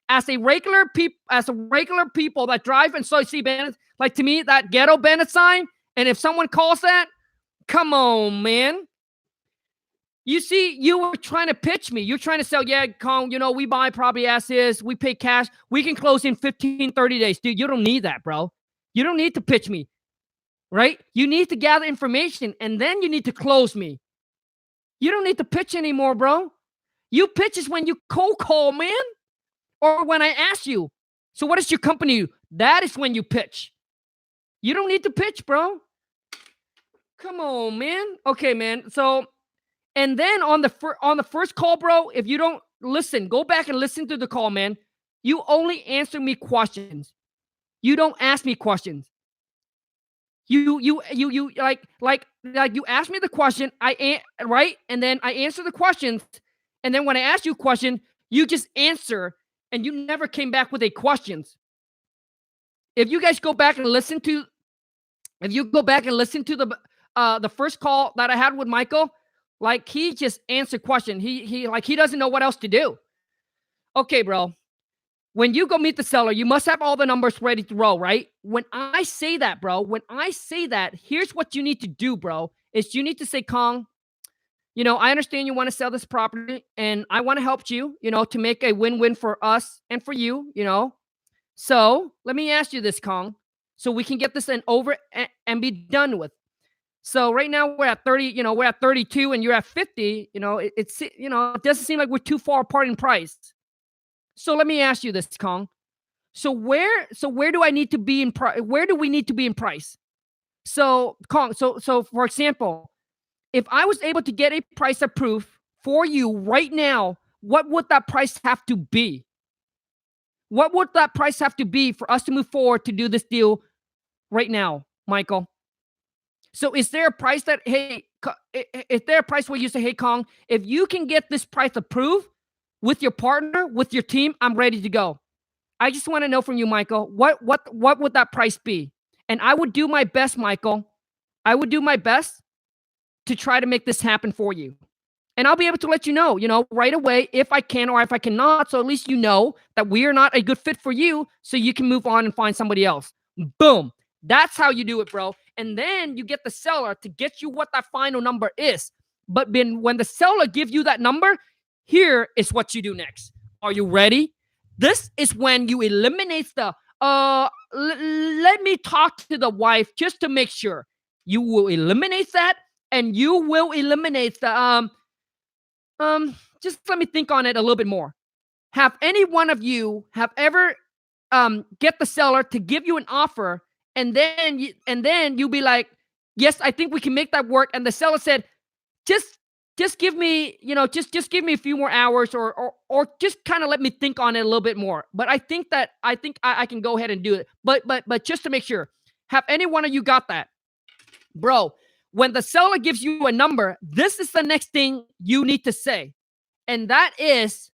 as a regular people that drive and so see bandits, like to me, that ghetto bandit sign, and if someone calls that, come on, man. You see, you were trying to pitch me. You're trying to sell, yeah, Khang, we buy property as is, we pay cash, we can close in 15, 30 days. Dude, you don't need that, bro. You don't need to pitch me, right? You need to gather information, and then you need to close me. You don't need to pitch anymore, bro. You pitch is when you cold call, man. Or when I ask you, so what does your company do? That is when you pitch. You don't need to pitch, bro. Come on, man. Okay, man. So, and then on the first call, bro, if you don't listen, go back and listen to the call, man. You only answer me questions. You don't ask me questions. You like you ask me the question, right? And then I answer the questions. And then when I ask you a question, you just answer, and you never came back with a questions. If you guys go back and listen to, the first call that I had with Michael, like he just answered question. He doesn't know what else to do. Okay, bro. When you go meet the seller, you must have all the numbers ready to roll, right? When I say that, bro, here's what you need to do, bro, is you need to say, Khang, I understand you want to sell this property, and I want to help you, to make a win-win for us and for you, So let me ask you this, Khang, so we can get this over and be done with. So right now we're at 30, we're at 32 and you're at 50, it doesn't seem like we're too far apart in price. So let me ask you this, Khang. So where do I need to be in price? Where do we need to be in price? So Khang, so for example, if I was able to get a price approved for you right now, what would that price have to be? What would that price have to be for us to move forward to do this deal right now, Michael? So is there a price that, hey, is there a price where you say, hey, Khang, if you can get this price approved with your partner, with your team, I'm ready to go. I just want to know from you, Michael, what would that price be? And I would do my best, Michael. I would do my best to try to make this happen for you. And I'll be able to let you know, right away if I can or if I cannot. So at least you know that we are not a good fit for you, so you can move on and find somebody else. Boom. That's how you do it, bro. And then you get the seller to get you what that final number is. But when the seller gives you that number, here is what you do next. Are you ready? This is when you eliminate the, let me talk to the wife just to make sure. You will eliminate that, and you will eliminate the, just let me think on it a little bit more. Have any one of you have ever get the seller to give you an offer, and then you'll be like, yes, I think we can make that work. And the seller said, just give me, just give me a few more hours, or just kind of let me think on it a little bit more. But I think I can go ahead and do it. But just to make sure, have any one of you got that? Bro, when the seller gives you a number, this is the next thing you need to say. And that is,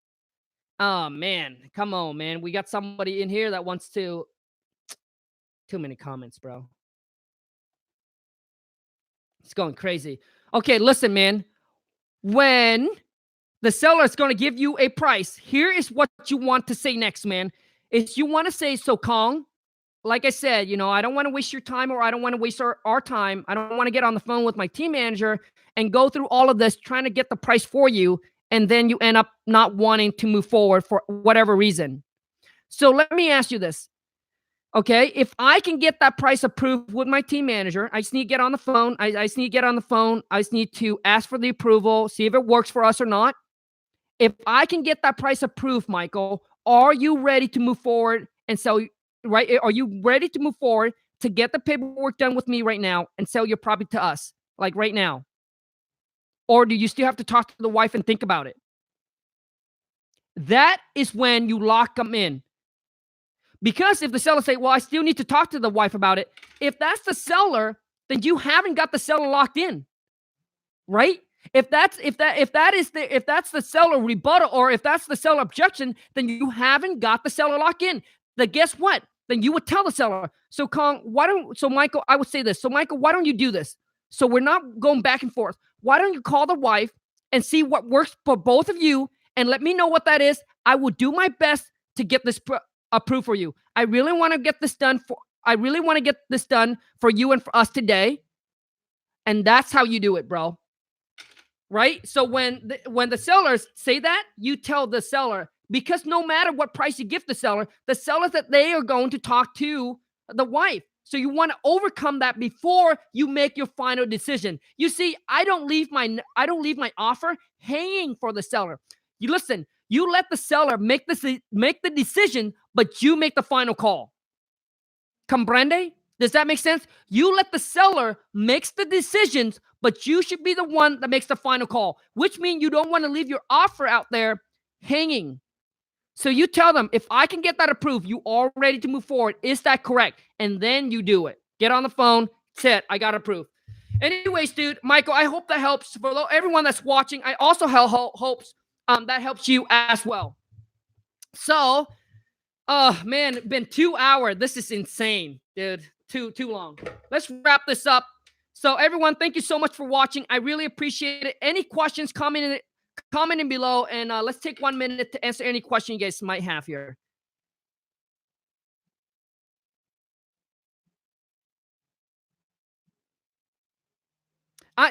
oh man, come on, man. We got somebody in here that wants to, too many comments, bro. It's going crazy. Okay, listen, man. When the seller is going to give you a price, here is what you want to say next, man. Is you want to say, so Khang, like I said, I don't want to waste your time, or I don't want to waste our time. I don't want to get on the phone with my team manager and go through all of this trying to get the price for you, and then you end up not wanting to move forward for whatever reason. So let me ask you this. Okay, if I can get that price approved with my team manager, I just need to get on the phone. I just need to get on the phone. I just need to ask for the approval, see if it works for us or not. If I can get that price approved, Michael, are you ready to move forward and sell? Right? Are you ready to move forward to get the paperwork done with me right now and sell your property to us, like right now? Or do you still have to talk to the wife and think about it? That is when you lock them in. Because if the seller say, well, I still need to talk to the wife about it. If that's the seller, then you haven't got the seller locked in. Right? If that's the seller rebuttal, or if that's the seller objection, then you haven't got the seller locked in. Then guess what? Then you would tell the seller. So Khang, Michael, I would say this. So Michael, why don't you do this? So we're not going back and forth. Why don't you call the wife and see what works for both of you, and let me know what that is. I will do my best to get this approved for you. I really want to get this done for you and for us today. And that's how you do it, bro. Right? So when the sellers say that, you tell the seller, because no matter what price you give the seller that they are going to talk to the wife. So you want to overcome that before you make your final decision. You see, I don't leave my offer hanging for the seller. You listen, you let the seller make the decision, but you make the final call. Comprende? Does that make sense? You let the seller makes the decisions, but you should be the one that makes the final call, which means you don't want to leave your offer out there hanging. So you tell them, if I can get that approved, you are ready to move forward. Is that correct? And then you do it. Get on the phone. Set. I got approved. Anyways, dude, Michael, I hope that helps for everyone that's watching. I also hopes that helps you as well. So, man, it's been 2 hours. This is insane, dude. Too long. Let's wrap this up. So, everyone, thank you so much for watching. I really appreciate it. Any questions, comment in below, and let's take 1 minute to answer any question you guys might have here.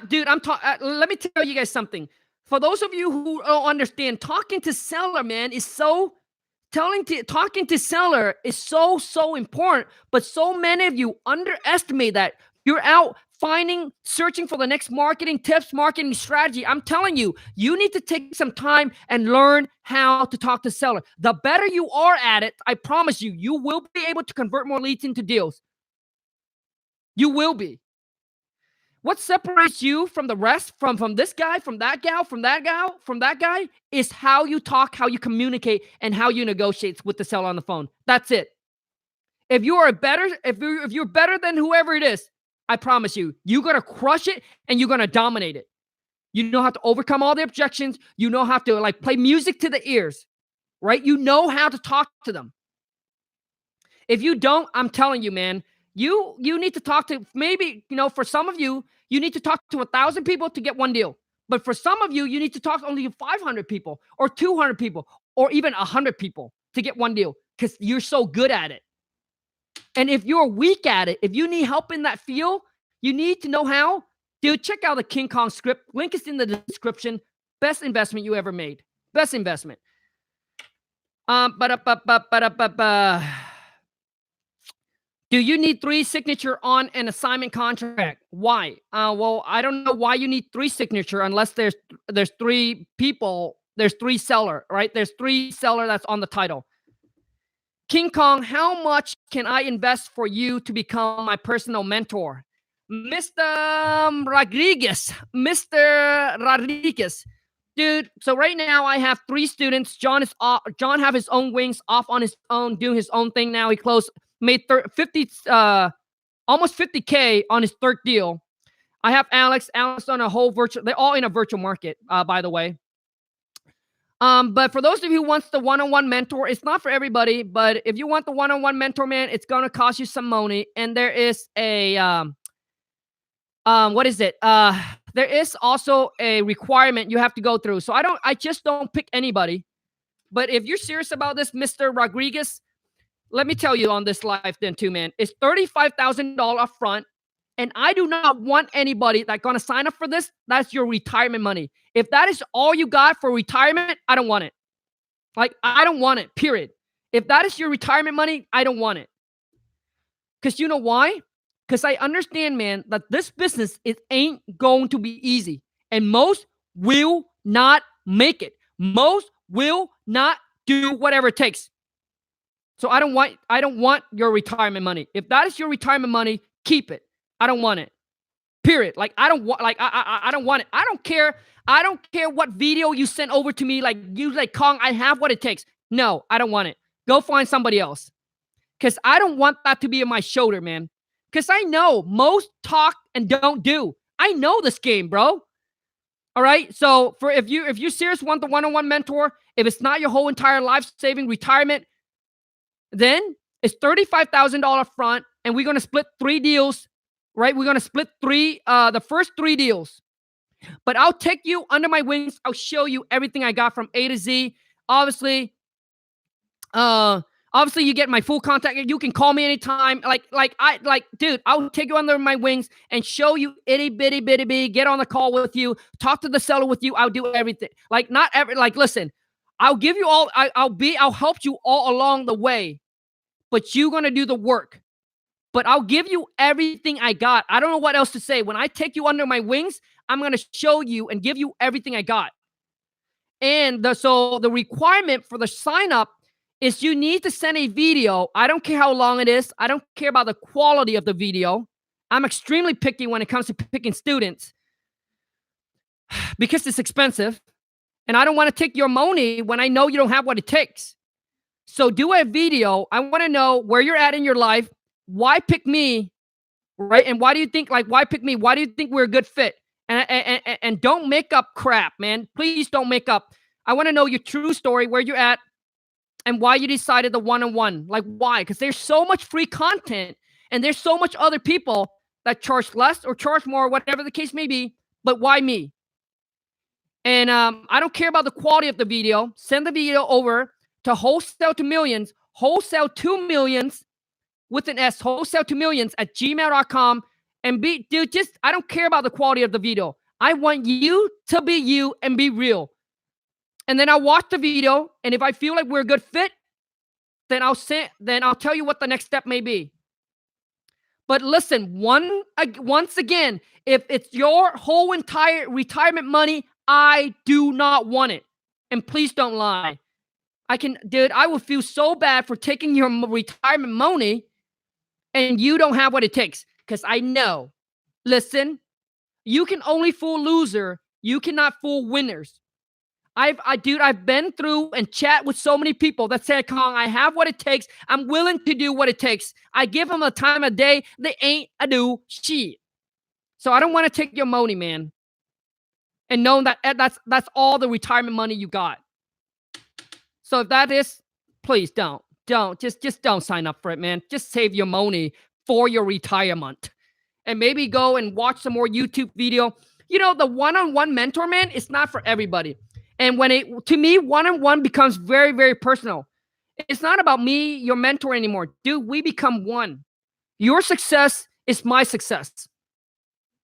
Dude, let me tell you guys something. For those of you who don't understand, talking to seller, man, talking to seller is so important, but so many of you underestimate that. You're out searching for the next marketing tips, marketing strategy. I'm telling you, you need to take some time and learn how to talk to seller. The better you are at it, I promise you, you will be able to convert more leads into deals. You will be. What separates you from the rest, from this guy, from that gal, from that guy, is how you talk, how you communicate, and how you negotiate with the seller on the phone. That's it. If you're better than whoever it is, I promise you, you're gonna crush it and you're gonna dominate it. You know how to overcome all the objections. You know how to play music to the ears, right? You know how to talk to them. If you don't, I'm telling you, man, you need to talk to, maybe, for some of you, you need to talk to 1,000 people to get one deal. But for some of you, you need to talk to only 500 people or 200 people or even 100 people to get one deal because you're so good at it. And if you're weak at it, if you need help in that field, you need to know how. Dude, check out the King Kong script. Link is in the description. Best investment you ever made. Best investment. Do you need 3 signature on an assignment contract? Why? Well, I don't know why you need 3 signature unless there's 3 people. There's 3 seller, right? There's 3 seller that's on the title. King Kong, how much can I invest for you to become my personal mentor? Mr. Rodriguez. Dude, so right now I have 3 students. John have his own wings off on his own, doing his own thing now. He made almost 50K on his 3rd deal. I have Alex on a whole they're all in a virtual market, by the way. But for those of you who wants the one-on-one mentor, it's not for everybody, but if you want the one-on-one mentor, man, it's going to cost you some money. And there is there is also a requirement you have to go through. So I just don't pick anybody. But if you're serious about this, Mr. Rodriguez, let me tell you on this live then too, man. It's $35,000 upfront. And I do not want anybody that's going to sign up for this. That's your retirement money. If that is all you got for retirement, I don't want it. I don't want it, period. If that is your retirement money, I don't want it. Because you know why? Because I understand, man, that this business, it ain't going to be easy. And most will not make it. Most will not do whatever it takes. So I don't want your retirement money. If that is your retirement money, keep it. I don't want it. Period. I don't want it. I don't care. I don't care what video you sent over to me. Khang, I have what it takes. No, I don't want it. Go find somebody else. Because I don't want that to be on my shoulder, man. Because I know most talk and don't do. I know this game, bro. All right. So if you serious want the one-on-one mentor, if it's not your whole entire life-saving retirement, then it's $35,000 front, and we're gonna split 3 deals. Right? We're going to split the first 3 deals. But I'll take you under my wings. I'll show you everything I got from A to Z. Obviously, Obviously, you get my full contact. You can call me anytime. Dude, I'll take you under my wings and show you itty bitty bitty bitty. Get on the call with you. Talk to the seller with you. I'll do everything. Listen, I'll give you all. I'll help you all along the way, but you're gonna do the work. But I'll give you everything I got. I don't know what else to say. When I take you under my wings, I'm gonna show you and give you everything I got. And the requirement for the sign up is you need to send a video. I don't care how long it is. I don't care about the quality of the video. I'm extremely picky when it comes to picking students because it's expensive. And I don't want to take your money when I know you don't have what it takes. So do a video. I want to know where you're at in your life. Why pick me, right? And why do you think, why pick me? Why do you think we're a good fit? And don't make up crap, man. Please don't make up. I want to know your true story, where you're at, and why you decided the one-on-one. Like, why? Because there's so much free content, and there's so much other people that charge less or charge more, whatever the case may be. But why me? And I don't care about the quality of the video. Send the video over to Wholesale to Millions, Wholesale to Millions with an S, Wholesale to Millions at gmail.com. And I don't care about the quality of the video. I want you to be you and be real. And then I'll watch the video, and if I feel like we're a good fit, then I'll tell you what the next step may be. But listen, once again, if it's your whole entire retirement money, I do not want it. And please don't lie. I will feel so bad for taking your retirement money and you don't have what it takes. Because I know, listen, you can only fool loser. You cannot fool winners. I've been through and chat with so many people that said, Khang, I have what it takes. I'm willing to do what it takes. I give them a time of day. They ain't a do shit. So I don't want to take your money, man. And knowing that that's all the retirement money you got. So if that is, please don't just don't sign up for it, man. Just save your money for your retirement. And maybe go and watch some more YouTube video. You know, the one-on-one mentor, man, it's not for everybody. And to me, one-on-one becomes very, very personal. It's not about me, your mentor anymore. Dude, we become one. Your success is my success.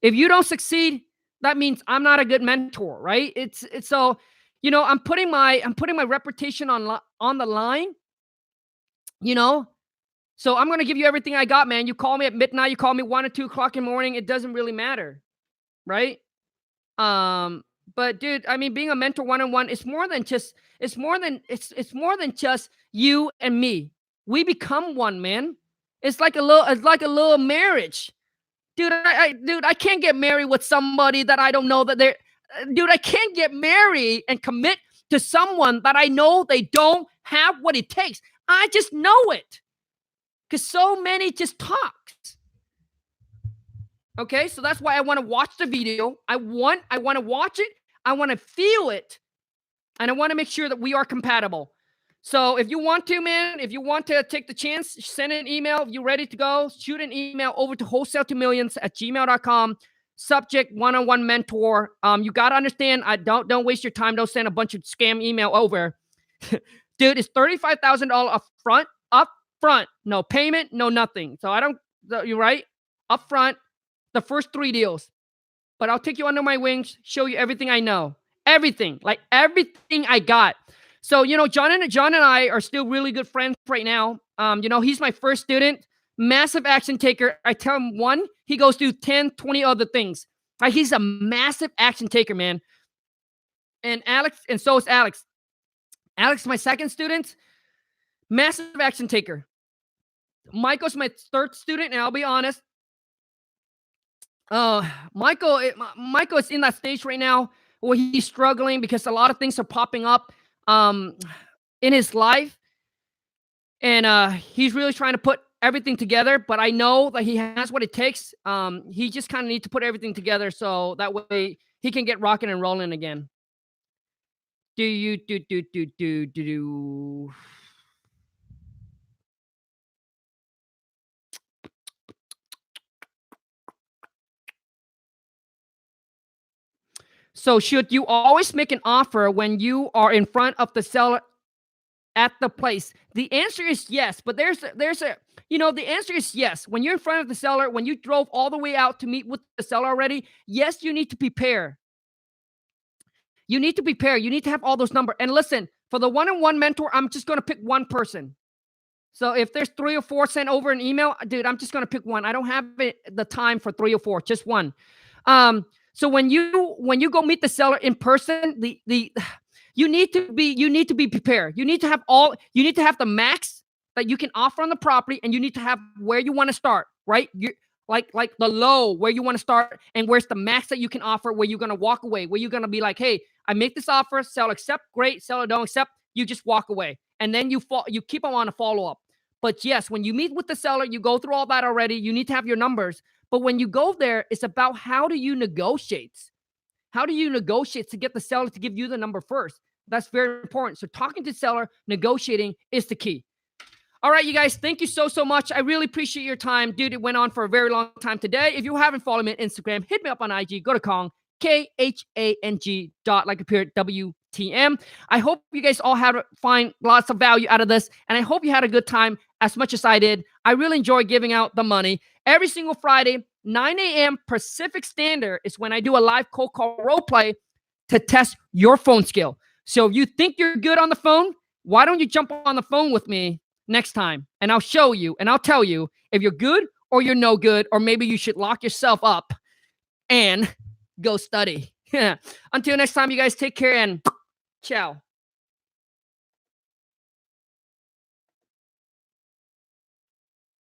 If you don't succeed, that means I'm not a good mentor, right? It's so, you know, I'm putting my reputation on the line, you know? So I'm going to give you everything I got, man. You call me at midnight, you call me 1 or 2 o'clock in the morning, it doesn't really matter, right? But dude, I mean, being a mentor one-on-one, it's more than just you and me. We become one, man. It's like a little marriage. Dude, I can't get married with somebody that I don't know that I can't get married and commit to someone that I know they don't have what it takes. I just know it. Because so many just talks. Okay, so that's why I want to watch the video. I want to watch it. I want to feel it. And I want to make sure that we are compatible. So if you want to, man, if you want to take the chance, send an email. If you're ready to go, shoot an email over to wholesale2millions@gmail.com. Subject one-on-one mentor. You got to understand, don't waste your time. Don't send a bunch of scam email over. Dude, it's $35,000 up front. No payment, no nothing. So you're right. Up front, the first 3 deals. But I'll take you under my wings, show you everything I know. Everything I got. So, you know, John and I are still really good friends right now. You know, he's my first student, massive action taker. I tell him one, he goes through 10, 20 other things. He's a massive action taker, man. And so is Alex. Alex, my second student, massive action taker. Michael's my third student, and I'll be honest. Michael is in that stage right now where he's struggling because a lot of things are popping up in his life, and he's really trying to put everything together. But I know that he has what it takes. He just kind of needs to put everything together so that way he can get rocking and rolling again. So should you always make an offer when you are in front of the seller at the place? The answer is yes, but there's a, the answer is yes. When you're in front of the seller, when you drove all the way out to meet with the seller already, yes, you need to prepare. You need to prepare. You need to have all those numbers. And listen, for the one-on-one mentor, I'm just going to pick one person. So if there's 3 or 4 sent over an email, dude, I'm just going to pick one. I don't have the time for 3 or 4, just one. So when you go meet the seller in person, you need to be prepared. You need to have the max that you can offer on the property, and you need to have where you want to start, right? You like the low where you want to start, and where's the max that you can offer, where you're going to walk away, where you're going to be like, hey, I make this offer, seller accept, great, seller don't accept, you just walk away. And then you keep on a follow-up. But yes, when you meet with the seller, you go through all that already. You need to have your numbers. But when you go there, it's about how do you negotiate? How do you negotiate to get the seller to give you the number first? That's very important. So talking to the seller, negotiating is the key. All right, you guys, thank you so much. I really appreciate your time. Dude, it went on for a very long time today. If you haven't followed me on Instagram, hit me up on IG. Go to Khang, Khang, WTM. I hope you guys all find lots of value out of this, and I hope you had a good time as much as I did. I really enjoy giving out the money. Every single Friday, 9 a.m. Pacific Standard is when I do a live cold call role play to test your phone skill. So if you think you're good on the phone, why don't you jump on the phone with me next time, and I'll show you, and I'll tell you if you're good or you're no good, or maybe you should lock yourself up and go study. Until next time, you guys take care and ciao.